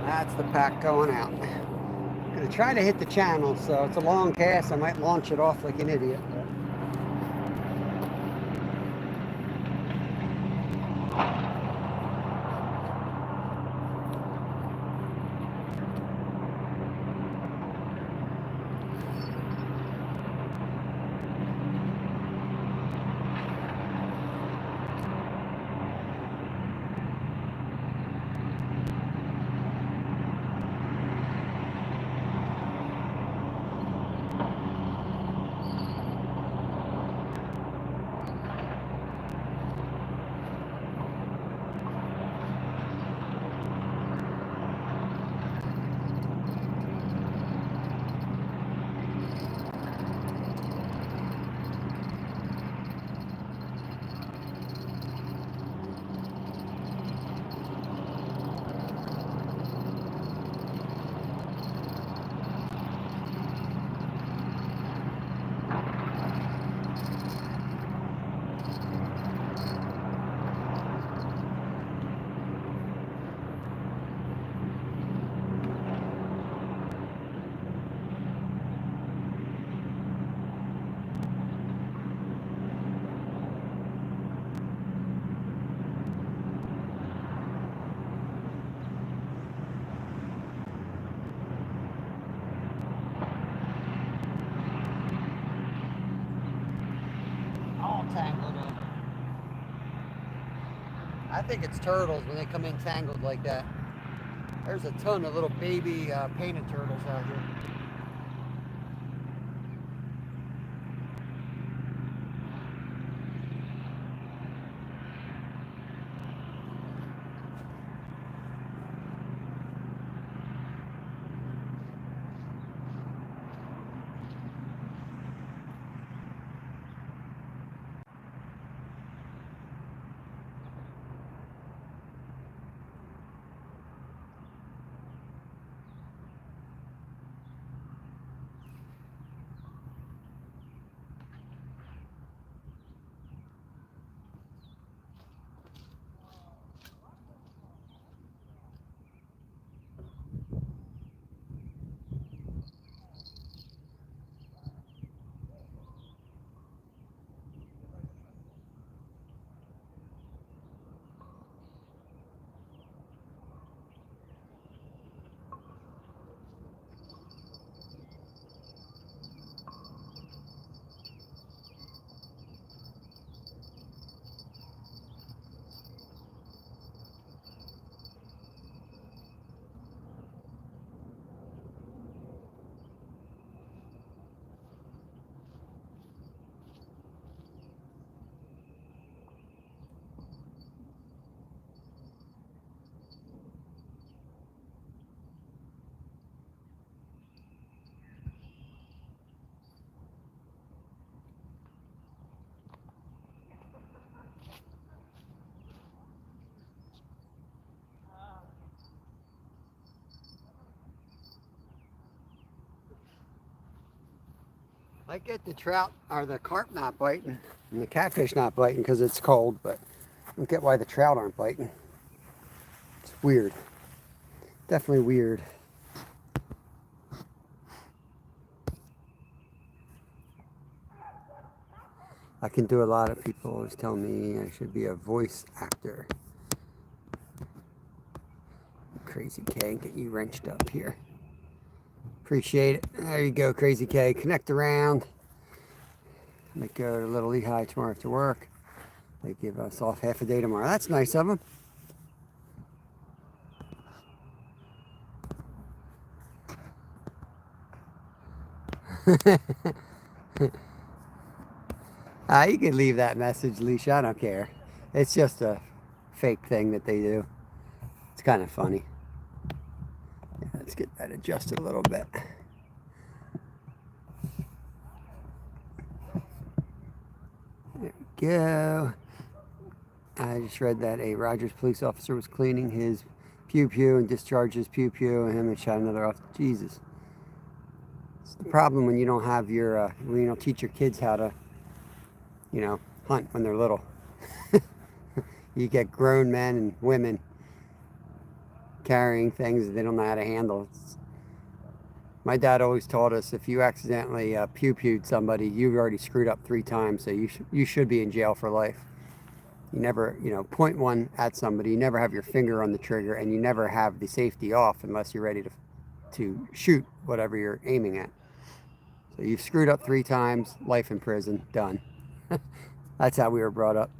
That's the pack going out. I'm gonna try to hit the channel, so it's a long cast. I might launch it off like an idiot. Tangled in. I think it's turtles when they come in tangled like that. There's a ton of little baby painted turtles out here. I get the trout or the carp not biting and the catfish not biting because it's cold, but I don't get why the trout aren't biting. It's weird. Definitely weird. I can do a lot of people always tell me I should be a voice actor. Crazy K, get you wrenched up here. Appreciate it. There you go, Crazy K. Connect around. Might go to Little Lehigh tomorrow after work. They give us off half a day tomorrow. That's nice of them. You could leave that message, Leisha. I don't care. It's just a fake thing that they do. It's kind of funny. Yeah, let's get that adjusted a little bit. There we go. I just read that a Rogers police officer was cleaning his pew-pew and discharged his pew-pew and him and shot another off. Jesus. It's the problem when you don't have your, when you don't teach your kids how to, you know, hunt when they're little. You get grown men and women carrying things that they don't know how to handle. My dad always taught us if you accidentally pew-pewed somebody, you've already screwed up 3 times, so you should be in jail for life. You never, you know, point one at somebody, you never have your finger on the trigger, and you never have the safety off unless you're ready to shoot whatever you're aiming at. So you've screwed up 3 times, life in prison, done. That's how we were brought up.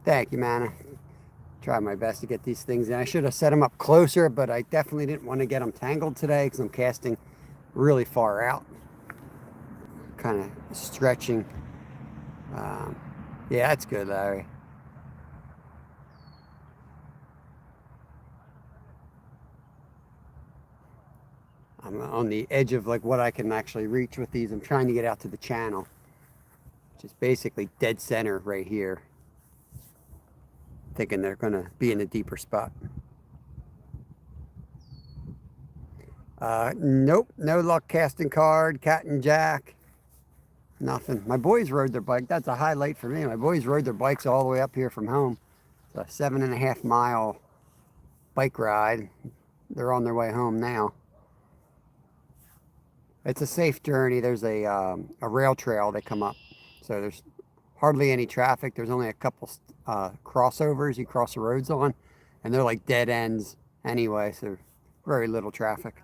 Thank you, Manna. Try my best to get these things in. I should have set them up closer, but I definitely didn't want to get them tangled today because I'm casting really far out. Kind of stretching. Yeah, that's good, Larry. I'm on the edge of like what I can actually reach with these. I'm trying to get out to the channel, which is basically dead center right here. Thinking they're going to be in a deeper spot. Nope, no luck casting card, cat and jack, nothing. My boys rode their bike. That's a highlight for me. My boys rode their bikes all the way up here from home. It's a 7.5 mile bike ride. They're on their way home now. It's a safe journey. There's a rail trail they come up, so there's hardly any traffic. There's only a couple crossovers you cross the roads on, and they're like dead ends anyway, so very little traffic.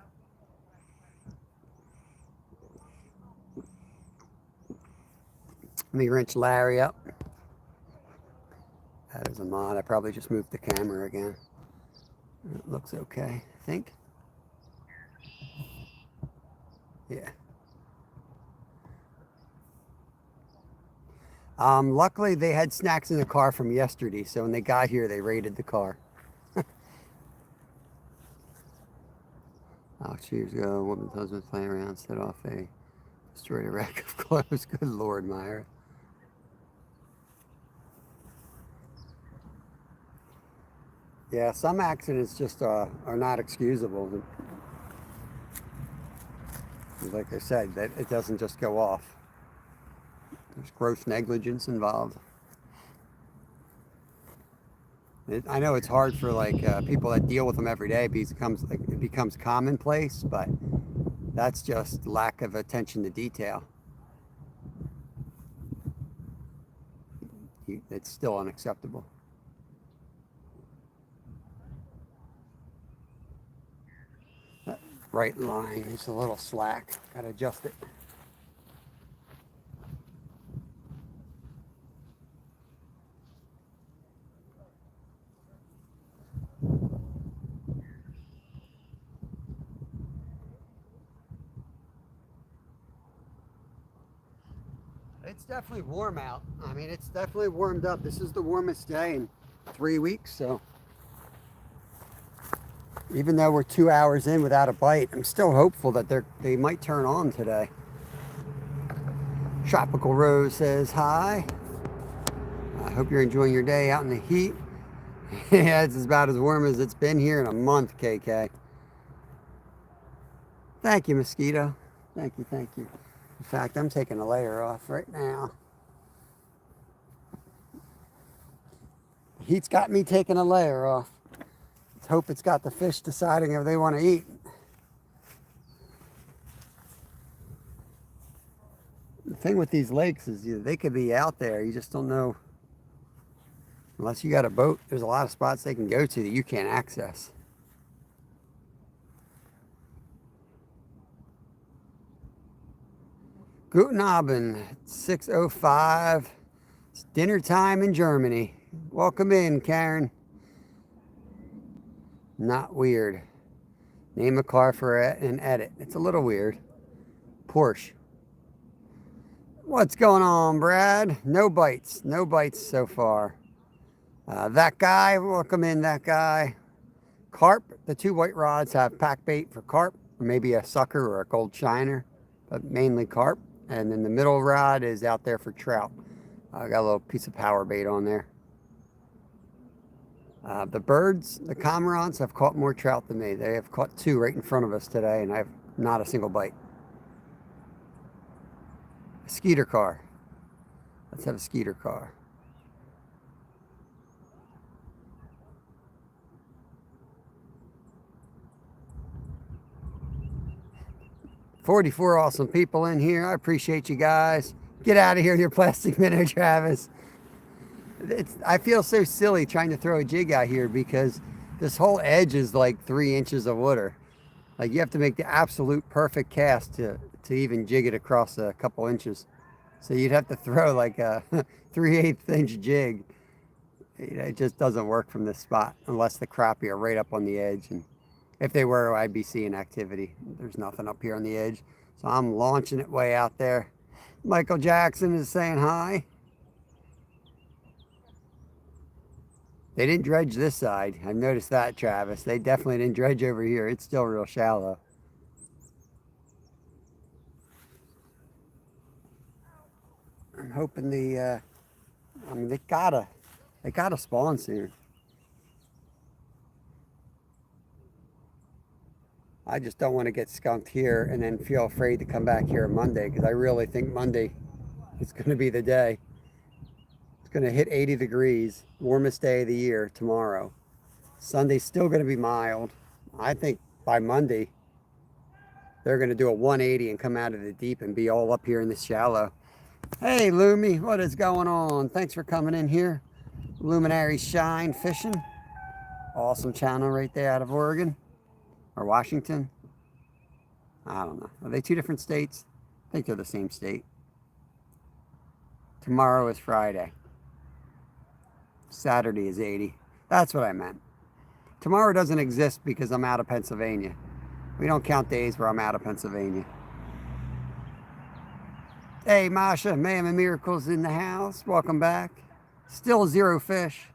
Let me wrench Larry up. That is a mod. I probably just moved the camera again. It looks okay, I think. Yeah. Luckily, they had snacks in the car from yesterday, so when they got here, they raided the car. Oh, years ago, a woman's husband playing around, set off destroyed a rack of clothes. Good Lord, Myra. Yeah, some accidents just are not excusable. Like I said, that it doesn't just go off. There's gross negligence involved. I know it's hard for like people that deal with them every day because it becomes commonplace, but that's just lack of attention to detail. It's still unacceptable. That right line is a little slack. Gotta adjust it. It's definitely warm out. I mean, it's definitely warmed up. This is the warmest day in 3 weeks, so even though we're 2 hours in without a bite, I'm still hopeful that they might turn on today. Tropical Rose says hi. I hope you're enjoying your day out in the heat. Yeah, it's about as warm as it's been here in a month, KK. Thank you, mosquito. Thank you, thank you. In fact, I'm taking a layer off right now. The heat's got me taking a layer off. Let's hope it's got the fish deciding if they want to eat. The thing with these lakes is they could be out there. You just don't know. Unless you got a boat, there's a lot of spots they can go to that you can't access. Guten Abend, 6:05. It's dinner time in Germany. Welcome in, Karen. Not weird. Name a car for an edit. It's a little weird. Porsche. What's going on, Brad? No bites. No bites so far. That guy, welcome in, that guy. Carp, the 2 white rods have pack bait for carp, or maybe a sucker or a gold shiner, but mainly carp. And then the middle rod is out there for trout. I got a little piece of power bait on there. The birds, the cormorants, have caught more trout than me. They have caught 2 right in front of us today, and I have not a single bite. A skeeter car. Let's have a skeeter car. "44 awesome people in here. I appreciate you guys. Get out of here, your plastic minnow, Travis." I feel so silly trying to throw a jig out here because this whole edge is like 3 inches of water. Like, you have to make the absolute perfect cast to even jig it across a couple inches. So you'd have to throw like a 3/8 inch jig. It just doesn't work from this spot unless the crappie are right up on the edge. And if they were, I'd be seeing activity. There's nothing up here on the edge. So I'm launching it way out there. Michael Jackson is saying hi. They didn't dredge this side. I've noticed that, Travis. They definitely didn't dredge over here. It's still real shallow. I'm hoping they gotta spawn soon. I just don't want to get skunked here and then feel afraid to come back here on Monday, because I really think Monday is going to be the day. It's going to hit 80 degrees, warmest day of the year tomorrow. Sunday's still going to be mild. I think by Monday they're going to do a 180 and come out of the deep and be all up here in the shallow. Hey, Lumi, what is going on? Thanks for coming in here. Luminary Shine Fishing. Awesome channel right there out of Oregon. Or Washington. I don't know. Are they 2 different states? I think they're the same state. Tomorrow is Friday. Saturday is 80. That's what I meant. Tomorrow doesn't exist because I'm out of Pennsylvania. We don't count days where I'm out of Pennsylvania. Hey, Masha, Mayhem and Miracles in the house. Welcome back. Still 0 fish.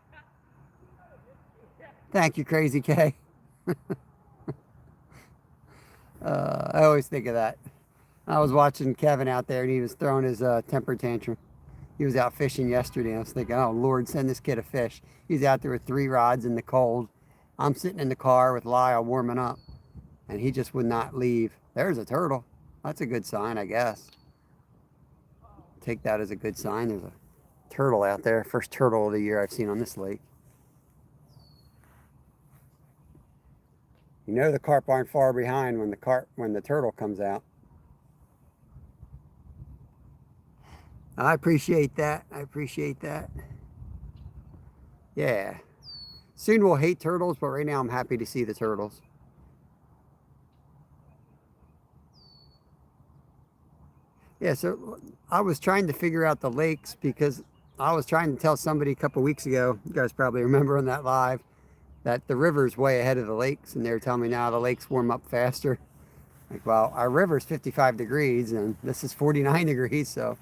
Thank you, Crazy K. I always think of that. I was watching Kevin out there and he was throwing his temper tantrum. He was out fishing yesterday. I was thinking, oh, Lord, send this kid a fish. He's out there with 3 rods in the cold. I'm sitting in the car with Lyle warming up, and he just would not leave. There's a turtle. That's a good sign, I guess. Take that as a good sign. There's a turtle out there. First turtle of the year I've seen on this lake. You know the carp aren't far behind when the turtle comes out. I appreciate that. I appreciate that. Yeah. Soon we'll hate turtles, but right now I'm happy to see the turtles. Yeah, so I was trying to figure out the lakes because I was trying to tell somebody a couple weeks ago, you guys probably remember on that live, that the river's way ahead of the lakes, and they were telling me now the lakes warm up faster. Like, well, our river's 55 degrees and this is 49 degrees, so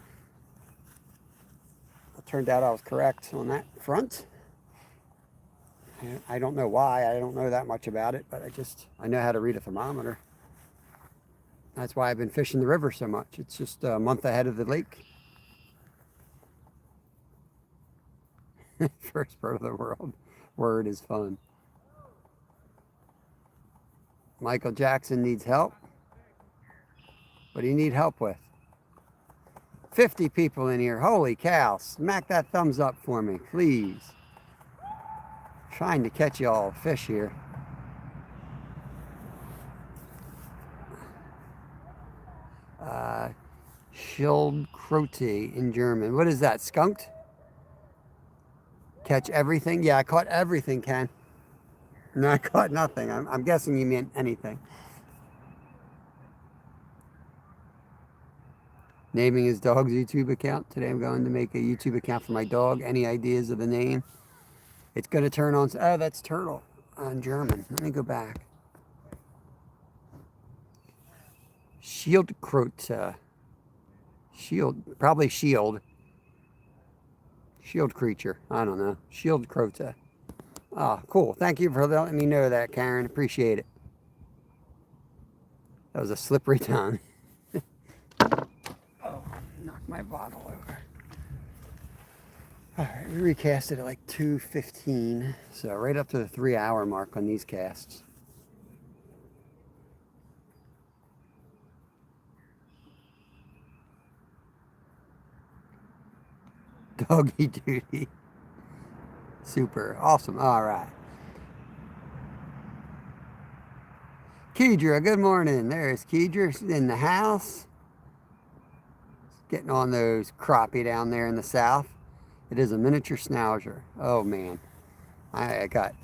it turned out I was correct on that front. I don't know why. I don't know that much about it, but I know how to read a thermometer. That's why I've been fishing the river so much. It's just a month ahead of the lake. First part of the world. Word is fun. Michael Jackson needs help. What do you need help with? 50 people in here. Holy cow. Smack that thumbs up for me, please. Trying to catch you all fish here. Schildkröte in German. What is that? Skunked? Catch everything? Yeah, I caught everything, Ken. No, I caught nothing. I'm guessing you meant anything. Naming his dog's YouTube account. Today I'm going to make a YouTube account for my dog. Any ideas of the name? It's going to turn on... Oh, that's turtle on German. Let me go back. Schildkröte. Shield. Probably shield. Shield creature. I don't know. Schildkröte. Oh, cool. Thank you for letting me know that, Karen. Appreciate it. That was a slippery tongue. Oh, knocked my bottle over. All right, we recast it at like 2:15, so right up to the 3-hour mark on these casts. Doggy duty. Super. Awesome. All right. Kedra, good morning. There's Kedra in the house. Getting on those crappie down there in the south. It is a miniature schnauzer. Oh, man. I got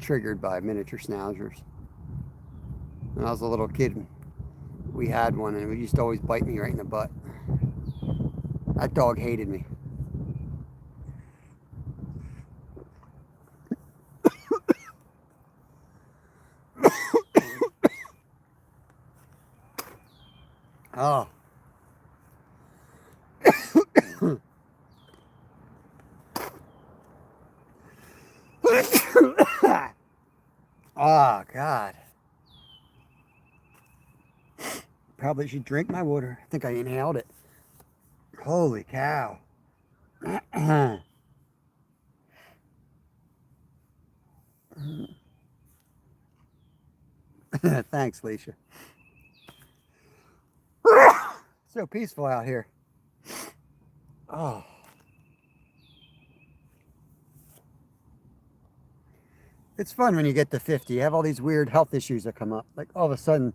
triggered by miniature schnauzers. When I was a little kid, we had one, and it used to always bite me right in the butt. That dog hated me. Oh. Oh, God. Probably should drink my water. I think I inhaled it. Holy cow. Thanks, Leisha. So peaceful out here. Oh. It's fun when you get to 50. You have all these weird health issues that come up. Like all of a sudden,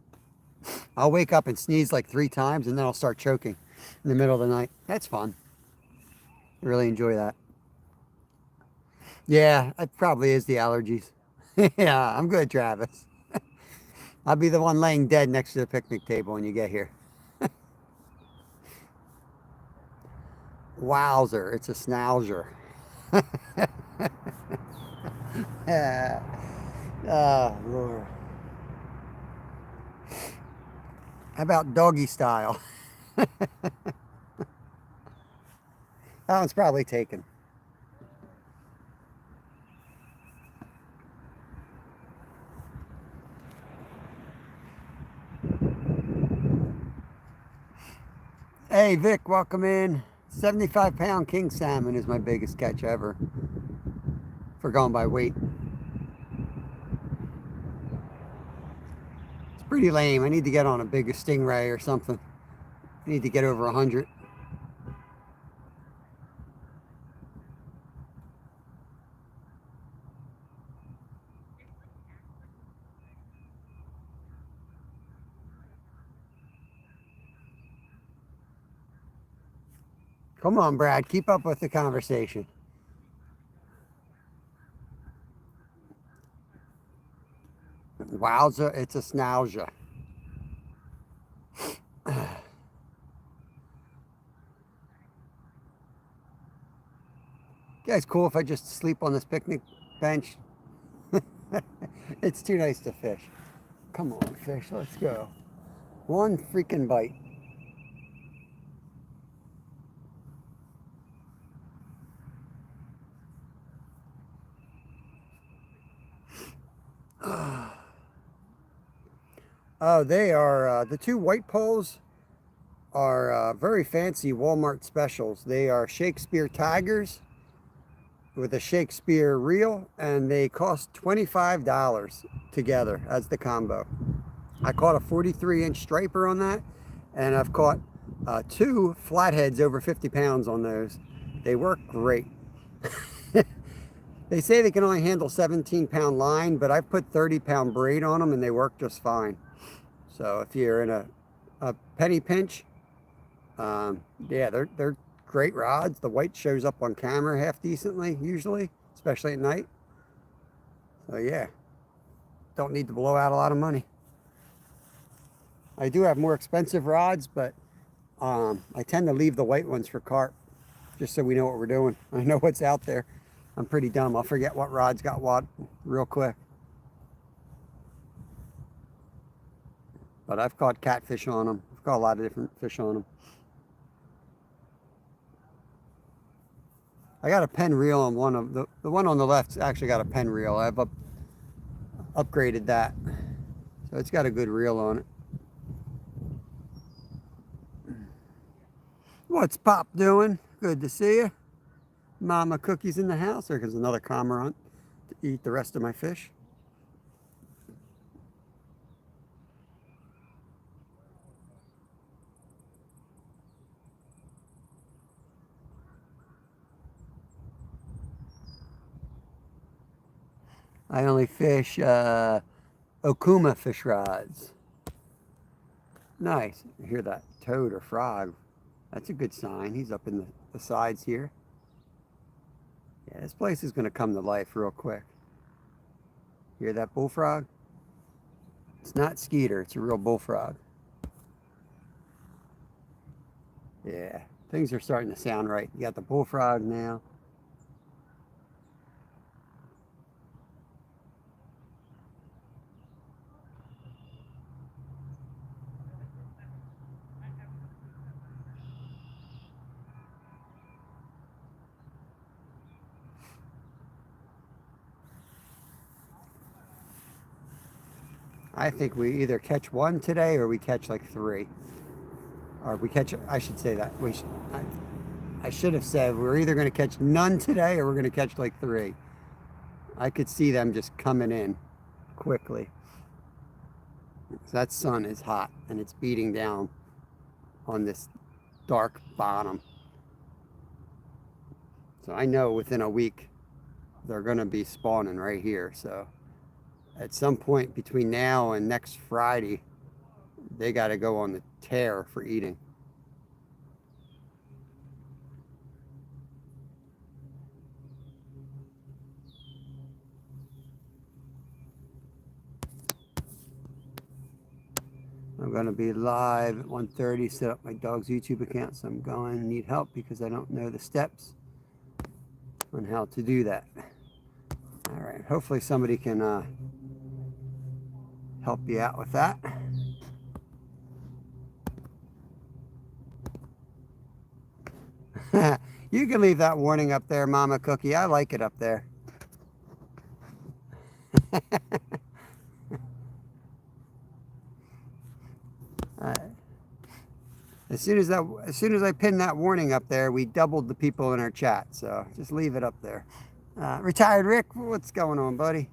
I'll wake up and sneeze like 3 times and then I'll start choking in the middle of the night. That's fun. I really enjoy that. Yeah, it probably is the allergies. Yeah, I'm good, Travis. I'll be the one laying dead next to the picnic table when you get here. Wowzer, it's a schnauzer. Yeah. Oh, Lord. How about doggy style? That one's probably taken. Hey, Vic, welcome in. 75-pound king salmon is my biggest catch ever for going by weight. It's pretty lame. I need to get on a bigger stingray or something. I need to get over 100. Come on, Brad. Keep up with the conversation. Wowza, it's a schnauzer. Guys, cool if I just sleep on this picnic bench? It's too nice to fish. Come on, fish, let's go. One freaking bite. Oh, they are, the 2 white poles are very fancy Walmart specials. They are Shakespeare Tigers with a Shakespeare reel, and they cost $25 together as the combo. I caught a 43-inch striper on that, and I've caught 2 flatheads over 50 pounds on those. They work great. They say they can only handle 17-pound line, but I've put 30-pound braid on them and they work just fine. So if you're in a penny pinch, yeah, they're great rods. The white shows up on camera half decently, usually, especially at night. So yeah, don't need to blow out a lot of money. I do have more expensive rods, but I tend to leave the white ones for carp, just so we know what we're doing. I know what's out there. I'm pretty dumb. I'll forget what rod's got what real quick. But I've caught catfish on them. I've caught a lot of different fish on them. I got a pen reel on one of the one on the left's actually got a pen reel. I've upgraded that, so it's got a good reel on it. What's Pop doing? Good to see you. Mama Cookie's in the house. There comes another cormorant to eat the rest of my fish. I only fish Okuma fish rods. Nice. You hear that toad or frog? That's a good sign. He's up in the sides here. Yeah, this place is going to come to life real quick. Hear that bullfrog? It's not Skeeter. It's a real bullfrog. Yeah, things are starting to sound right. You got the bullfrog now. I think we either catch one today or we catch like 3. Or we catch, I should say that. I should have said we're either going to catch none today or we're going to catch like 3. I could see them just coming in quickly. So that sun is hot and it's beating down on this dark bottom. So I know within a week they're going to be spawning right here. So at some point between now and next Friday, they got to go on the tear for eating. I'm going to be live at 1:30, set up my dog's YouTube account, so I'm going. Need help because I don't know the steps on how to do that. All right, hopefully somebody can help you out with that. You can leave that warning up there, Mama Cookie. I like it up there. As soon as I pinned that warning up there, we doubled the people in our chat. So just leave it up there. Retired Rick, what's going on, buddy?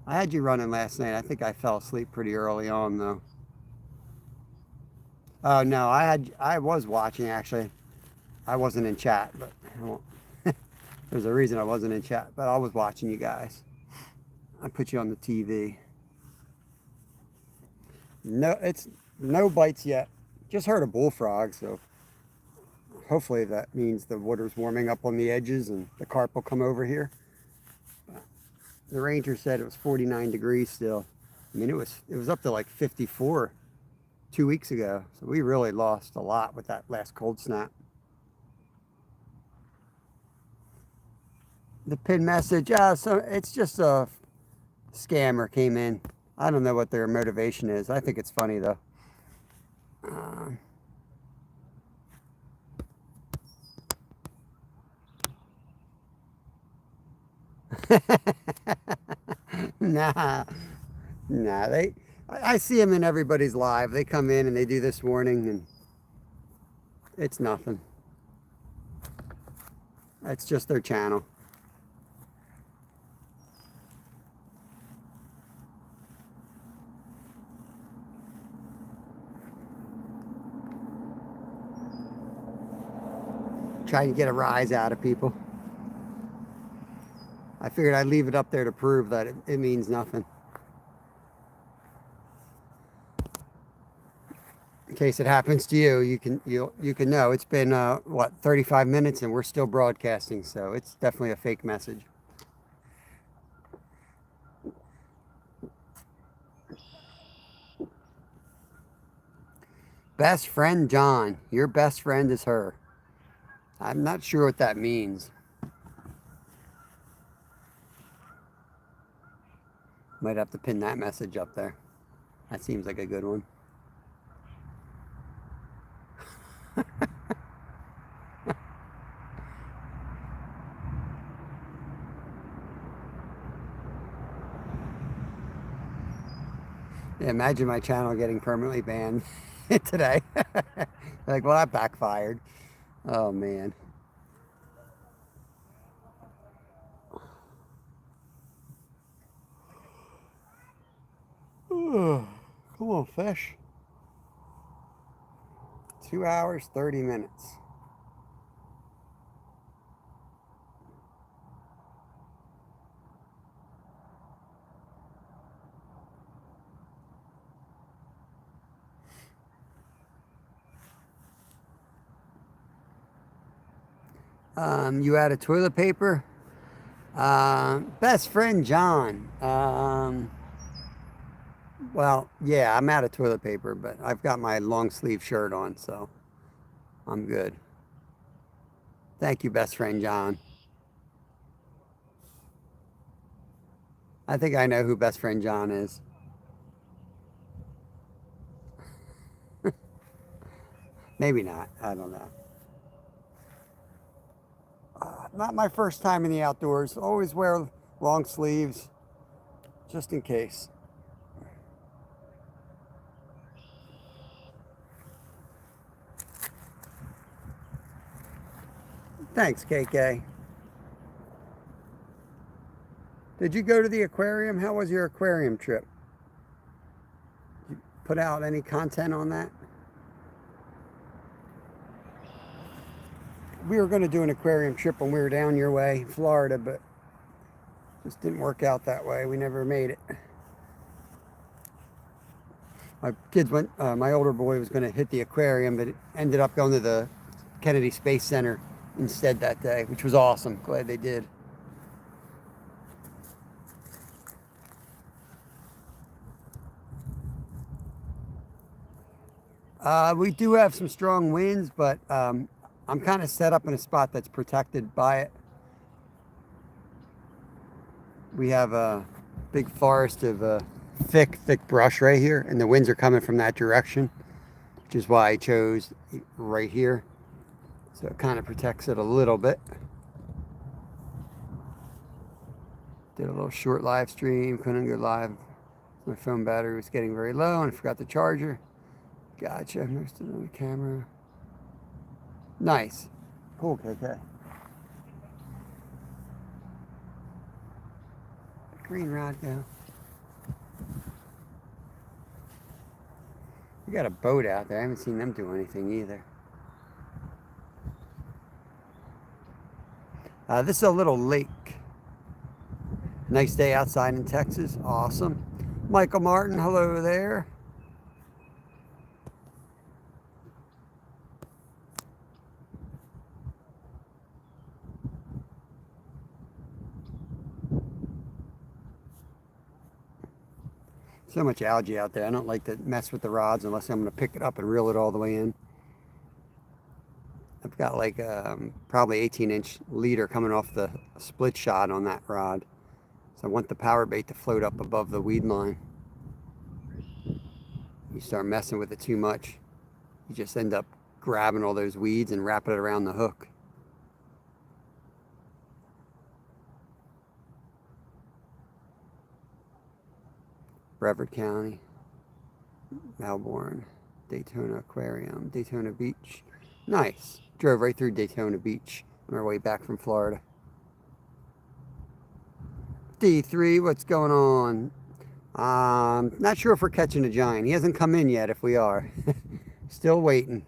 I had you running last night. I think I fell asleep pretty early on, though. Oh no, I was watching actually. I wasn't in chat, but there's a reason I wasn't in chat. But I was watching you guys. I put you on the TV. No, it's no bites yet. Just heard a bullfrog, so hopefully that means the water's warming up on the edges and the carp will come over here. The ranger said it was 49 degrees still. I mean, it was up to like 54 2 weeks ago. So we really lost a lot with that last cold snap. The pin message, so it's just a scammer came in. I don't know what their motivation is. I think it's funny though. Nah, I see them in everybody's live. They come in and they do this warning and it's nothing. It's just their channel. trying to get a rise out of people. I figured I'd leave it up there to prove that it means nothing. In case it happens to you, you can know it's been what, 35 minutes and we're still broadcasting, so it's definitely a fake message. Best friend John, your best friend is her. I'm not sure what that means. Might have to pin that message up there. That seems like a good one. Yeah, imagine my channel getting permanently banned today. Like, well, that backfired. Oh, man. Come on, fish. 2 hours, 30 minutes. You out of toilet paper? Best friend John. Well, yeah, I'm out of toilet paper, but I've got my long sleeve shirt on, so I'm good. Thank you, best friend John. I think I know who best friend John is. Maybe not. I don't know. Not my first time in the outdoors. Always wear long sleeves, just in case. Thanks, KK. Did you go to the aquarium? How was your aquarium trip? Did you put out any content on that? We were going to do an aquarium trip when we were down your way, Florida, but just didn't work out that way. We never made it. My kids went, my older boy was going to hit the aquarium, but it ended up going to the Kennedy Space Center instead that day, which was awesome. Glad they did. We do have some strong winds, but I'm kind of set up in a spot that's protected by it. We have a big forest of thick brush right here, and the winds are coming from that direction, which is why I chose right here. So it kind of protects it a little bit. Did a little short live stream, couldn't go live. My phone battery was getting very low and I forgot the charger. Gotcha, most of it on the camera. Nice. Cool, KK. Green rod go. We got a boat out there. I haven't seen them do anything either. This is a little lake. Nice day outside in Texas. Awesome. Michael Martin, hello there. So much algae out there. I don't like to mess with the rods unless I'm going to pick it up and reel it all the way in. I've got like probably 18-inch leader coming off the split shot on that rod. So I want the power bait to float up above the weed line. You start messing with it too much, you just end up grabbing all those weeds and wrapping it around the hook. Brevard County, Melbourne, Daytona Aquarium, Daytona Beach. Nice. Drove right through Daytona Beach on our way back from Florida. D3, what's going on? Not sure if we're catching a giant. He hasn't come in yet if we are. Still waiting.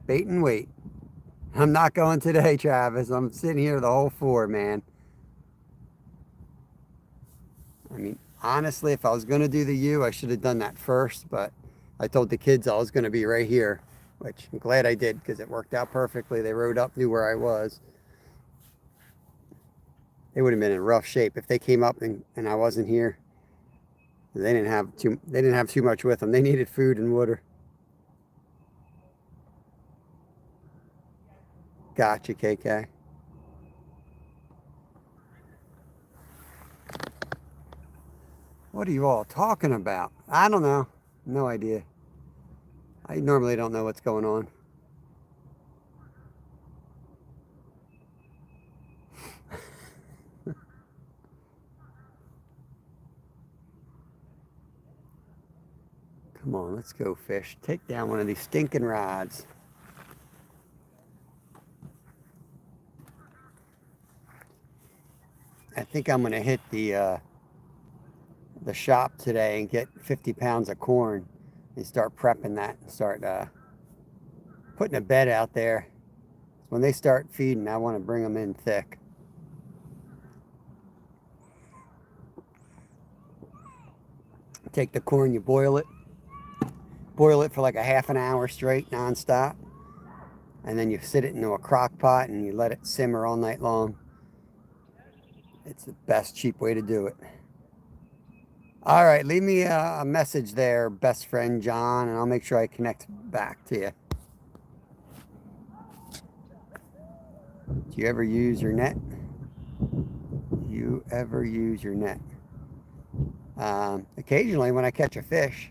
Bait and wait. I'm not going today, Travis. I'm sitting here the whole 4, man. I mean, honestly, if I was going to do the U, I should have done that first, but I told the kids I was going to be right here, which I'm glad I did because it worked out perfectly. They rode up, knew where I was. They would have been in rough shape if they came up and I wasn't here. They didn't have too much with them. They needed food and water. Gotcha, KK. What are you all talking about? I don't know. No idea. I normally don't know what's going on. Come on, let's go fish. Take down one of these stinking rods. I think I'm going to hit the shop today and get 50 pounds of corn and start prepping that and start putting a bed out there. When they start feeding, I want to bring them in thick. Take the corn, you boil it. Boil it for like a half an hour straight, non-stop. And then you sit it into a crock pot and you let it simmer all night long. It's the best cheap way to do it. All right, leave me a message there, best friend John, and I'll make sure I connect back to you. Do you ever use your net? You ever use your net? Occasionally when I catch a fish.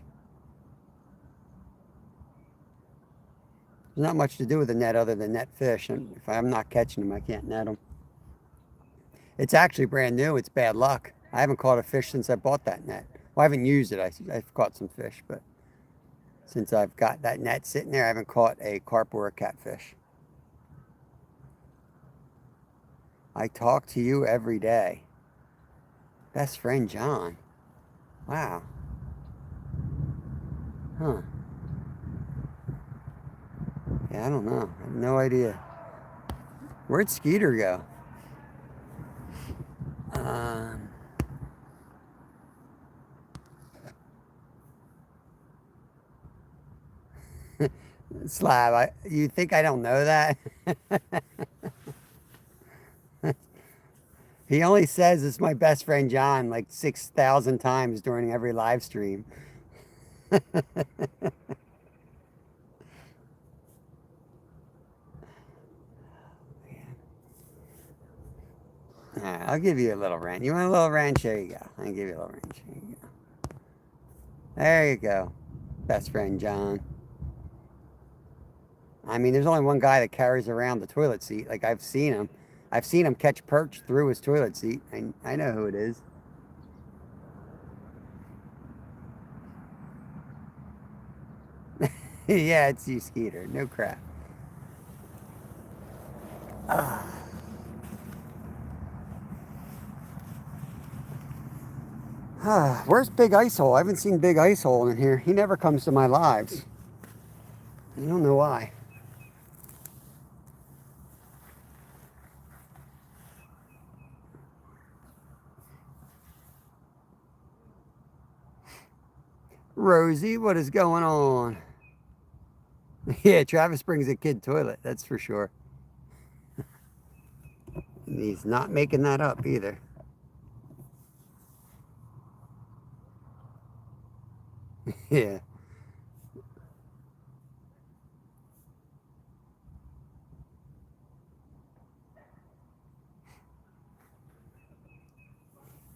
There's not much to do with the net other than net fish, and if I'm not catching them, I can't net them. It's actually brand new. It's bad luck. I haven't caught a fish since I bought that net. Well, I haven't used it. I've caught some fish, but since I've got that net sitting there, I haven't caught a carp or a catfish. I talk to you every day. Best friend John. Wow. Huh. Yeah, I don't know. I have no idea. Where'd Skeeter go? Slab, you think I don't know that? He only says it's my best friend John like 6,000 times during every live stream. All right, I'll give you a little wrench. You want a little wrench? There you go. I'll give you a little wrench. There you go. There you go. Best friend John. I mean, there's only one guy that carries around the toilet seat. Like, I've seen him. I've seen him catch perch through his toilet seat. I know who it is. Yeah, it's you, Skeeter. No crap. Where's Big Ice Hole? I haven't seen Big Ice Hole in here. He never comes to my lives. I don't know why. Rosie, what is going on? Yeah, Travis brings a kid toilet, that's for sure. And he's not making that up either. Yeah.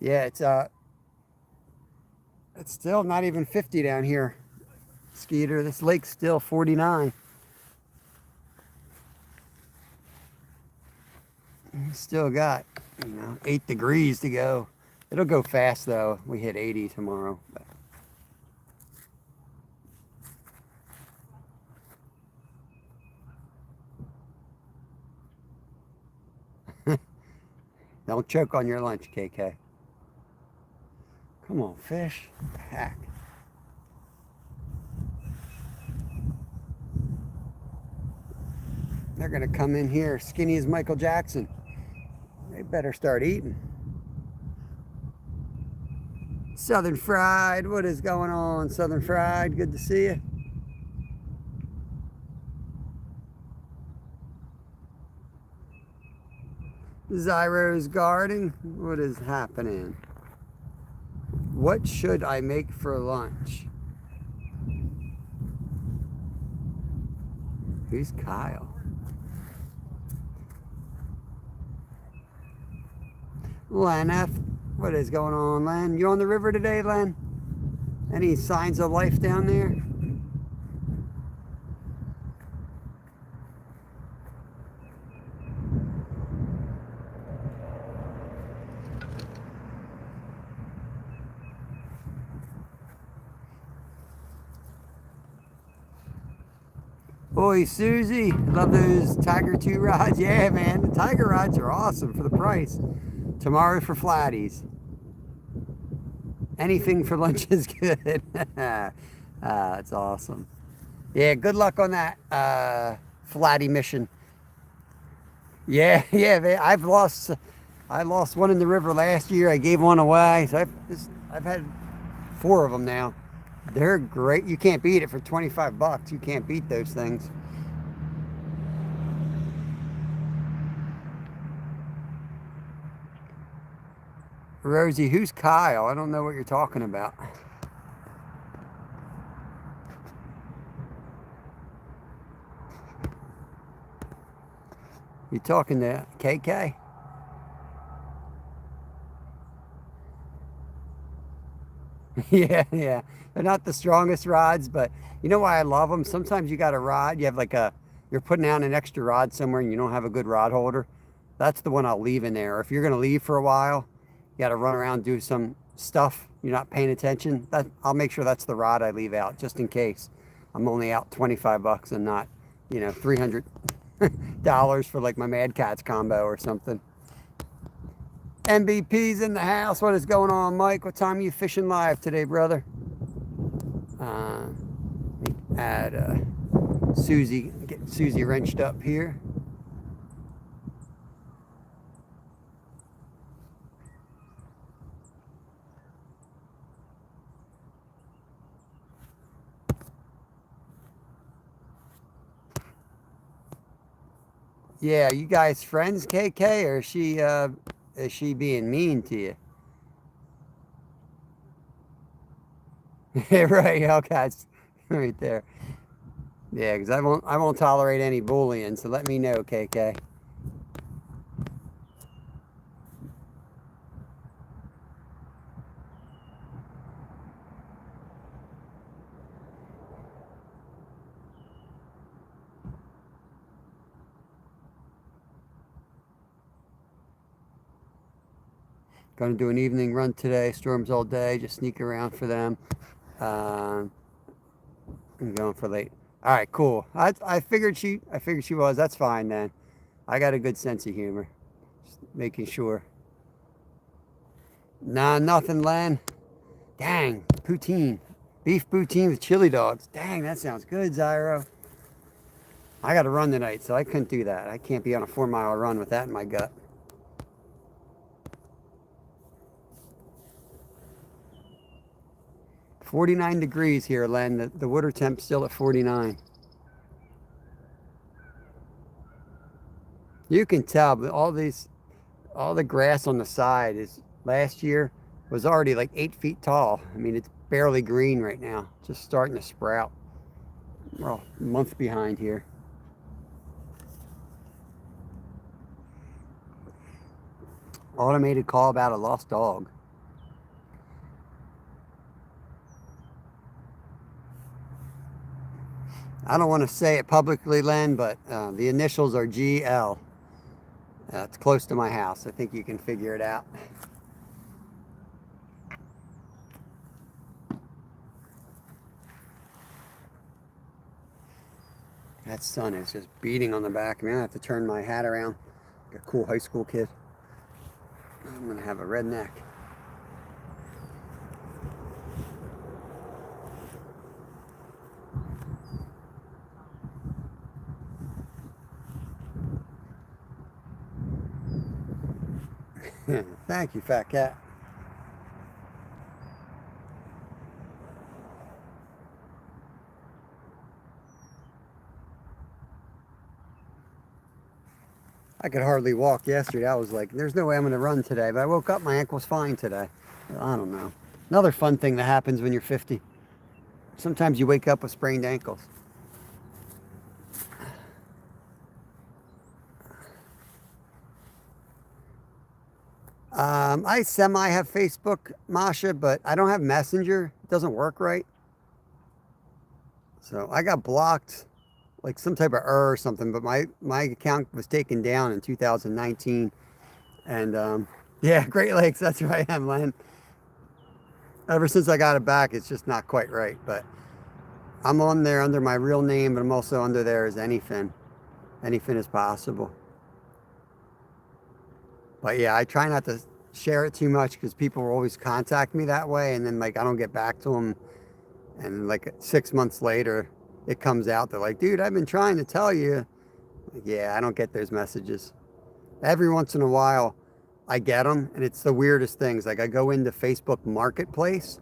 Yeah, it's still not even 50 down here, Skeeter. This lake's still 49. Still got, 8 degrees to go. It'll go fast though. We hit 80 tomorrow. Don't choke on your lunch, KK. Come on, fish. Heck. They're gonna come in here skinny as Michael Jackson. They better start eating. Southern Fried, what is going on, Southern Fried? Good to see you. Zyro's Garden, what is happening? What should I make for lunch? Who's Kyle? Len F, what is going on, Len? You on the river today, Len? Any signs of life down there? Boy, Susie, love those Tiger 2 rods. Yeah, man, the Tiger rods are awesome for the price. Tomorrow for flatties. Anything for lunch is good. That's awesome. Yeah, good luck on that flatty mission. Yeah, yeah, man, I lost one in the river last year. I gave one away, so I've had 4 of them now. They're great. You can't beat it for 25 bucks. You can't beat those things. Rosie, who's Kyle? I don't know what you're talking about. You talking to KK? Yeah, yeah. They're not the strongest rods, but you know why I love them? Sometimes you got a rod, you have like you're putting out an extra rod somewhere and you don't have a good rod holder. That's the one I'll leave in there. If you're gonna leave for a while, you gotta run around, do some stuff, you're not paying attention, I'll make sure that's the rod I leave out, just in case. I'm only out 25 bucks and not, $300 for like my Mad Cats combo or something. MVP's in the house. What is going on, Mike? What time are you fishing live today, brother? Let me add Susie, get Susie wrenched up here. Yeah, you guys friends, KK, or is she being mean to you? Yeah, right. Okay, it's right there. Yeah, because I won't tolerate any bullying. So let me know, KK. Going to do an evening run today. Storms all day. Just sneak around for them. I'm going for late. All right, cool. I figured she was. That's fine then. I got a good sense of humor. Just making sure. Nah, nothing, Len. Dang, poutine. Beef poutine with chili dogs. Dang, that sounds good, Zyro. I got to run tonight, so I couldn't do that. I can't be on a 4-mile run with that in my gut. $49 degrees here, Len. The water temp's still at 49. You can tell, but all the grass on the side last year was already like 8 feet tall. I mean, it's barely green right now, just starting to sprout. We're a month behind here. Automated call about a lost dog. I don't want to say it publicly, Len, but the initials are GL. It's close to my house. I think you can figure it out. That sun is just beating on the back. I mean, I have to turn my hat around. Like a cool high school kid. I'm going to have a red neck. Thank you, fat cat. I could hardly walk yesterday. I was like, there's no way I'm going to run today. But I woke up, my ankle's fine today. I don't know. Another fun thing that happens when you're 50. Sometimes you wake up with sprained ankles. I semi have Facebook, Masha, but I don't have Messenger. It doesn't work right. So I got blocked, like some type of error or something, but my account was taken down in 2019. And yeah, Great Lakes, that's who I am, Len. Ever since I got it back, it's just not quite right. But I'm on there under my real name, but I'm also under there as Anyfin. Anyfin is possible. But yeah, I try not to share it too much because people will always contact me that way, and then like I don't get back to them, and like 6 months later it comes out, they're like, dude, I've been trying to tell you. Like, yeah, I don't get those messages. Every once in a while I get them, and it's the weirdest things. Like I go into Facebook Marketplace,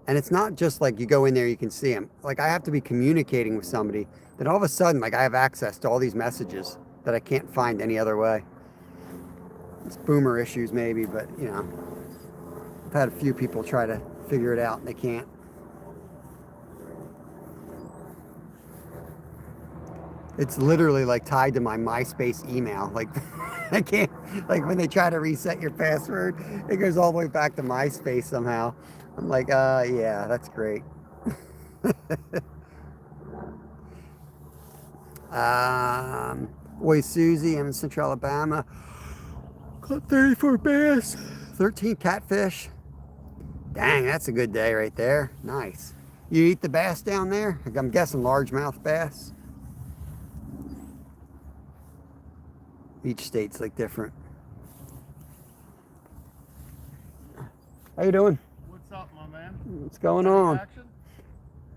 and it's not just like you go in there, you can see them. Like I have to be communicating with somebody, then all of a sudden like I have access to all these messages that I can't find any other way. It's boomer issues maybe, but you know, I've had a few people try to figure it out and they can't. It's literally like tied to my MySpace email. Like I can't, like when they try to reset your password, it goes all the way back to MySpace somehow. I'm like, yeah, that's great. Boy Susie, I'm in Central Alabama. Caught 34 bass, 13 catfish. Dang, that's a good day right there. Nice. You eat the bass down there? I'm guessing largemouth bass. Each state's like different. How you doing? What's up, my man? What's going on? Action?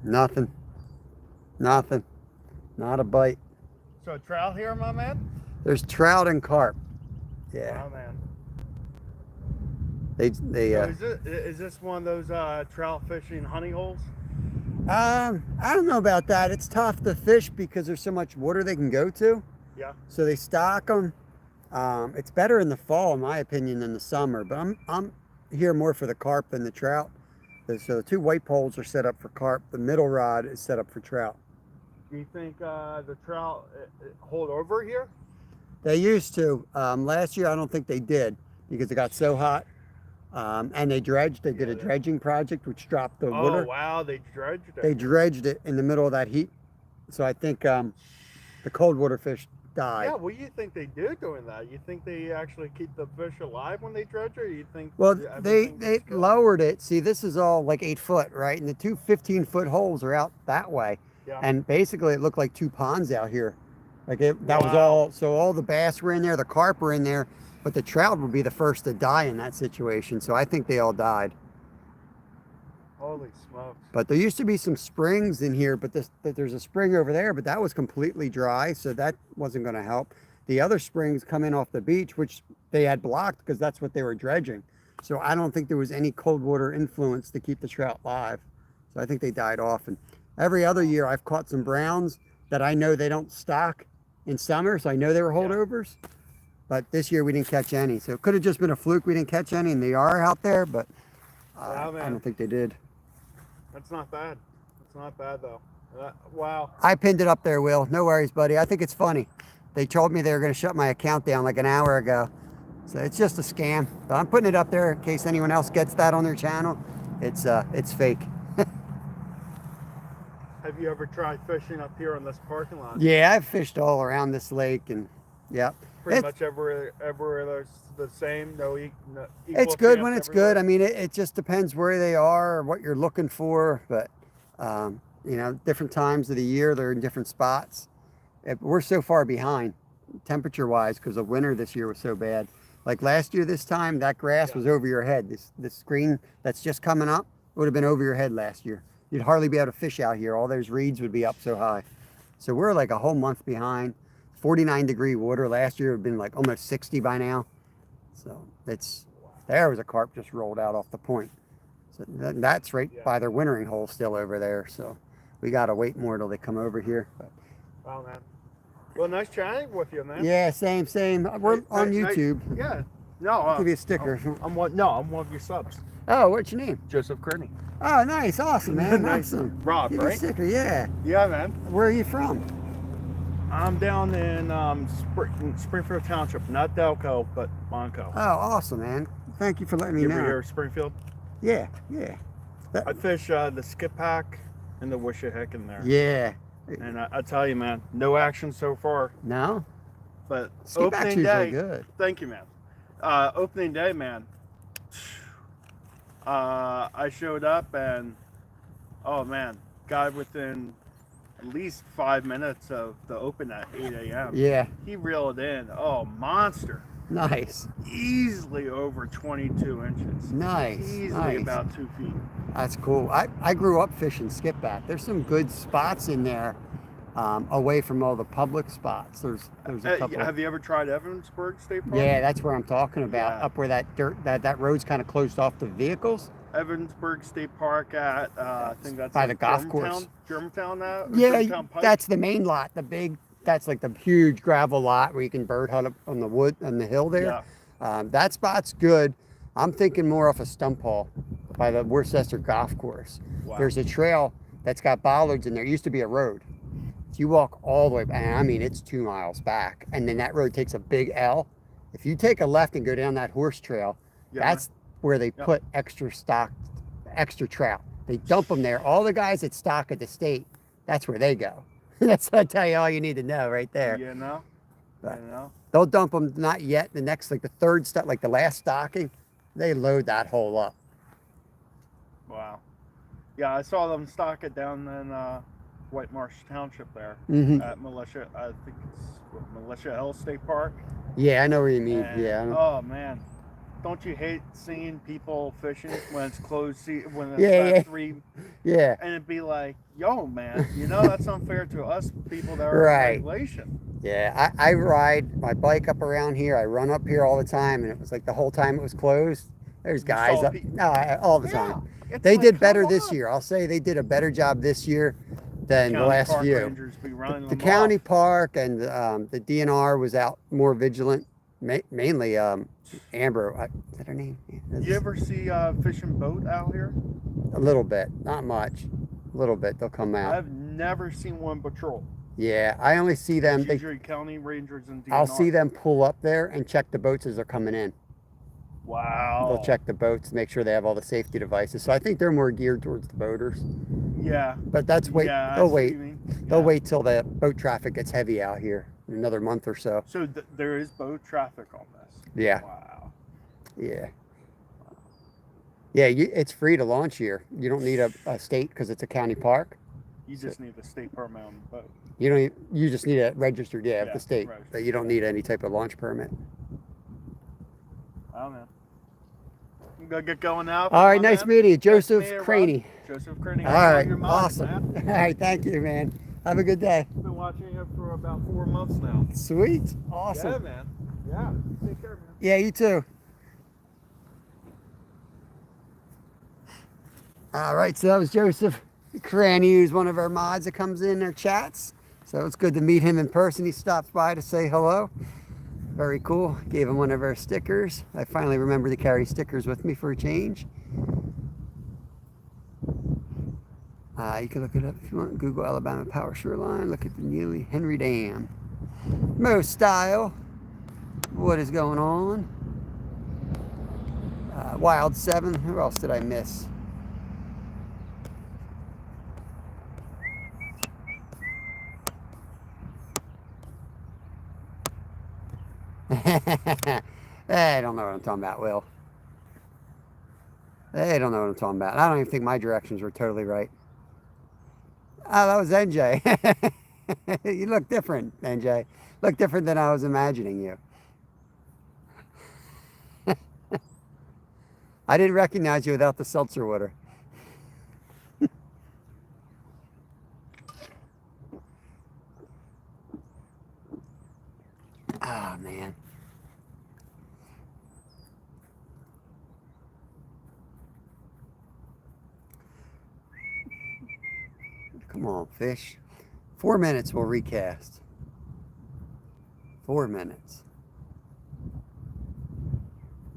Nothing. Nothing. Not a bite. So trout here, my man? There's trout and carp. Yeah. Oh man. They So is this one of those trout fishing honey holes? I don't know about that. It's tough to fish because there's so much water they can go to. Yeah. So they stock them. It's better in the fall, in my opinion, than the summer. But I'm here more for the carp than the trout. So the two white poles are set up for carp. The middle rod is set up for trout. Do you think the trout hold over here? They used to. Last year, I don't think they did because it got so hot. And they dredged. They did a dredging project, which dropped the water. Oh, wow. They dredged it. They dredged it in the middle of that heat. So I think the cold water fish died. Yeah, what do you think they do doing that? You think they actually keep the fish alive when they dredge it? Or you think Well, they everything just goes- lowered it. See, this is all like 8 foot, right? And the two 15-foot holes are out that way. Yeah. And basically it looked like two ponds out here. Like that was Wow. all, so all the bass were in there, the carp were in there, but the trout would be the first to die in that situation. So I think they all died. Holy smokes. But there used to be some springs in here, but there's a spring over there, but that was completely dry, so that wasn't going to help. The other springs come in off the beach, which they had blocked because that's what they were dredging. So I don't think there was any cold water influence to keep the trout live. So I think they died off. And every other year I've caught some browns that I know they don't stock in summer, so I know they were holdovers. But this year we didn't catch any. So it could have just been a fluke we didn't catch any, and they are out there, but I don't think they did. That's not bad. That's not bad, though. Wow. I pinned it up there, Will. No worries, buddy. I think it's funny. They told me they were going to shut my account down like an hour ago. So it's just a scam. But I'm putting it up there in case anyone else gets that on their channel. It's fake. Have you ever tried fishing up here in this parking lot? Yeah, I've fished all around this lake, and yeah. Pretty much everywhere the same. No equal It's good chance when it's everywhere? good. I mean, it just depends where they are or what you're looking for. But, you know, different times of the year, they're in different spots. We're so far behind temperature-wise because the winter this year was so bad. Like last year this time, that grass was over your head. This screen that's just coming up would have been over your head last year. You'd hardly be able to fish out here. All those reeds would be up so high. So we're like a whole month behind. 49-degree water. Last year it would have been like almost 60 by now. So there was a carp just rolled out off the point. So that's right by their wintering hole still over there. So we got to wait more till they come over here. But, Wow, man. Well, nice chatting with you, man. yeah, same. We're on YouTube. Yeah. No. Give you a sticker. I'm one of your subs. Oh, what's your name? Joseph Kearney. Oh, nice. Awesome, man. Nice. Awesome. Rob, Give you a right? sticker, yeah. Yeah, man. Where are you from? I'm down in Springfield Township, not Delco, but Monco. Oh, awesome, man. Thank you for letting me You know. ever hear of Springfield? Yeah. I fish the skip pack and the Wissahick in there. Yeah. And I tell you, man, no action so far. No? But Skip opening usually day, good. thank you, man. Opening day, man. I showed up and, oh man, got within at least 5 minutes of the open at 8 a.m. Yeah. He reeled in, oh, monster. Nice. Easily over 22 inches. Nice. Easily Nice. about 2 feet. That's cool. I grew up fishing skipback. There's some good spots in there, away from all the public spots. There's a couple. Have you ever tried Evansburg State Park? Yeah, that's where I'm talking about. Yeah. Up where that road's kind of closed off to vehicles. Evansburg State Park at I think that's by like the golf Germantown, course. Germantown now. Yeah, Germantown Pike? that's the main lot. That's like the huge gravel lot where you can bird hunt up on the hill there. Yeah. That spot's good. I'm thinking more off a stump hole by the Worcester Golf Course. Wow. There's a trail that's got bollards in there. It used to be a road. So you walk all the way back. I mean, it's 2 miles back. And then that road takes a big L. If you take a left and go down that horse trail, that's where they put extra trout. They dump them there. All the guys that stock at the state, that's where they go. That's I tell you all you need to know right there. You know? But You know? they'll dump them not yet. The next, like the third stock, like the last stocking, they load that hole up. Wow. Yeah, I saw them stock it down in White Marsh Township there at Militia. I think it's Militia Hill State Park. Yeah, I know what you mean. And, Yeah. oh man, don't you hate seeing people fishing when it's closed when it's Yeah. 3? Yeah. And it'd be like, yo, man, you know that's unfair to us people that are Right. in regulation. Yeah, I ride my bike up around here. I run up here all the time, and it was like the whole time it was closed. There's guys saw up pe- all the time. It's They like, did better come this on. year. I'll say they did a better job this year than the County last park few. rangers be running The them county off. park and the DNR was out more vigilant. Mainly Amber. Is that her name? You ever see fishing boat out here? A little bit, not much. A little bit. They'll come out. I've never seen one patrol. Yeah, I only see them. It's usually county rangers and DNR. I'll see them pull up there and check the boats as they're coming in. Wow. They'll check the boats, make sure they have all the safety devices. So I think they're more geared towards the boaters. Yeah. But that's wait. Yeah, I They'll see what wait. you mean. They'll Yeah. wait till the boat traffic gets heavy out here in another month or so. So there is boat traffic on this. Yeah. Wow. Yeah. Yeah, it's free to launch here. You don't need a state because it's a county park. You just need the state permit on the boat. You don't. You just need it registered, with Yeah, the state, registered, but you don't need any type of launch permit. I don't know. I'm gonna get going now. All right, nice meeting you, Joseph meeting you, Rob. Craney. Joseph Kearney. All right, Your mom, awesome. Man. All right, thank you, man. Have a good day. I've been watching you for about 4 months now. Sweet, awesome. Yeah, man. Yeah. Take care, man. Yeah, you too. All right, so that was Joseph Cranny, who's one of our mods that comes in our chats. So it's good to meet him in person. He stopped by to say hello. Very cool. Gave him one of our stickers. I finally remember to carry stickers with me for a change. You can look it up if you want. Google Alabama Power Shoreline. Look at the Neely Henry Dam. Mo Style. What is going on? Wild 7. Who else did I miss? They don't know what I'm talking about, Will. They don't know what I'm talking about. I don't even think my directions were totally right. Oh, that was NJ. You look different, NJ. Look different than I was imagining you. I didn't recognize you without the seltzer water. Oh, man. Come on, fish. 4 minutes we'll recast. 4 minutes.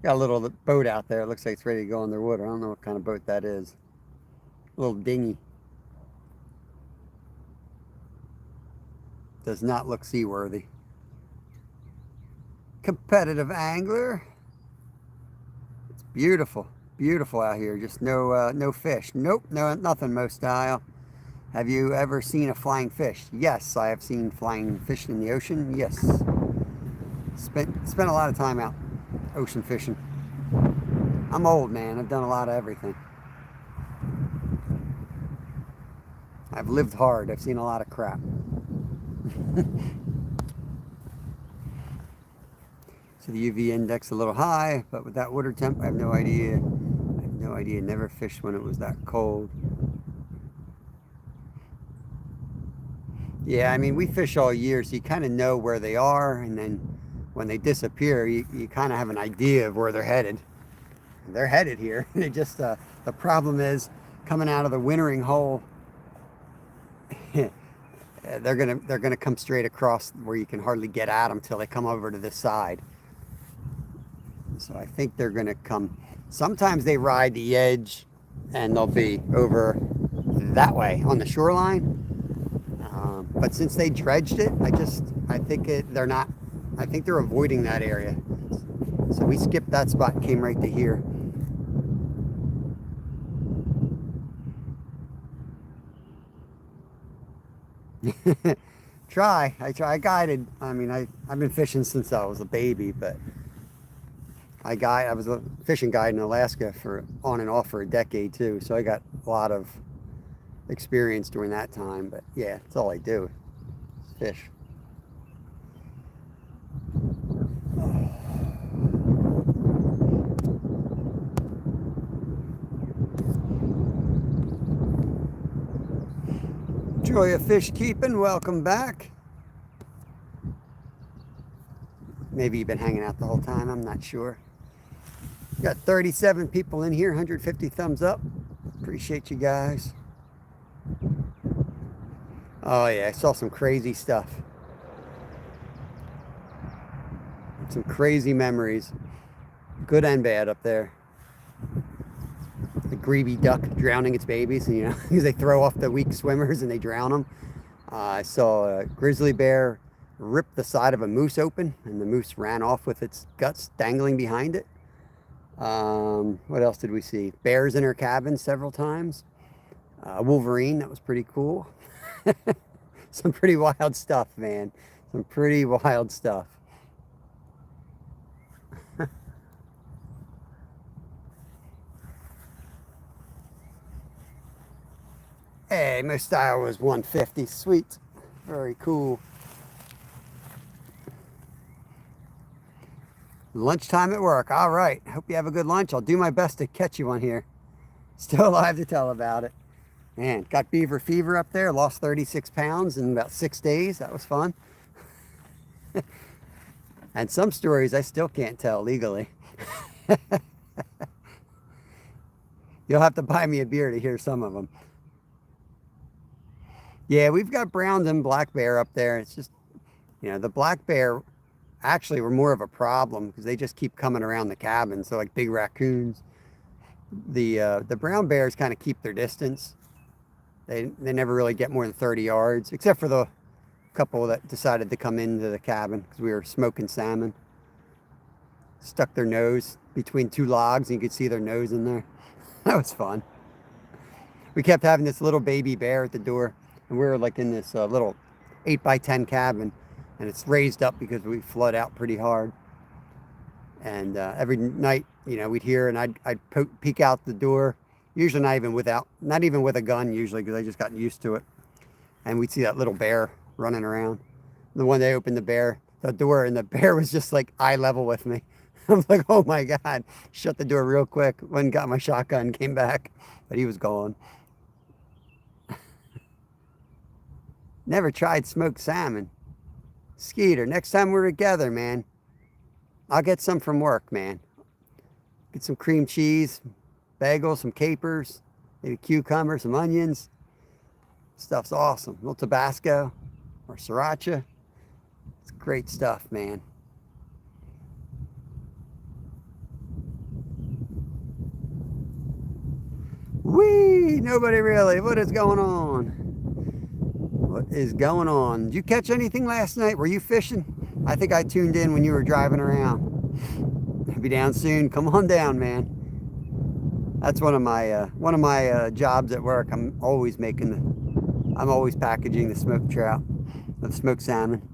Got a little boat out there. It looks like it's ready to go underwater. I don't know what kind of boat that is. A little dinghy. Does not look seaworthy. Competitive angler. It's beautiful. Beautiful out here. Just no fish. Nope, nothing, Mo style. Have you ever seen a flying fish? Yes, I have seen flying fish in the ocean. Yes. Spent a lot of time out ocean fishing. I'm old, man. I've done a lot of everything. I've lived hard. I've seen a lot of crap. So the UV index a little high, but with that water temp, I have no idea. I have no idea. Never fished when it was that cold. Yeah, I mean, we fish all year, so you kind of know where they are, and then when they disappear, you kind of have an idea of where they're headed. And they're headed here. They just the problem is coming out of the wintering hole. they're gonna come straight across where you can hardly get at them till they come over to this side. So I think they're gonna come. Sometimes they ride the edge, and they'll be over that way on the shoreline. But since they dredged it, I think they're not. I think they're avoiding that area. So we skipped that spot and came right to here. I guided. I mean, I've been fishing since I was a baby, but I was a fishing guide in Alaska for on and off for a decade too. So I got a lot of experience during that time. But yeah, that's all I do. Is fish. Enjoy a fish keeping. Welcome back. Maybe you've been hanging out the whole time. I'm not sure. Got 37 people in here, 150 thumbs up. Appreciate you guys. Oh yeah, I saw some crazy stuff. Some crazy memories. Good and bad up there. The greedy duck drowning its babies, you know, because they throw off the weak swimmers and they drown them. I saw a grizzly bear rip the side of a moose open, and the moose ran off with its guts dangling behind it. What else did we see? Bears in her cabin several times. Wolverine, that was pretty cool. Some pretty wild stuff, man. Some pretty wild stuff. Hey, my style was 150. Sweet. Very cool. Lunchtime at work. All right. Hope you have a good lunch. I'll do my best to catch you one here. Still alive to tell about it. Man, got beaver fever up there. Lost 36 pounds in about 6 days. That was fun. And some stories I still can't tell legally. You'll have to buy me a beer to hear some of them. Yeah, we've got brown and black bear up there. It's just, you know, the black bear actually were more of a problem because they just keep coming around the cabin. So like big raccoons. The brown bears kind of keep their distance. They never really get more than 30 yards, except for the couple that decided to come into the cabin because we were smoking salmon. Stuck their nose between two logs and you could see their nose in there. That was fun. We kept having this little baby bear at the door, and we were like in this little 8x10 cabin, and it's raised up because we flood out pretty hard. And every night, you know, we'd hear, and I'd peek out the door, usually not even with a gun usually, because I just gotten used to it. And we'd see that little bear running around. The one day I opened the door, and the bear was just like eye level with me. I'm like, oh my God, shut the door real quick. Went and got my shotgun, came back, but he was gone. Never tried smoked salmon. Skeeter, next time we're together, man, I'll get some from work, man. Get some cream cheese, bagels, some capers, maybe cucumber, some onions. Stuff's awesome. Little Tabasco or Sriracha. It's great stuff, man. Whee! Nobody really. What is going on? What is going on? Did you catch anything last night? Were you fishing? I think I tuned in when you were driving around. I'll be down soon. Come on down, man. That's one of my jobs at work. I'm always packaging the smoked trout, the smoked salmon.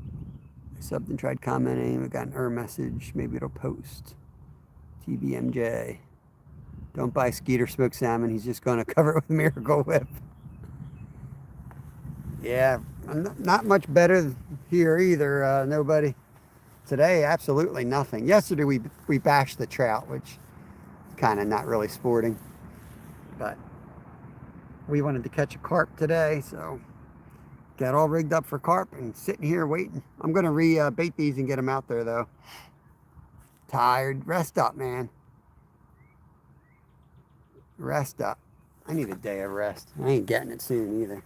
Something tried commenting. We got an error message. Maybe it'll post. TBMJ. Don't buy Skeeter smoked salmon. He's just going to cover it with Miracle Whip. Yeah, not much better here either. Nobody. Today, absolutely nothing. Yesterday, we bashed the trout, which kind of not really sporting. But we wanted to catch a carp today, so got all rigged up for carp and sitting here waiting. I'm going to re-bait these and get them out there, though. Tired. Rest up, man. Rest up. I need a day of rest. I ain't getting it soon either.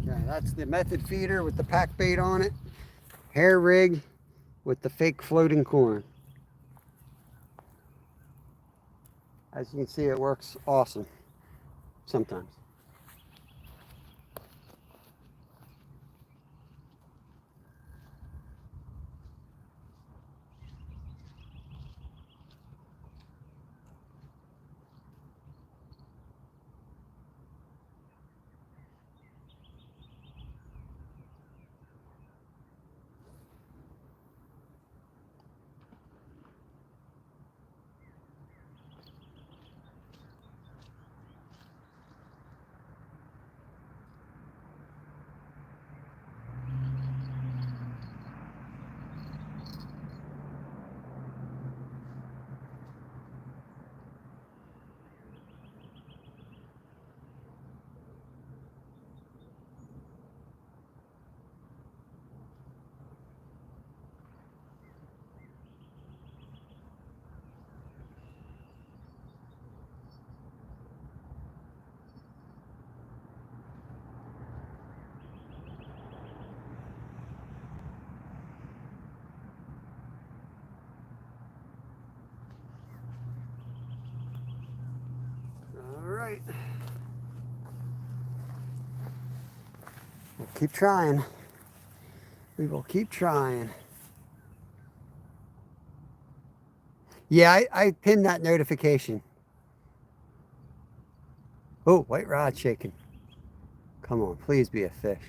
Okay, that's the method feeder with the pack bait on it. Hair rig with the fake floating corn. As you can see, it works awesome sometimes. right. We'll keep trying. We will keep trying. Yeah, I pinned that notification. Oh, white rod shaking. Come on, please be a fish.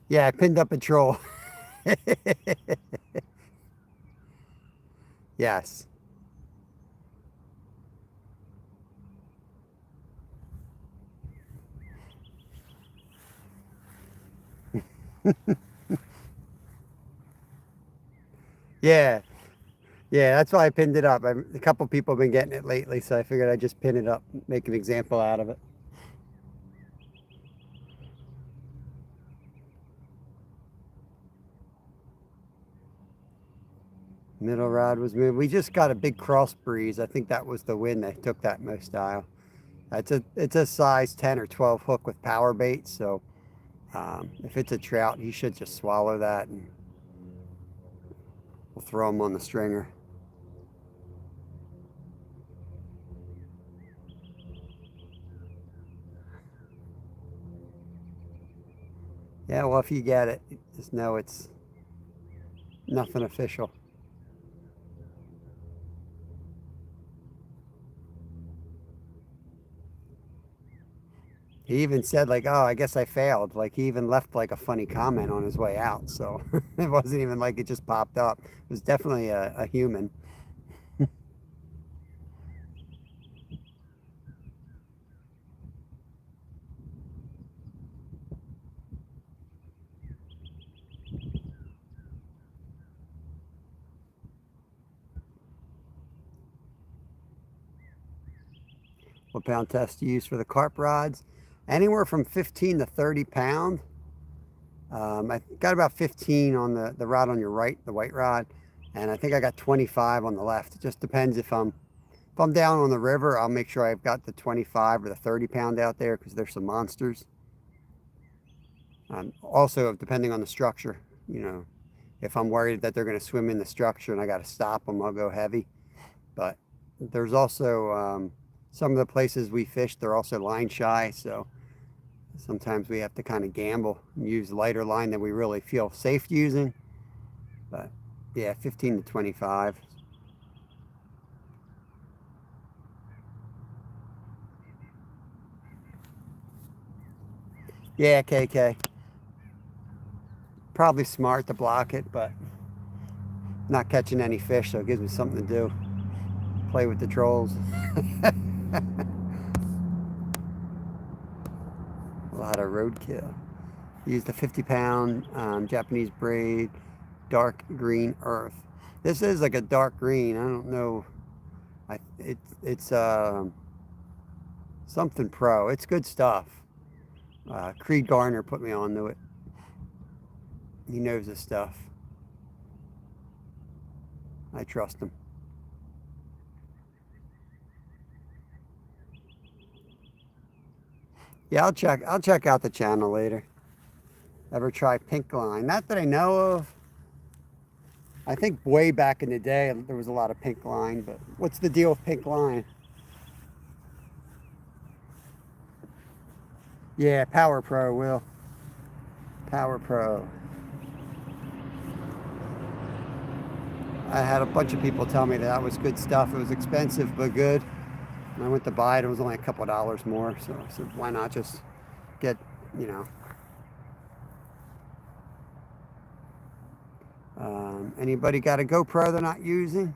Yeah, I pinned up a troll. Yes. Yeah. Yeah, that's why I pinned it up. A couple people have been getting it lately, so I figured I'd just pin it up, make an example out of it. Middle rod was moved. We just got a big cross breeze. I think that was the wind that took that most dial. It's a size 10 or 12 hook with power bait, so if it's a trout, he should just swallow that, and we'll throw him on the stringer. Yeah, well, if you get it, just know it's nothing official. He even said, like, oh, I guess I failed. Like, he even left like a funny comment on his way out. So it wasn't even like it just popped up. It was definitely a human. What pound test to use for the carp rods? Anywhere from 15 to 30 pound. I got about 15 on the rod on your right, the white rod, and I think I got 25 on the left. It just depends if I'm down on the river. I'll make sure I've got the 25 or the 30 pound out there because there's some monsters. Also, depending on the structure, you know, if I'm worried that they're going to swim in the structure and I got to stop them, I'll go heavy. But there's also some of the places we fish, they're also line shy, so sometimes we have to kind of gamble and use lighter line than we really feel safe using. But yeah, 15 to 25. Yeah, KK. Probably smart to block it, but not catching any fish, so it gives me something to do. Play with the trolls. A lot of roadkill. Used a 50-pound Japanese braid, dark green earth. This is like a dark green. I don't know. It's something pro. It's good stuff. Creed Garner put me onto it. He knows his stuff. I trust him. Yeah, I'll check out the channel later. Ever try pink line? Not that I know of. I think way back in the day there was a lot of pink line, but what's the deal with pink line? Yeah, Power Pro, Will. Power Pro. I had a bunch of people tell me that was good stuff. It was expensive, but good. And I went to buy it. It was only a couple of dollars more. So I said, why not just get, you know. Anybody got a GoPro they're not using?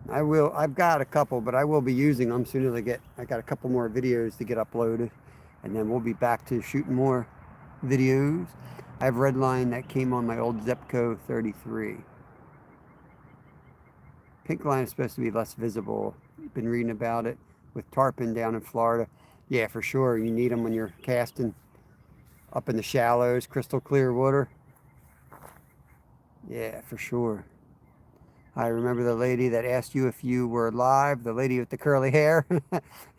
I've got a couple, but I will be using them as soon as I got a couple more videos to get uploaded. And then we'll be back to shooting more videos. I have red line that came on my old Zepco 33. Pink line is supposed to be less visible. Been reading about it with tarpon down in Florida. Yeah, for sure. You need them when you're casting up in the shallows, crystal clear water. Yeah, for sure. I remember the lady that asked you if you were live, the lady with the curly hair.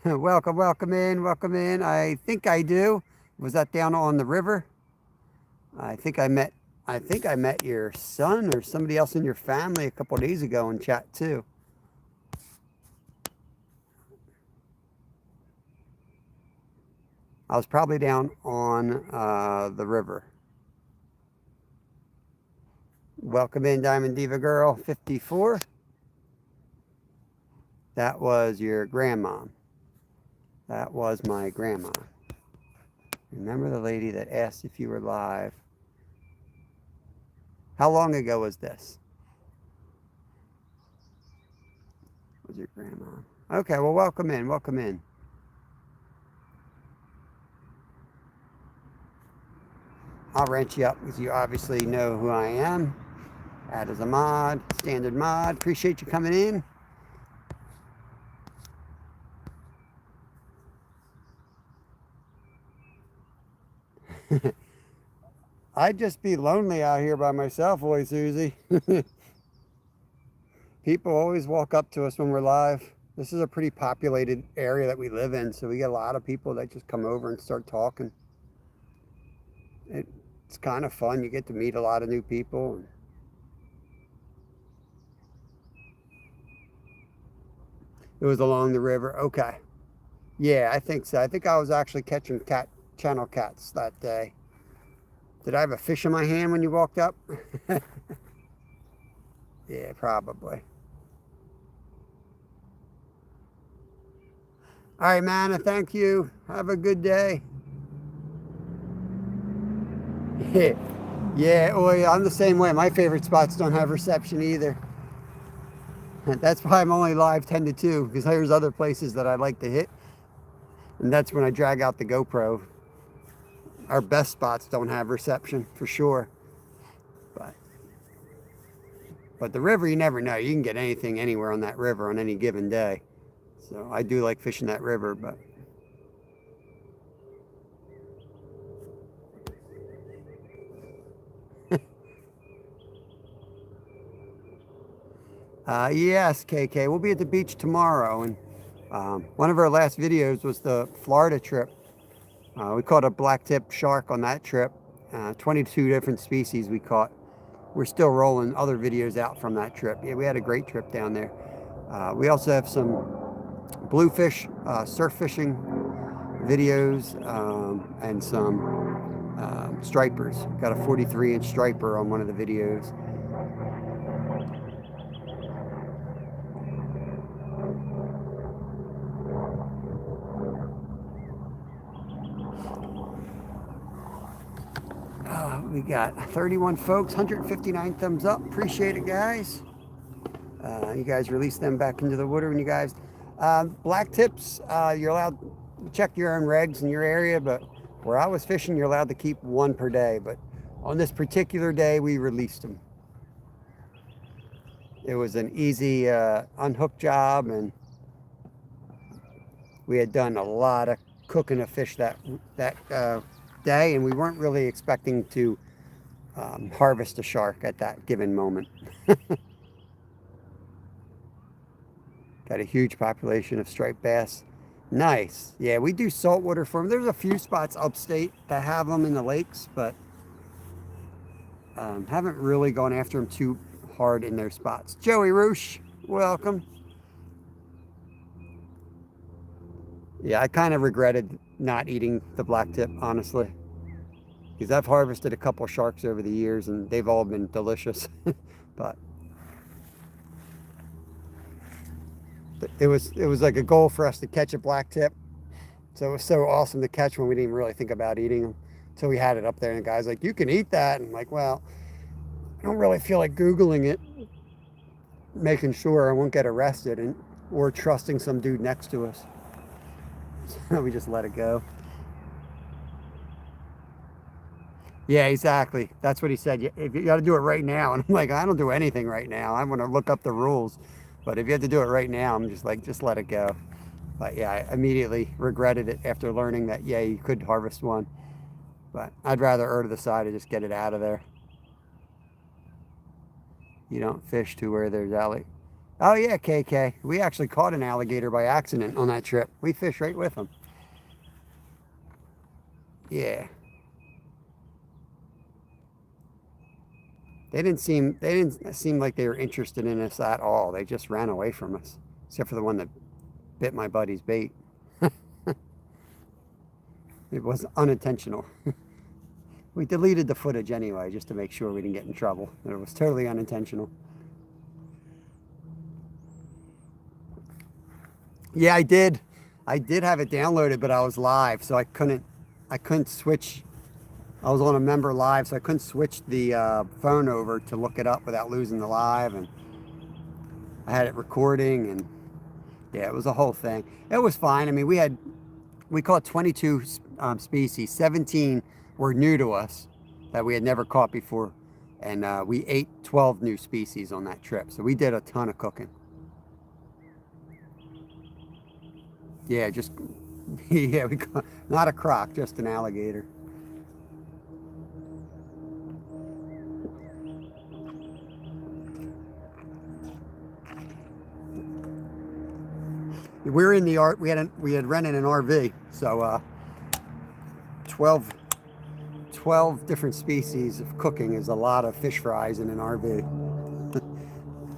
Welcome, welcome in, welcome in. I think I do. Was that down on the river? I think I met I think I met your son or somebody else in your family a couple days ago in chat too. I was probably down on the river. Welcome in, Diamond Diva Girl 54. That was your grandma. That was my grandma. Remember the lady that asked if you were live? How long ago was this? Was your grandma? Okay, well, welcome in, welcome in. I'll rent you up because you obviously know who I am. Add as a mod, standard mod. Appreciate you coming in. I'd just be lonely out here by myself, boy, Susie. People always walk up to us when we're live. This is a pretty populated area that we live in, so we get a lot of people that just come over and start talking. It's kind of fun. You get to meet a lot of new people. It was along the river. Okay. Yeah, I think so. I think I was actually catching channel cats that day. Did I have a fish in my hand when you walked up? Yeah, probably. All right, Manna, thank you. Have a good day. Yeah, I'm the same way. My favorite spots don't have reception either. That's why I'm only live 10 to 2, because there's other places that I like to hit. And that's when I drag out the GoPro. Our best spots don't have reception, for sure. But the river, you never know. You can get anything anywhere on that river on any given day. So I do like fishing that river, but... yes, KK. We'll be at the beach tomorrow. And one of our last videos was the Florida trip. We caught a blacktip shark on that trip. 22 different species we caught. We're still rolling other videos out from that trip. Yeah, we had a great trip down there. We also have some bluefish surf fishing videos and some stripers. Got a 43-inch striper on one of the videos. We got 31 folks, 159 thumbs up. Appreciate it, guys. You guys release them back into the water when you guys... black tips, you're allowed to check your own regs in your area, but where I was fishing, you're allowed to keep one per day. But on this particular day, we released them. It was an easy unhook job, and we had done a lot of cooking of fish that day, and we weren't really expecting to harvest a shark at that given moment. Got a huge population of striped bass. Nice. Yeah, we do saltwater for them. There's a few spots upstate that have them in the lakes, but haven't really gone after them too hard in their spots. Joey Roosh, welcome. Yeah, I kind of regretted not eating the blacktip, honestly, because I've harvested a couple sharks over the years and they've all been delicious. But it was like a goal for us to catch a blacktip, so it was so awesome to catch when we didn't really think about eating them. So we had it up there, and the guy's like, "You can eat that," and I'm like, "Well, I don't really feel like Googling it, making sure I won't get arrested, or trusting some dude next to us." So we just let it go. Yeah, exactly. That's what he said. If you got to do it right now, and I'm like, I don't do anything right now. I want to look up the rules, but if you have to do it right now, I'm just like, just let it go. But yeah, I immediately regretted it after learning that, yeah, you could harvest one, but I'd rather err to the side of just get it out of there. You don't fish to where there's alligator. Oh yeah, KK. We actually caught an alligator by accident on that trip. We fished right with them. Yeah. They didn't seem like they were interested in us at all. They just ran away from us, except for the one that bit my buddy's bait. It was unintentional. We deleted the footage anyway, just to make sure we didn't get in trouble. It was totally unintentional. Yeah, I did have it downloaded, but I was live, so I couldn't switch. I was on a member live, so I couldn't switch the phone over to look it up without losing the live, and I had it recording, and yeah, it was a whole thing. It was fine. I mean, we caught 22 species. 17 were new to us that we had never caught before, and we ate 12 new species on that trip. So we did a ton of cooking. Yeah, just yeah, we caught, not a croc, just an alligator. We're in the art. We had rented an RV, so 12 different species of cooking is a lot of fish fries in an RV.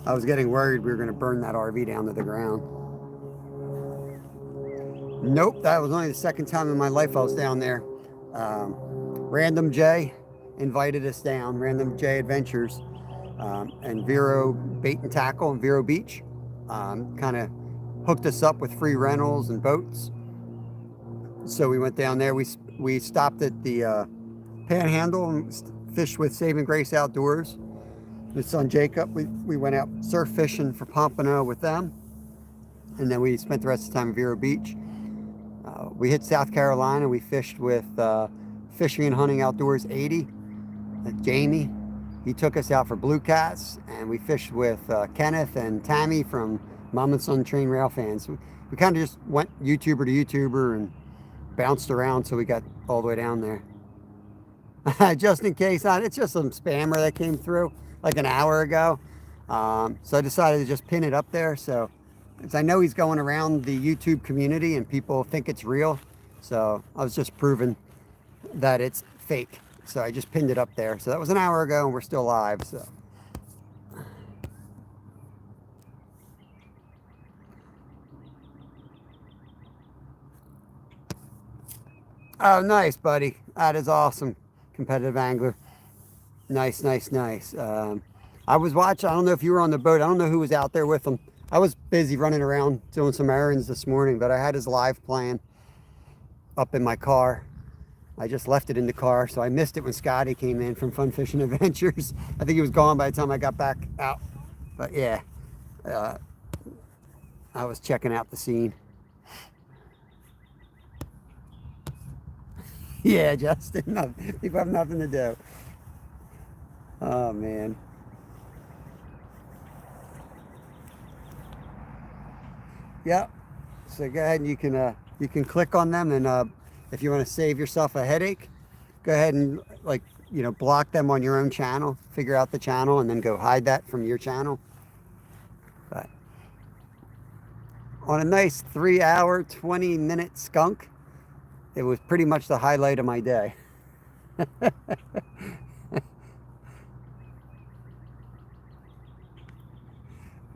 I was getting worried we were going to burn that RV down to the ground. Nope, that was only the second time in my life I was down there. Random J invited us down. Random J Adventures and Vero Bait and Tackle and Vero Beach kind of hooked us up with free rentals and boats. So we went down there. We stopped at the Panhandle and fished with Saving Grace Outdoors. His son Jacob, we went out surf fishing for pompano with them, and then we spent the rest of the time at Vero Beach. We hit South Carolina. We fished with Fishing and Hunting Outdoors 80. Jamie, he took us out for blue cats, and we fished with Kenneth and Tammy from Mom and Son Train Rail Fans. We kind of just went YouTuber to YouTuber and bounced around so we got all the way down there. Just in case, it's just some spammer that came through like an hour ago. So I decided to just pin it up there. So, because I know he's going around the YouTube community and people think it's real. So I was just proving that it's fake. So I just pinned it up there. So that was an hour ago and we're still live. So. Oh, nice, buddy. That is awesome. Competitive angler. Nice, nice, nice. I was watching. I don't know if you were on the boat. I don't know who was out there with him. I was busy running around doing some errands this morning, but I had his live playing up in my car. I just left it in the car, so I missed it when Scotty came in from Fun Fishing Adventures. I think he was gone by the time I got back out. But yeah, I was checking out the scene. Yeah, Justin, people have nothing to do. Oh, man. Yep. So go ahead and you can click on them, and if you want to save yourself a headache, go ahead and block them on your own channel, figure out the channel, and then go hide that from your channel. But on a nice 3-hour, 20-minute skunk, it was pretty much the highlight of my day.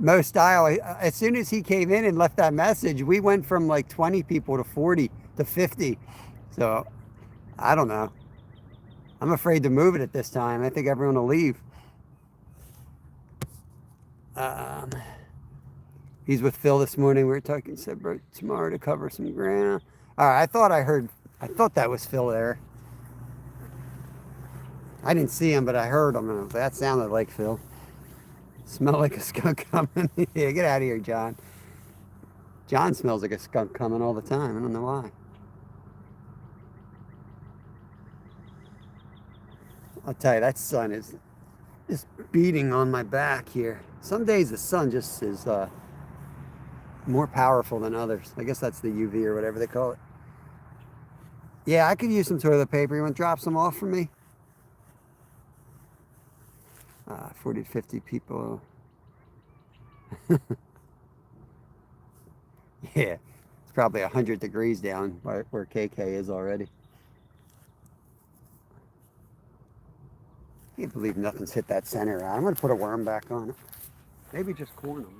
Mo Style, as soon as he came in and left that message, we went from like 20 people to 40 to 50. So, I don't know. I'm afraid to move it at this time. I think everyone will leave. He's with Phil this morning. We were talking, said tomorrow to cover some ground. All right, I thought that was Phil there. I didn't see him, but I heard him, and that sounded like Phil. Smell like a skunk coming. Yeah, get out of here, John. John smells like a skunk coming all the time. I don't know why. I'll tell you, that sun is just beating on my back here. Some days the sun just is more powerful than others. I guess that's the UV or whatever they call it. Yeah, I could use some toilet paper. You want to drop some off for me? 40 to 50 people. Yeah, it's probably 100 degrees down where KK is already. Can't believe nothing's hit that center rod. I'm going to put a worm back on it. Maybe just corn them.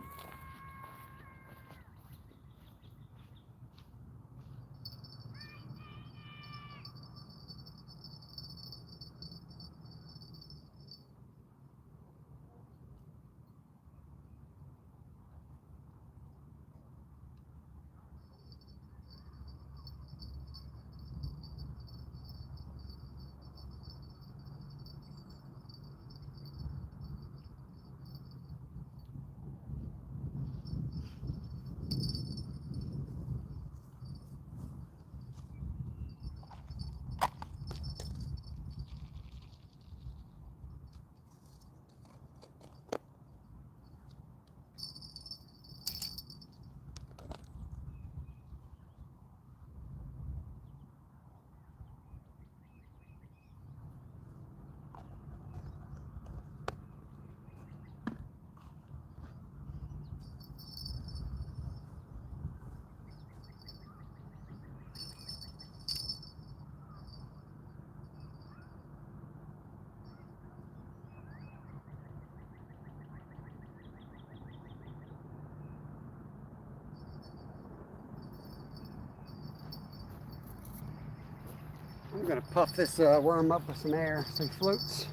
I'm going to puff this worm up with some air, some floats.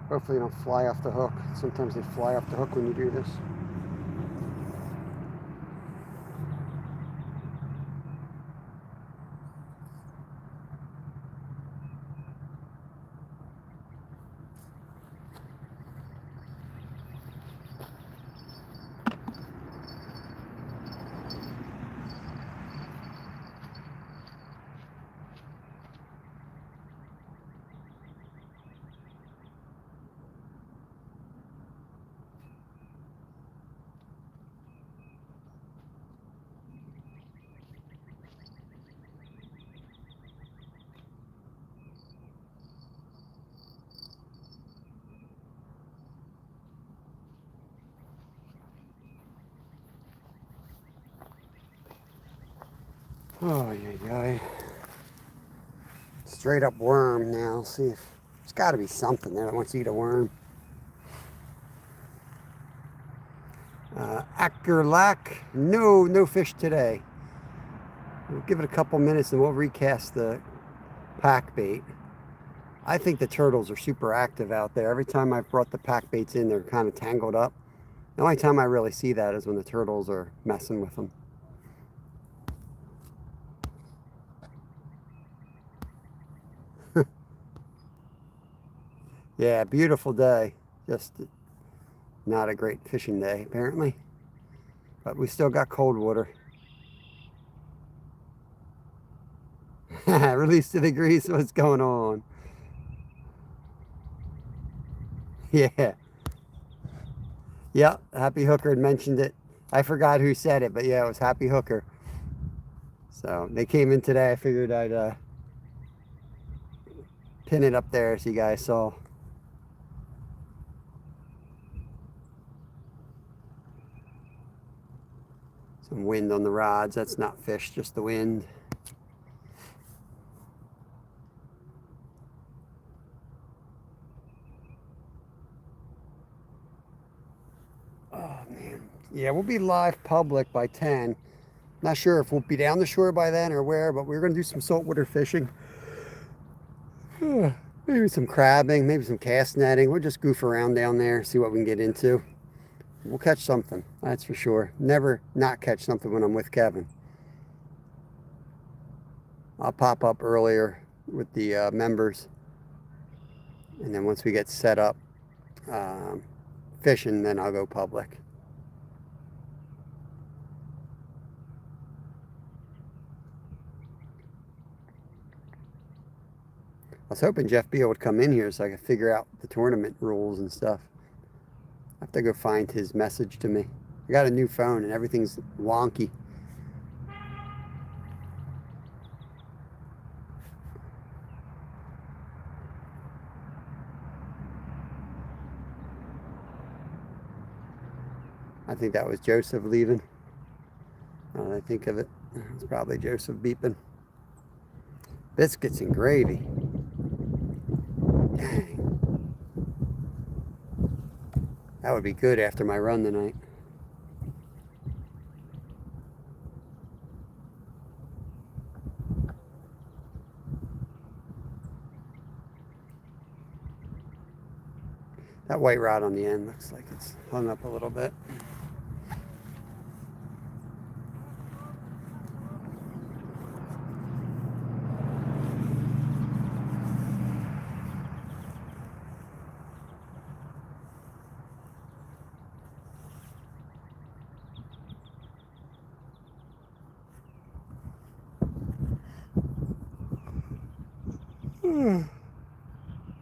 Hopefully they don't fly off the hook. Sometimes they fly off the hook when you do this. Oh, yeah. Straight up worm now. See if there's got to be something there that wants to eat a worm. Ackerlack, no fish today. We'll give it a couple minutes and we'll recast the pack bait. I think the turtles are super active out there. Every time I've brought the pack baits in, they're kind of tangled up. The only time I really see that is when the turtles are messing with them. Yeah, beautiful day. Just not a great fishing day, apparently. But we still got cold water. Release to the grease, what's going on? Yeah. Yep, Happy Hooker had mentioned it. I forgot who said it, but yeah, it was Happy Hooker. So they came in today. I figured I'd pin it up there so you guys saw. Some wind on the rods. That's not fish, just the wind. Oh, man. Yeah, we'll be live public by 10. Not sure if we'll be down the shore by then or where, but we're going to do some saltwater fishing. Maybe some crabbing, maybe some cast netting. We'll just goof around down there, see what we can get into. We'll catch something, that's for sure. Never not catch something when I'm with Kevin. I'll pop up earlier with the members. And then once we get set up fishing, then I'll go public. I was hoping Jeff Beal would come in here so I could figure out the tournament rules and stuff. I have to go find his message to me. I got a new phone and everything's wonky. I think that was Joseph leaving. Now that I think of it, it's probably Joseph beeping. Biscuits and gravy. Dang. That would be good after my run tonight. That white rod on the end looks like it's hung up a little bit.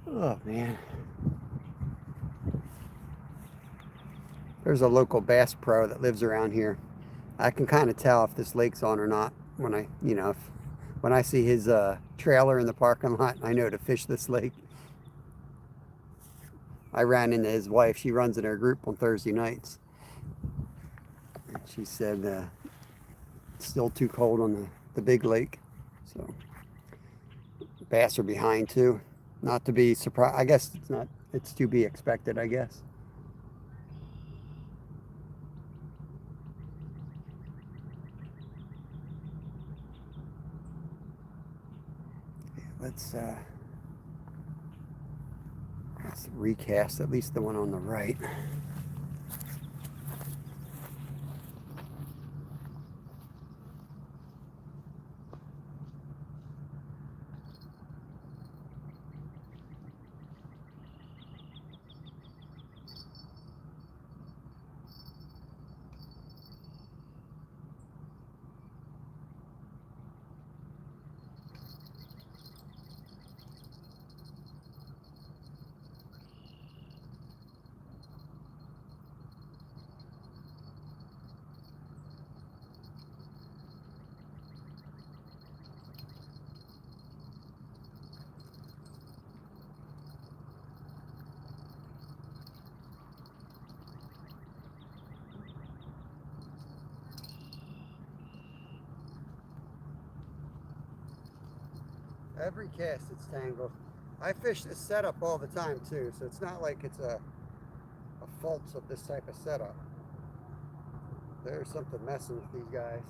Oh man. There's a local bass pro that lives around here. I can kind of tell if this lake's on or not when when I see his trailer in the parking lot. I know to fish this lake. I ran into his wife. She runs in her group on Thursday nights. And she said it's still too cold on the big lake. So bass are behind too. Not to be surprised. I guess it's to be expected, I guess. Let's recast at least the one on the right. Every cast it's tangled. I fish this setup all the time too, so it's not like it's a fault of this type of setup. There's something messing with these guys.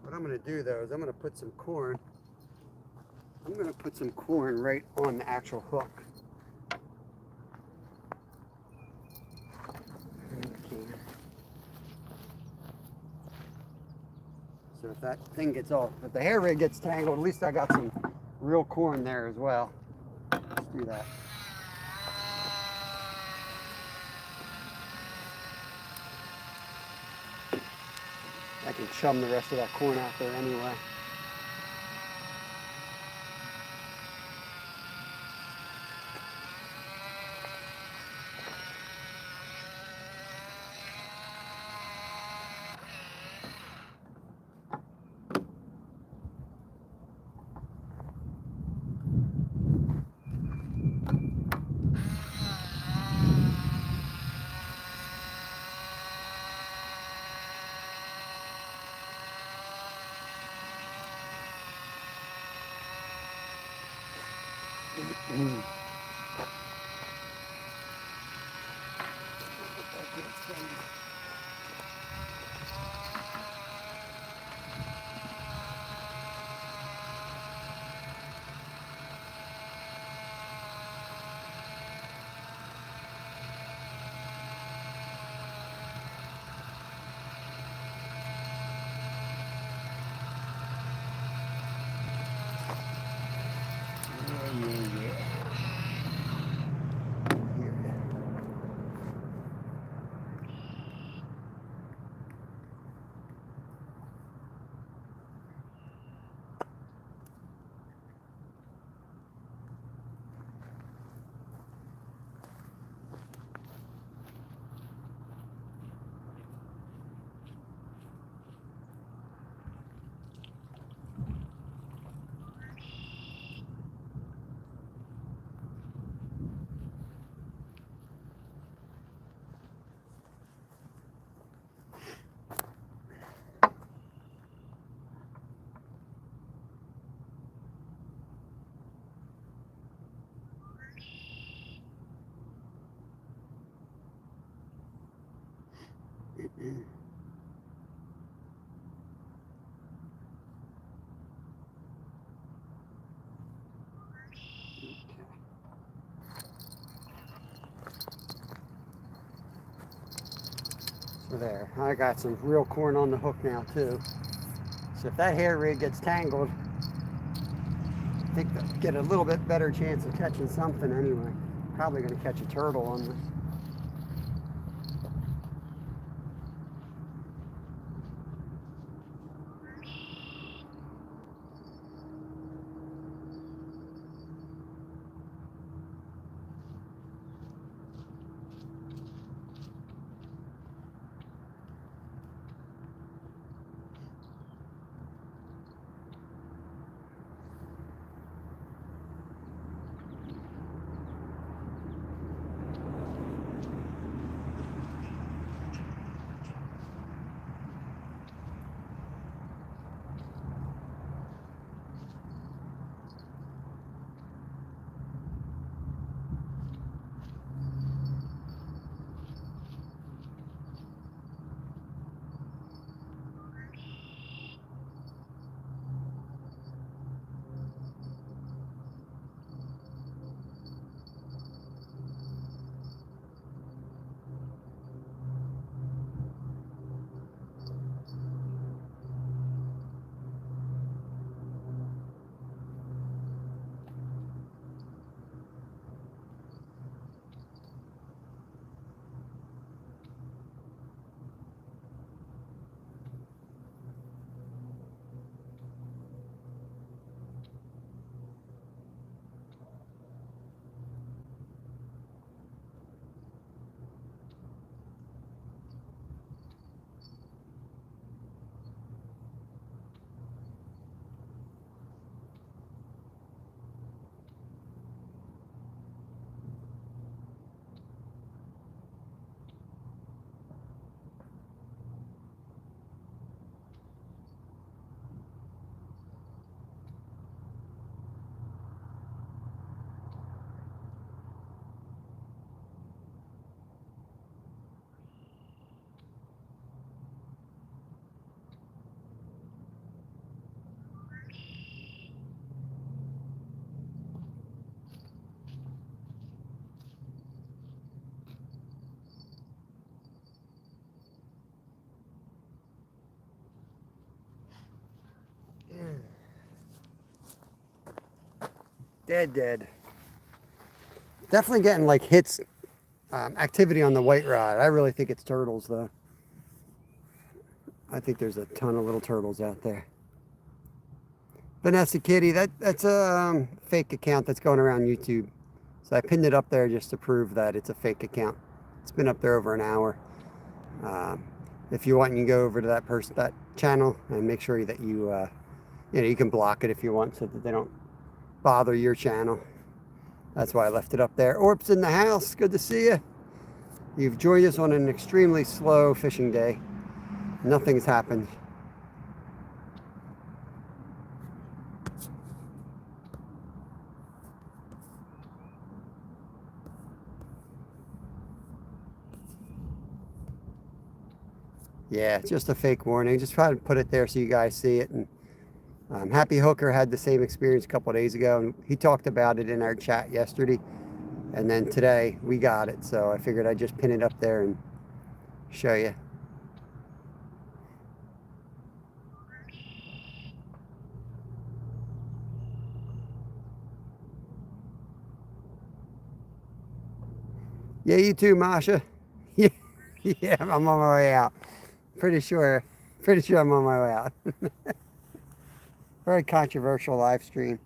What I'm going to do though is I'm going to put some corn. I'm going to put some corn right on the actual hook. So if that thing gets off, if the hair rig gets tangled, at least I got some real corn there as well. Let's do that. I can chum the rest of that corn out there anyway. Yeah. There, I got some real corn on the hook now too. So if that hair rig gets tangled, I think they'll get a little bit better chance of catching something anyway. Probably gonna catch a turtle on this. Dead. Definitely getting like hits, activity on the white rod. I really think it's turtles though. I think there's a ton of little turtles out there. Vanessa Kitty, that's a fake account that's going around YouTube. So I pinned it up there just to prove that it's a fake account. It's been up there over an hour. If you want, you can go over to that channel and make sure that you can block it if you want so that they don't bother your channel. That's why I left it up there. Orp's in the house. Good to see you. You've joined us on an extremely slow fishing day. Nothing's happened. Yeah, it's just a fake warning. Just try to put it there so you guys see it. And Happy Hooker had the same experience a couple of days ago, and he talked about it in our chat yesterday. And then today we got it, so I figured I'd just pin it up there and show you. Yeah, you too, Masha. Yeah, I'm on my way out. Pretty sure I'm on my way out. Very controversial live stream.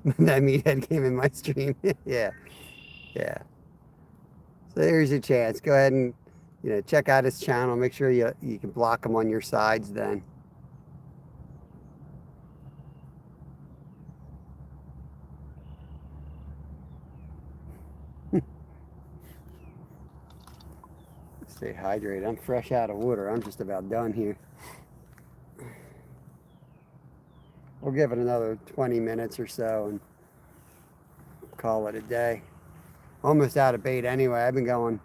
That meathead came in my stream. Yeah. So there's your chance. Go ahead and check out his channel. Make sure you can block him on your sides then. Stay hydrated. I'm fresh out of water. I'm just about done here. We'll give it another 20 minutes or so and call it a day. Almost out of bait anyway. I've been going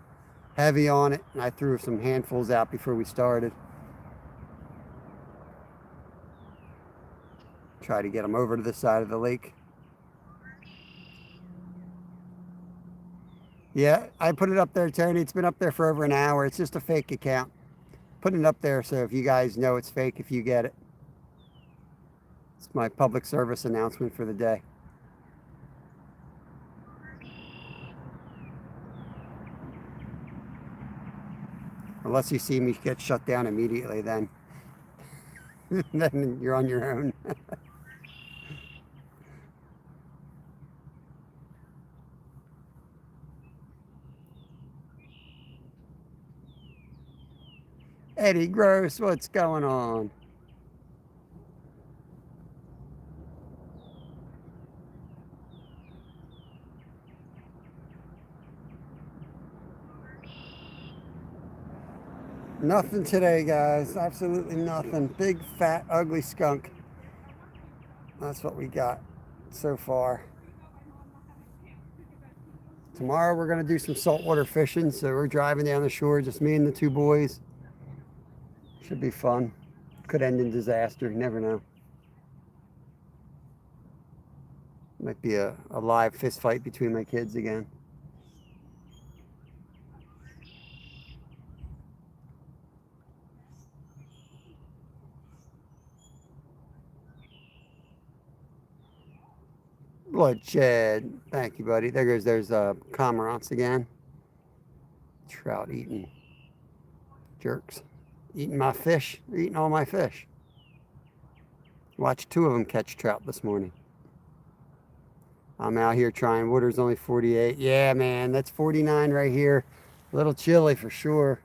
heavy on it, and I threw some handfuls out before we started. Try to get them over to the side of the lake. Yeah, I put it up there, Tony. It's been up there for over an hour. It's just a fake account. Putting it up there so if you guys know it's fake, if you get it. It's my public service announcement for the day. Unless you see me get shut down immediately, then then you're on your own. Eddie Gross, what's going on? Nothing today, guys. Absolutely nothing. Big, fat, ugly skunk. That's what we got so far. Tomorrow we're going to do some saltwater fishing, so we're driving down the shore, just me and the two boys. Should be fun. Could end in disaster, you never know. Might be a live fist fight between my kids again. Bloodshed. Thank you, buddy. There's cormorants again. Trout eating. Jerks. Eating my fish. They're eating all my fish. Watched two of them catch trout this morning. I'm out here trying. Water's only 48. Yeah, man, that's 49 right here. A little chilly for sure.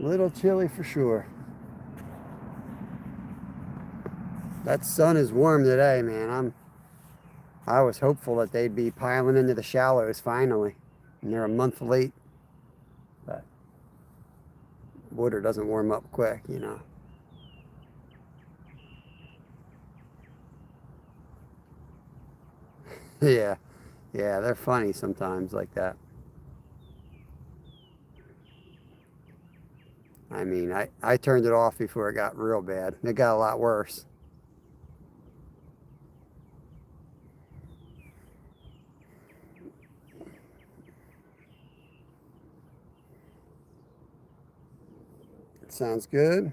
A little chilly for sure. That sun is warm today, man. I was hopeful that they'd be piling into the shallows finally. And they're a month late. But water doesn't warm up quick, you know. Yeah, they're funny sometimes like that. I mean, I turned it off before it got real bad. It got a lot worse. Sounds good.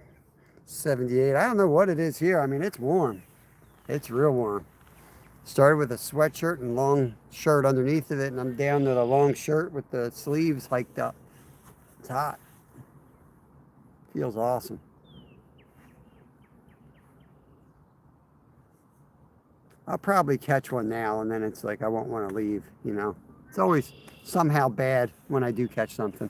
78. I don't know what it is here. I mean, it's warm. It's real warm. Started with a sweatshirt and long shirt underneath of it, and I'm down to the long shirt with the sleeves hiked up. It's hot. Feels awesome. I'll probably catch one now, and then it's like I won't want to leave, you know. It's always somehow bad when I do catch something.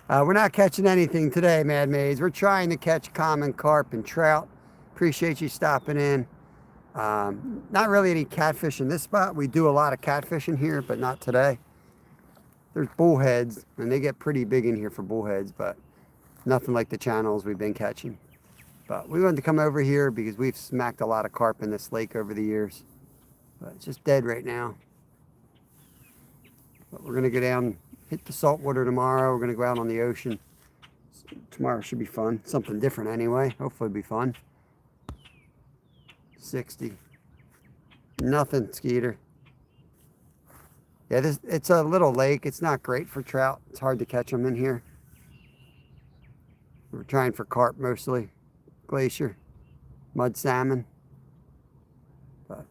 We're not catching anything today, Mad Maze. We're trying to catch common carp and trout. Appreciate you stopping in. Not really any catfish in this spot. We do a lot of catfishing here, but not today. There's bullheads, and they get pretty big in here for bullheads, but nothing like the channels we've been catching. But we wanted to come over here because we've smacked a lot of carp in this lake over the years. But it's just dead right now. But we're going to go down, hit the saltwater tomorrow. We're going to go out on the ocean. Tomorrow should be fun. Something different anyway. Hopefully it'll be fun. 60. Nothing, Skeeter. Yeah, it's a little lake. It's not great for trout. It's hard to catch them in here. We're trying for carp mostly. Glacier. Mud salmon. But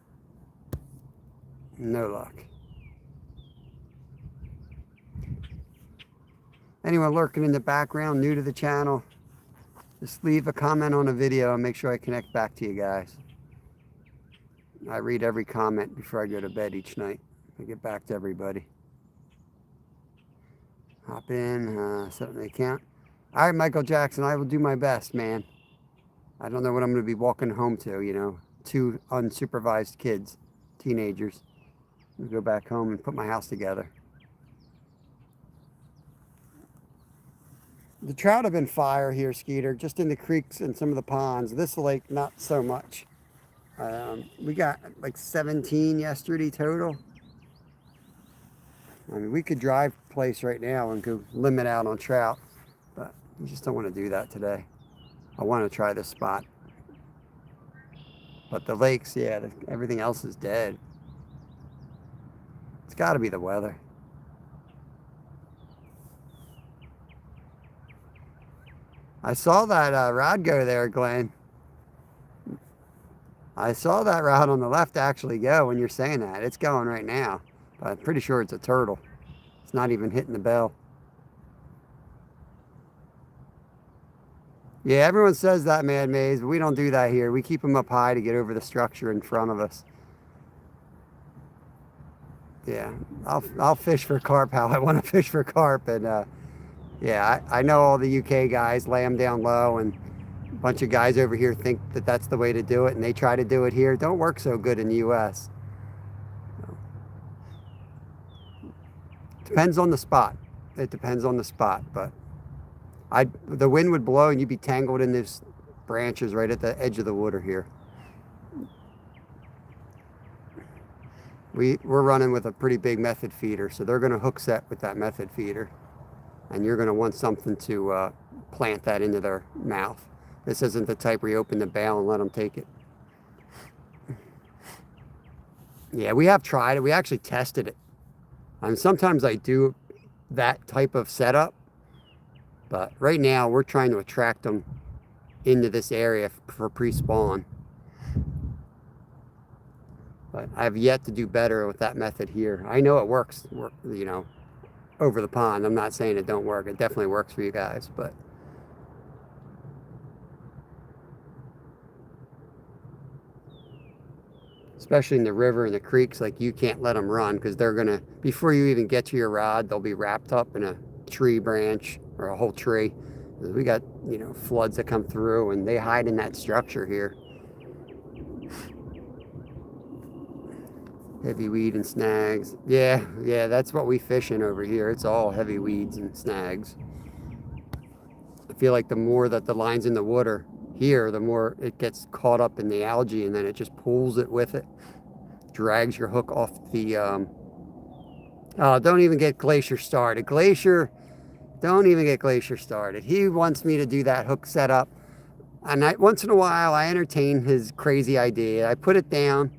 no luck. Anyone lurking in the background, new to the channel, just leave a comment on a video and make sure I connect back to you guys. I read every comment before I go to bed each night. I get back to everybody. Hop in, set up the account. All right, Michael Jackson, I will do my best, man. I don't know what I'm going to be walking home to, you know. 2 unsupervised kids, teenagers. I'll go back home and put my house together. The trout have been fire here, Skeeter, just in the creeks and some of the ponds. This lake, not so much. We got like 17 yesterday total. I mean, we could drive place right now and go limit out on trout, but we just don't want to do that today. I want to try this spot. But the lakes, yeah, everything else is dead. It's got to be the weather. I saw that rod go there, Glenn. I saw that rod on the left actually go when you're saying that. It's going right now. But I'm pretty sure it's a turtle. It's not even hitting the bell. Yeah, everyone says that, Mad Maze, but we don't do that here. We keep them up high to get over the structure in front of us. Yeah, I'll fish for carp how I want to fish for carp. And yeah, I know all the UK guys lay them down low, and a bunch of guys over here think that that's the way to do it, and they try to do it here. It don't work so good in the US. Depends on the spot. It depends on the spot, but the wind would blow and you'd be tangled in these branches right at the edge of the water here. We're running with a pretty big method feeder, so they're going to hook set with that method feeder, and you're going to want something to plant that into their mouth. This isn't the type where you open the bail and let them take it. Yeah, we have tried it. We actually tested it. And sometimes I do that type of setup, but right now we're trying to attract them into this area for pre-spawn. But I've yet to do better with that method here. I know it works, you know, over the pond. I'm not saying it don't work. It definitely works for you guys, but especially in the river and the creeks, like you can't let them run because they're gonna, before you even get to your rod, they'll be wrapped up in a tree branch or a whole tree. We got, you know, floods that come through and they hide in that structure here. Heavy weed and snags. Yeah, that's what we fishing over here. It's all heavy weeds and snags. I feel like the more that the line's in the water here, the more it gets caught up in the algae, and then it just pulls it with it. Drags your hook off the... Oh, don't even get Glacier started. Don't even get Glacier started. He wants me to do that hook setup. And once in a while, I entertain his crazy idea. I put it down.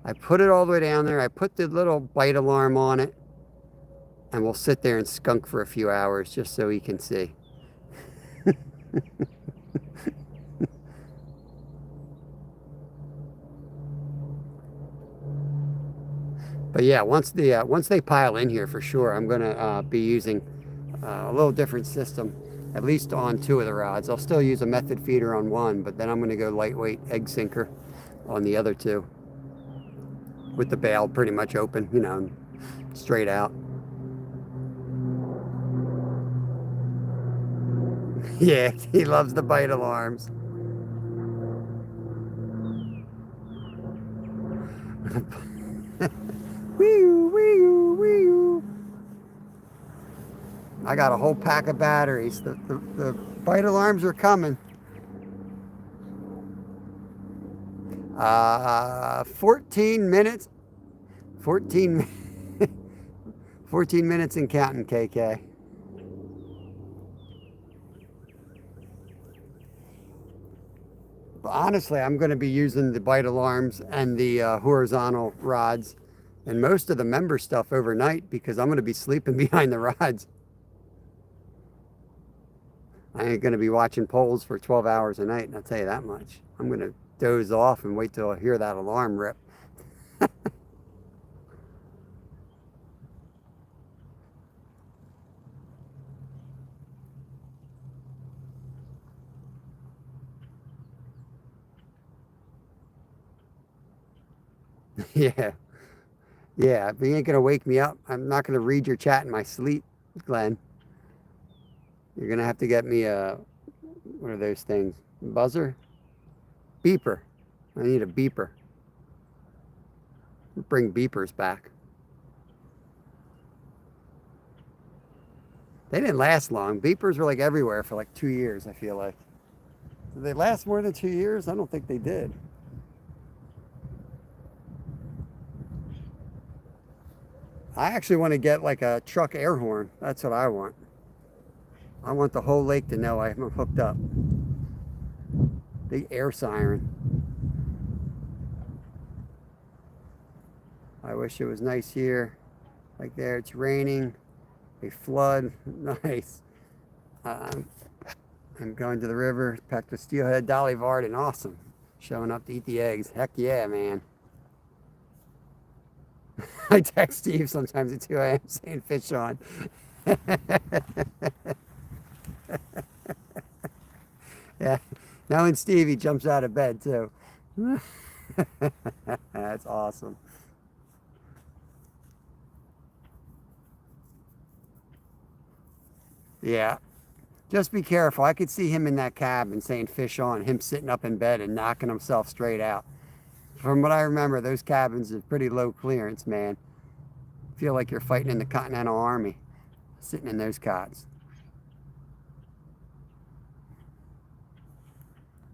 I put it all the way down there. I put the little bite alarm on it. And we'll sit there and skunk for a few hours just so he can see. But yeah, once they pile in here for sure, I'm gonna be using a little different system, at least on 2 of the rods. I'll still use a method feeder on 1, but then I'm gonna go lightweight egg sinker on the other 2, with the bail pretty much open, you know, straight out. Yeah, he loves the bite alarms. Wee-oo, wee-oo, wee-oo. I got a whole pack of batteries. The bite alarms are coming. 14 minutes. 14 minutes and counting, KK. But honestly, I'm going to be using the bite alarms and the horizontal rods and most of the member stuff overnight because I'm going to be sleeping behind the rods. I ain't going to be watching poles for 12 hours a night, and I'll tell you that much. I'm going to doze off and wait till I hear that alarm rip. Yeah. Yeah, if you ain't gonna wake me up, I'm not gonna read your chat in my sleep, Glenn. You're gonna have to get me a, what are those things? Buzzer? Beeper. I need a beeper. Bring beepers back. They didn't last long. Beepers were like everywhere for like 2 years, I feel like. Did they last more than 2 years? I don't think they did. I actually want to get like a truck air horn. That's what I want. I want the whole lake to know I'm hooked up. Big air siren. I wish it was nice here. Like there, it's raining. A flood. Nice. I'm going to the river. Packed a steelhead dolly varden. Awesome. Showing up to eat the eggs. Heck yeah, man. I text Steve sometimes at 2 a.m. saying fish on. Yeah. Knowing Steve, he jumps out of bed too. That's awesome. Yeah. Just be careful. I could see him in that cabin saying fish on, him sitting up in bed and knocking himself straight out. From what I remember, those cabins are pretty low clearance, man. Feel like you're fighting in the Continental Army, sitting in those cots.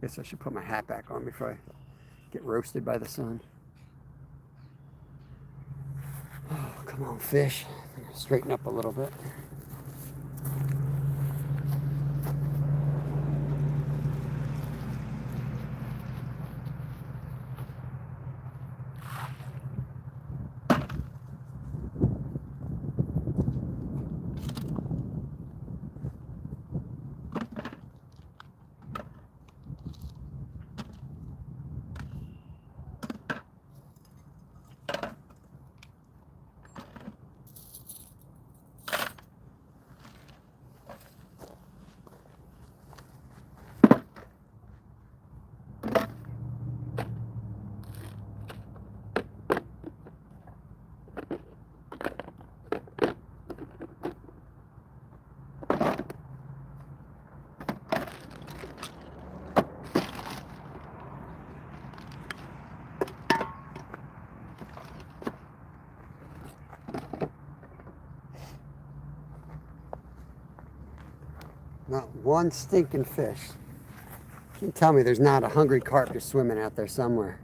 Guess I should put my hat back on before I get roasted by the sun. Oh, come on, fish. Straighten up a little bit. Not one stinking fish. You can tell me there's not a hungry carp just swimming out there somewhere.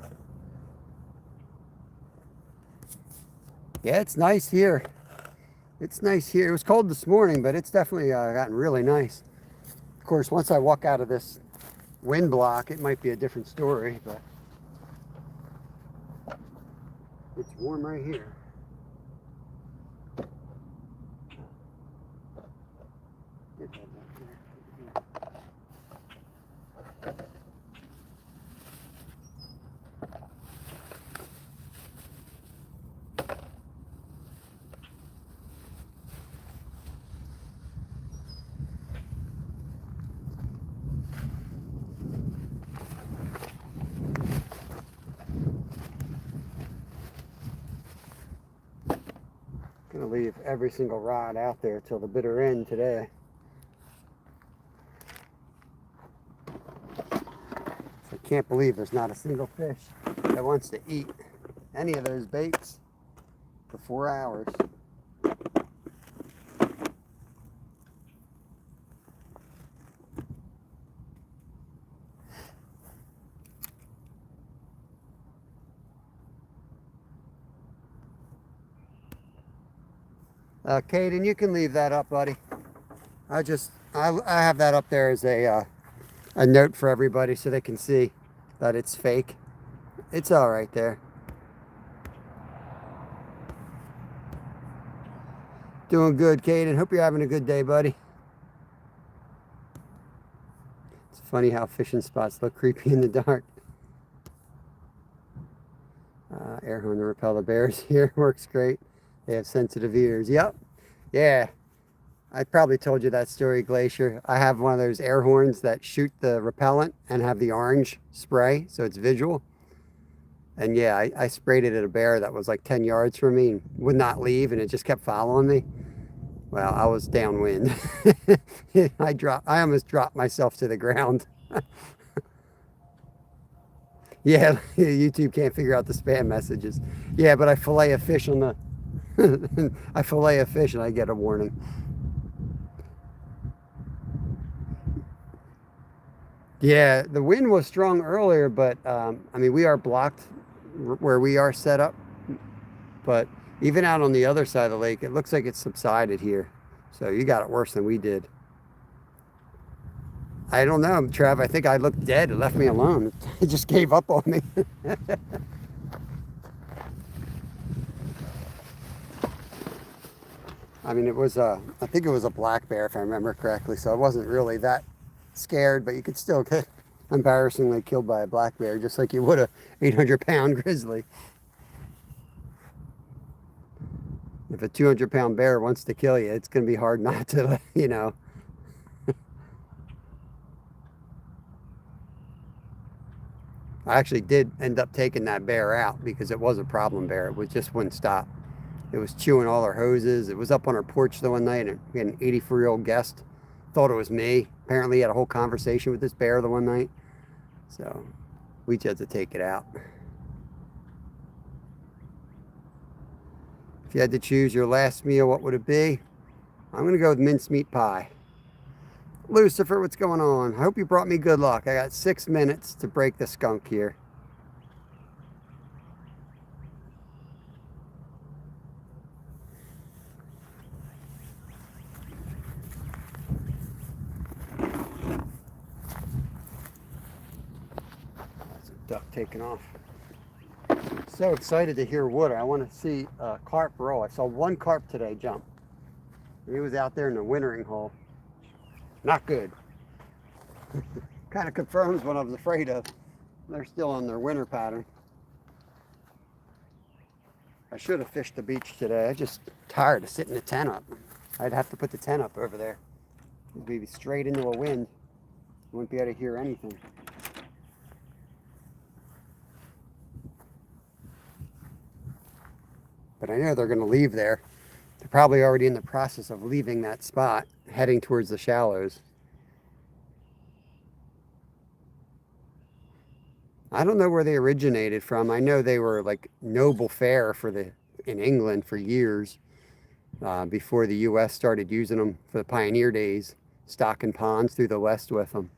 Yeah, it's nice here. It's nice here. It was cold this morning, but it's definitely gotten really nice. Of course, once I walk out of this wind block, it might be a different story, but it's warm right here. Get that back there. Gonna leave every single rod out there till the bitter end today. I can't believe there's not a single fish that wants to eat any of those baits for 4 hours. Caden, you can leave that up, buddy. I have that up there as a note for everybody so they can see that it's fake. It's all right there. Doing good, Caden. Hope you're having a good day, buddy. It's funny how fishing spots look creepy in the dark. Air horn to repel the bears here works great. They have sensitive ears. Yep. Yeah. I probably told you that story, Glacier. I have one of those air horns that shoot the repellent and have the orange spray, so it's visual. And yeah, I sprayed it at a bear that was like 10 yards from me and would not leave, and it just kept following me. Well, I was downwind. I almost dropped myself to the ground. Yeah, YouTube can't figure out the spam messages. Yeah, but I fillet a fish on the I fillet a fish and I get a warning. Yeah, the wind was strong earlier, but I mean, we are blocked where we are set up. But even out on the other side of the lake, it looks like it's subsided here. So you got it worse than we did. I don't know, Trav. I think I looked dead. It left me alone. It just gave up on me. I mean, it was I think it was a black bear, if I remember correctly. So I wasn't really that scared, but you could still get embarrassingly killed by a black bear, just like you would a 800-pound grizzly. If a 200-pound bear wants to kill you, it's going to be hard not to, you know. I actually did end up taking that bear out because it was a problem bear. It just wouldn't stop. It was chewing all our hoses. It was up on our porch the one night, and we had an 84-year-old guest. Thought it was me. Apparently he had a whole conversation with this bear the one night. So we just had to take it out. If you had to choose your last meal, what would it be? I'm going to go with mincemeat pie. Lucifer, what's going on? I hope you brought me good luck. I got 6 minutes to break the skunk here. That's a duck taking off. So excited to hear water. I want to see carp roll. I saw one carp today jump. He was out there in the wintering hole. Not good. Kind of confirms what I was afraid of. They're still on their winter pattern. I should have fished the beach today. I'm just tired of sitting the tent up. I'd have to put the tent up over there. It'd be straight into a wind. Wouldn't be able to hear anything. But I know they're going to leave there. They're probably already in the process of leaving that spot, heading towards the shallows. I don't know where they originated from. I know they were like noble fare in England for years, before the U.S. started using them for the pioneer days, stocking ponds through the west with them.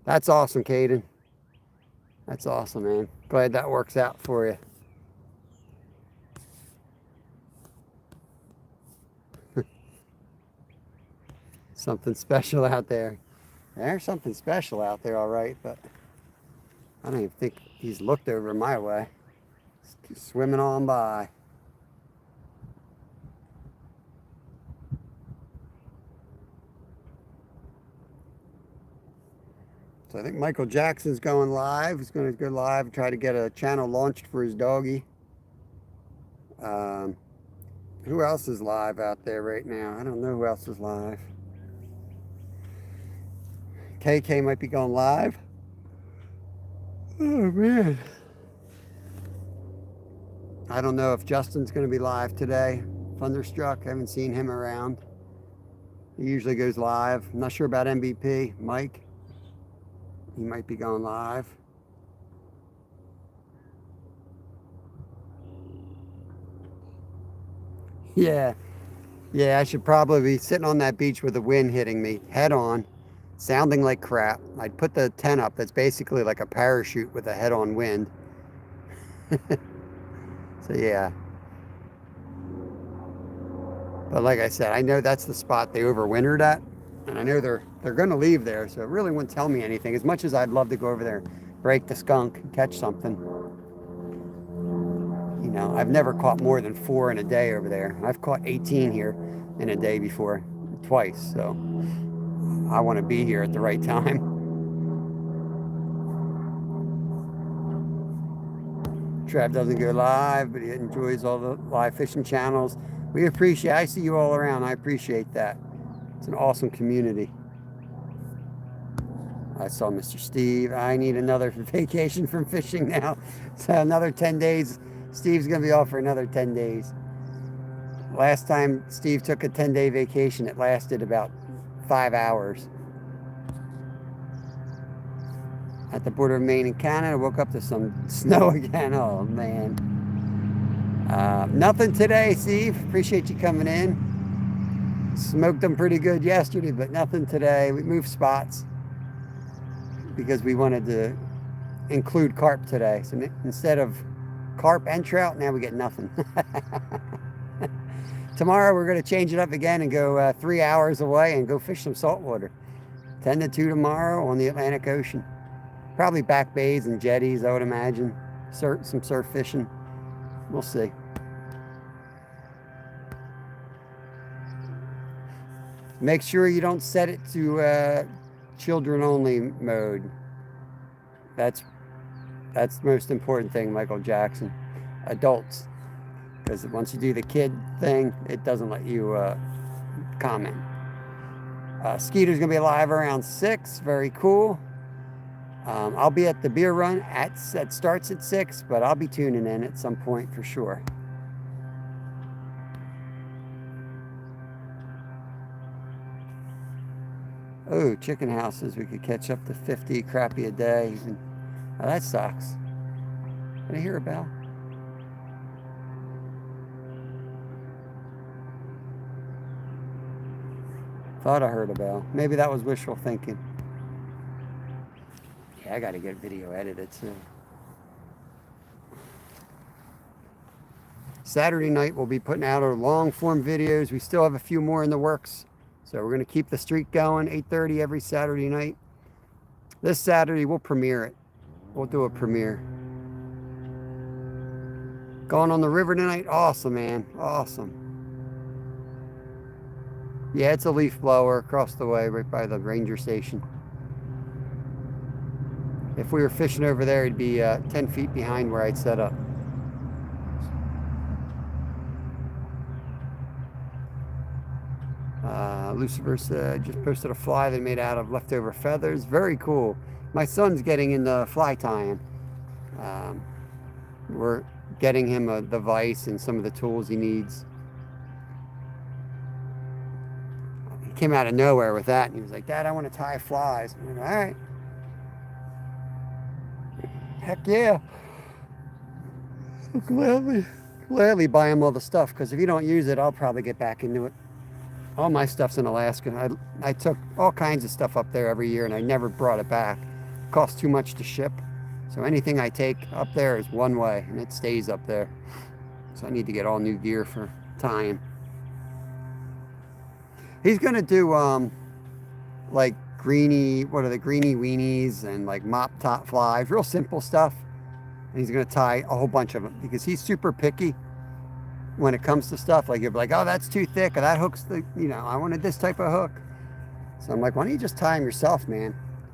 That's awesome, Caden. That's awesome, man. Glad that works out for you. Something special out there. There's something special out there, all right, but I don't even think he's looked over my way. He's swimming on by. So I think Michael Jackson's going live. He's going to go live and try to get a channel launched for his doggy. Who else is live out there right now? I don't know who else is live. KK might be going live. Oh, man. I don't know if Justin's going to be live today. Thunderstruck, I haven't seen him around. He usually goes live. I'm not sure about MVP. Mike, he might be going live. Yeah, I should probably be sitting on that beach with the wind hitting me head on, sounding like crap. I'd put the tent up that's basically like a parachute with a head-on wind. So yeah. But like I said, I know that's the spot they overwintered at, and I know they're going to leave there, so it really wouldn't tell me anything. As much as I'd love to go over there, break the skunk, and catch something. You know, I've never caught more than 4 in a day over there. I've caught 18 here in a day before, twice, so I want to be here at the right time. Trav doesn't go live, but he enjoys all the live fishing channels. We appreciate, I see you all around. I appreciate that. It's an awesome community. I saw Mr. Steve. I need another vacation from fishing now. So another 10 days. Steve's going to be off for another 10 days. Last time Steve took a 10-day vacation, it lasted about 5 hours. At the border of Maine and Canada, woke up to some snow again. Oh, man. Nothing today, Steve. Appreciate you coming in. Smoked them pretty good yesterday, but nothing today. We moved spots because we wanted to include carp today. So instead of carp and trout, now we get nothing. Tomorrow we're going to change it up again and go 3 hours away and go fish some saltwater. 10 to 2 tomorrow on the Atlantic Ocean. Probably back bays and jetties, I would imagine. Some surf fishing. We'll see. Make sure you don't set it to children only mode. That's the most important thing, Michael Jackson. Adults. Because once you do the kid thing, it doesn't let you comment. Skeeter's going to be live around 6. Very cool. I'll be at the beer run. It starts at 6, but I'll be tuning in at some point for sure. Oh, chicken houses. We could catch up to 50 crappie a day. Even. Oh, that sucks. Did I hear a bell? Thought I heard a bell. Maybe that was wishful thinking. Yeah, I got to get video edited soon. Saturday night we'll be putting out our long form videos. We still have a few more in the works. So we're going to keep the streak going, 8:30 every Saturday night. This Saturday we'll premiere it. We'll do a premiere. Going on the river tonight? Awesome, man. Awesome. Yeah, it's a leaf blower across the way right by the ranger station. If we were fishing over there, it'd be 10 feet behind where I'd set up. Lucifer just posted a fly they made out of leftover feathers. Very cool. My son's getting into fly tying. We're getting him the vise and some of the tools he needs. He came out of nowhere with that, and he was like, "Dad, I want to tie flies." I'm like, "All right." Heck yeah. I'll gladly buy him all the stuff, because if you don't use it, I'll probably get back into it. All my stuff's in Alaska. I took all kinds of stuff up there every year, and I never brought it back. It costs too much to ship. So anything I take up there is one way, and it stays up there. So I need to get all new gear for tying. He's gonna do like greeny weenies and like mop top flies, real simple stuff. And he's gonna tie a whole bunch of them because he's super picky when it comes to stuff. Like, you'll be like, "Oh, that's too thick," or "That hook's I wanted this type of hook." So I'm like, "Why don't you just tie them yourself, man?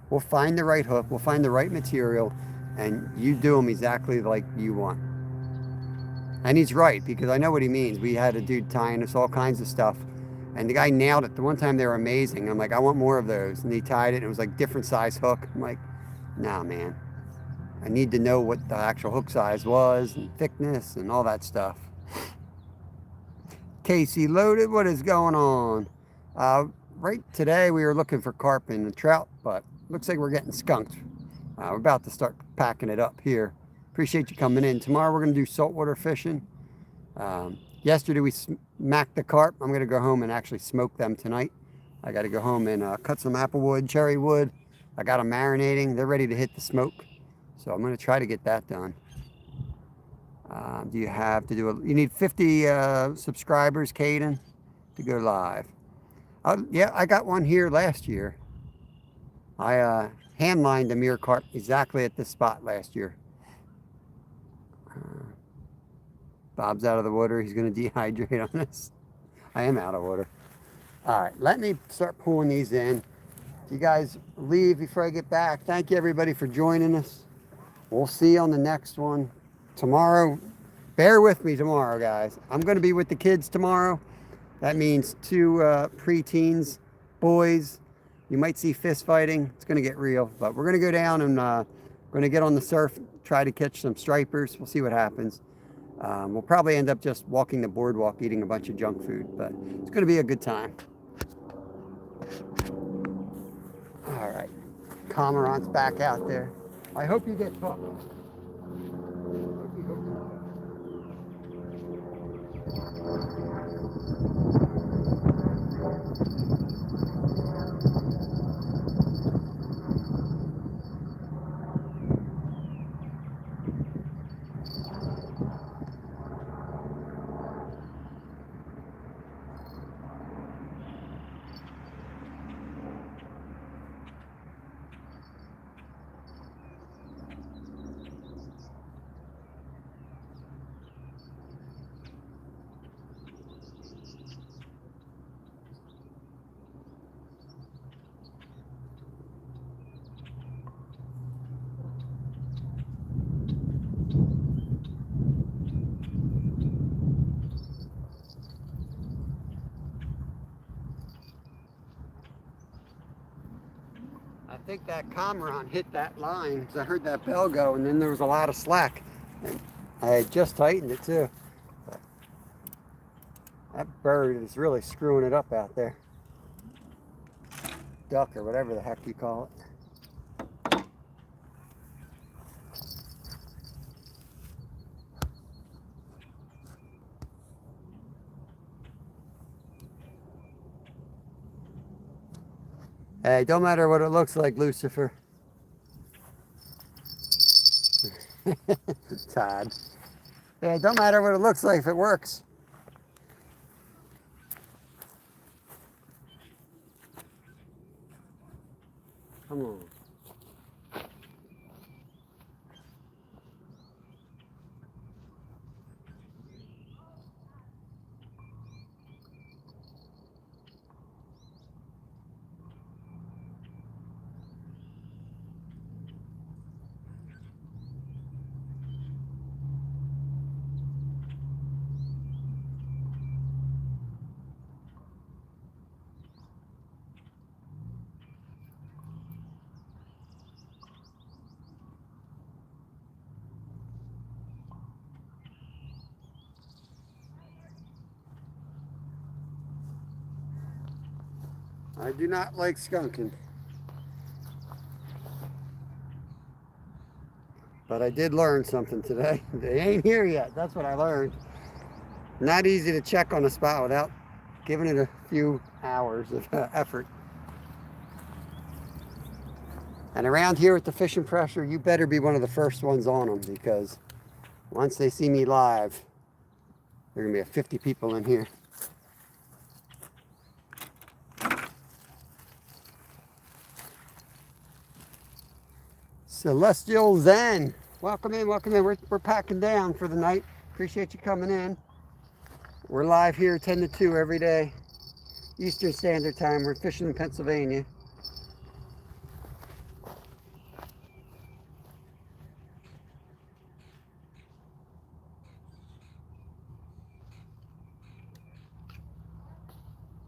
We'll find the right hook, we'll find the right material, and you do them exactly like you want." And he's right, because I know what he means. We had a dude tying us all kinds of stuff, and the guy nailed it. The one time they were amazing. I'm like, "I want more of those." And he tied it, and it was like different size hook. I'm like, "Nah, man. I need to know what the actual hook size was, and thickness, and all that stuff." Casey Loaded, what is going on? Right today we were looking for carp and the trout, but looks like we're getting skunked. We're about to start packing it up here. Appreciate you coming in. Tomorrow we're going to do saltwater fishing. Yesterday we smacked the carp. I'm going to go home and actually smoke them tonight. I got to go home and cut some apple wood, cherry wood. I got them marinating. They're ready to hit the smoke. So I'm going to try to get that done. You need 50 subscribers, Caden, to go live. Yeah, I got one here last year. I hand lined a mirror carp exactly at this spot last year. Bob's out of the water. He's going to dehydrate on us. I am out of water. All right, let me start pulling these in. If you guys leave before I get back, thank you everybody for joining us. We'll see you on the next one tomorrow. Bear with me tomorrow, guys. I'm going to be with the kids tomorrow. That means 2 preteens, boys. You might see fist fighting. It's going to get real, but we're going to go down and going to get on the surf, try to catch some stripers. We'll see what happens. We'll probably end up just walking the boardwalk, eating a bunch of junk food, but it's going to be a good time. All right, Cormorant's back out there. I hope you get hooked. I think that Comron hit that line because I heard that bell go, and then there was a lot of slack. And I had just tightened it too. But that bird is really screwing it up out there. Duck or whatever the heck you call it. Hey, don't matter what it looks like, Lucifer. Todd. Yeah, don't matter what it looks like if it works. Come on. I do not like skunking. But I did learn something today. They ain't here yet. That's what I learned. Not easy to check on a spot without giving it a few hours of effort. And around here with the fishing pressure, you better be one of the first ones on them, because once they see me live, there are going to be 50 people in here. Celestial Zen, welcome in, welcome in. We're packing down for the night. Appreciate you coming in. We're live here 10 to 2 every day, Eastern Standard Time. We're fishing in Pennsylvania.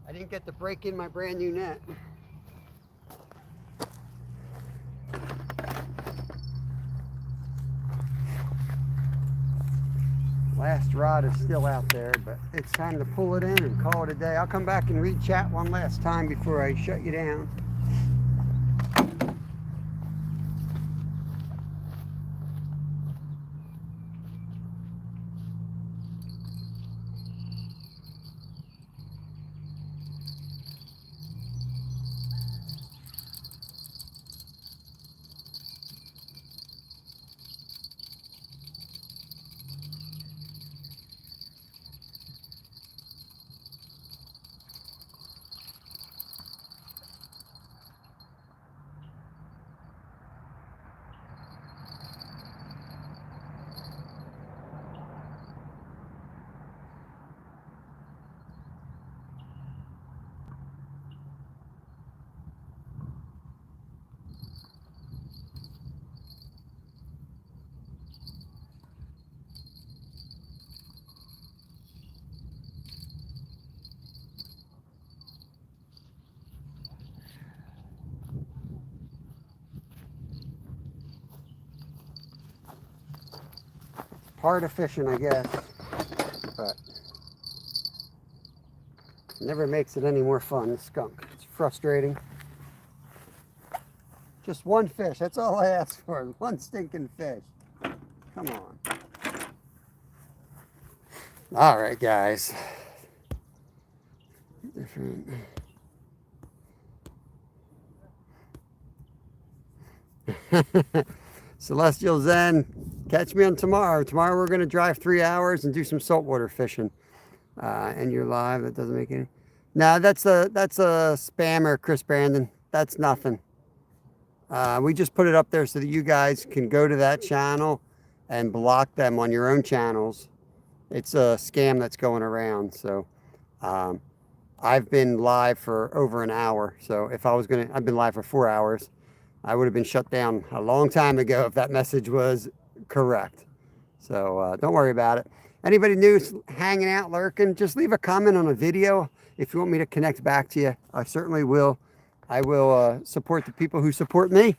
I didn't get to break in my brand new net. Last rod is still out there, but it's time to pull it in and call it a day. I'll come back and read chat one last time before I shut you down. Part of fishing, I guess, but never makes it any more fun. The skunk, it's frustrating. Just one fish, that's all I ask for, one stinking fish. Come on. All right, guys. Different. Celestial Zen, catch me on tomorrow. Tomorrow we're going to drive 3 hours and do some saltwater fishing. And you're live. That doesn't make any. No, that's a spammer, Chris Brandon. That's nothing. We just put it up there so that you guys can go to that channel and block them on your own channels. It's a scam that's going around. So I've been live for over an hour. So if I was going to, I've been live for 4 hours. I would have been shut down a long time ago if that message was correct. So don't worry about it. Anybody new hanging out, lurking, just leave a comment on a video if you want me to connect back to you. I certainly will. I will support the people who support me.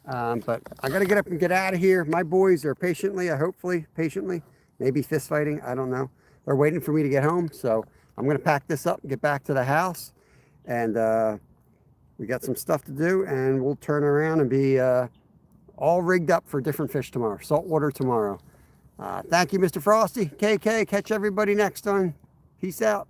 But I got to get up and get out of here. My boys are hopefully patiently, maybe fist fighting. I don't know. They're waiting for me to get home. So I'm going to pack this up and get back to the house. And we got some stuff to do, and we'll turn around and be all rigged up for different fish tomorrow, saltwater tomorrow. Thank you, Mr. Frosty. KK, catch everybody next time. Peace out.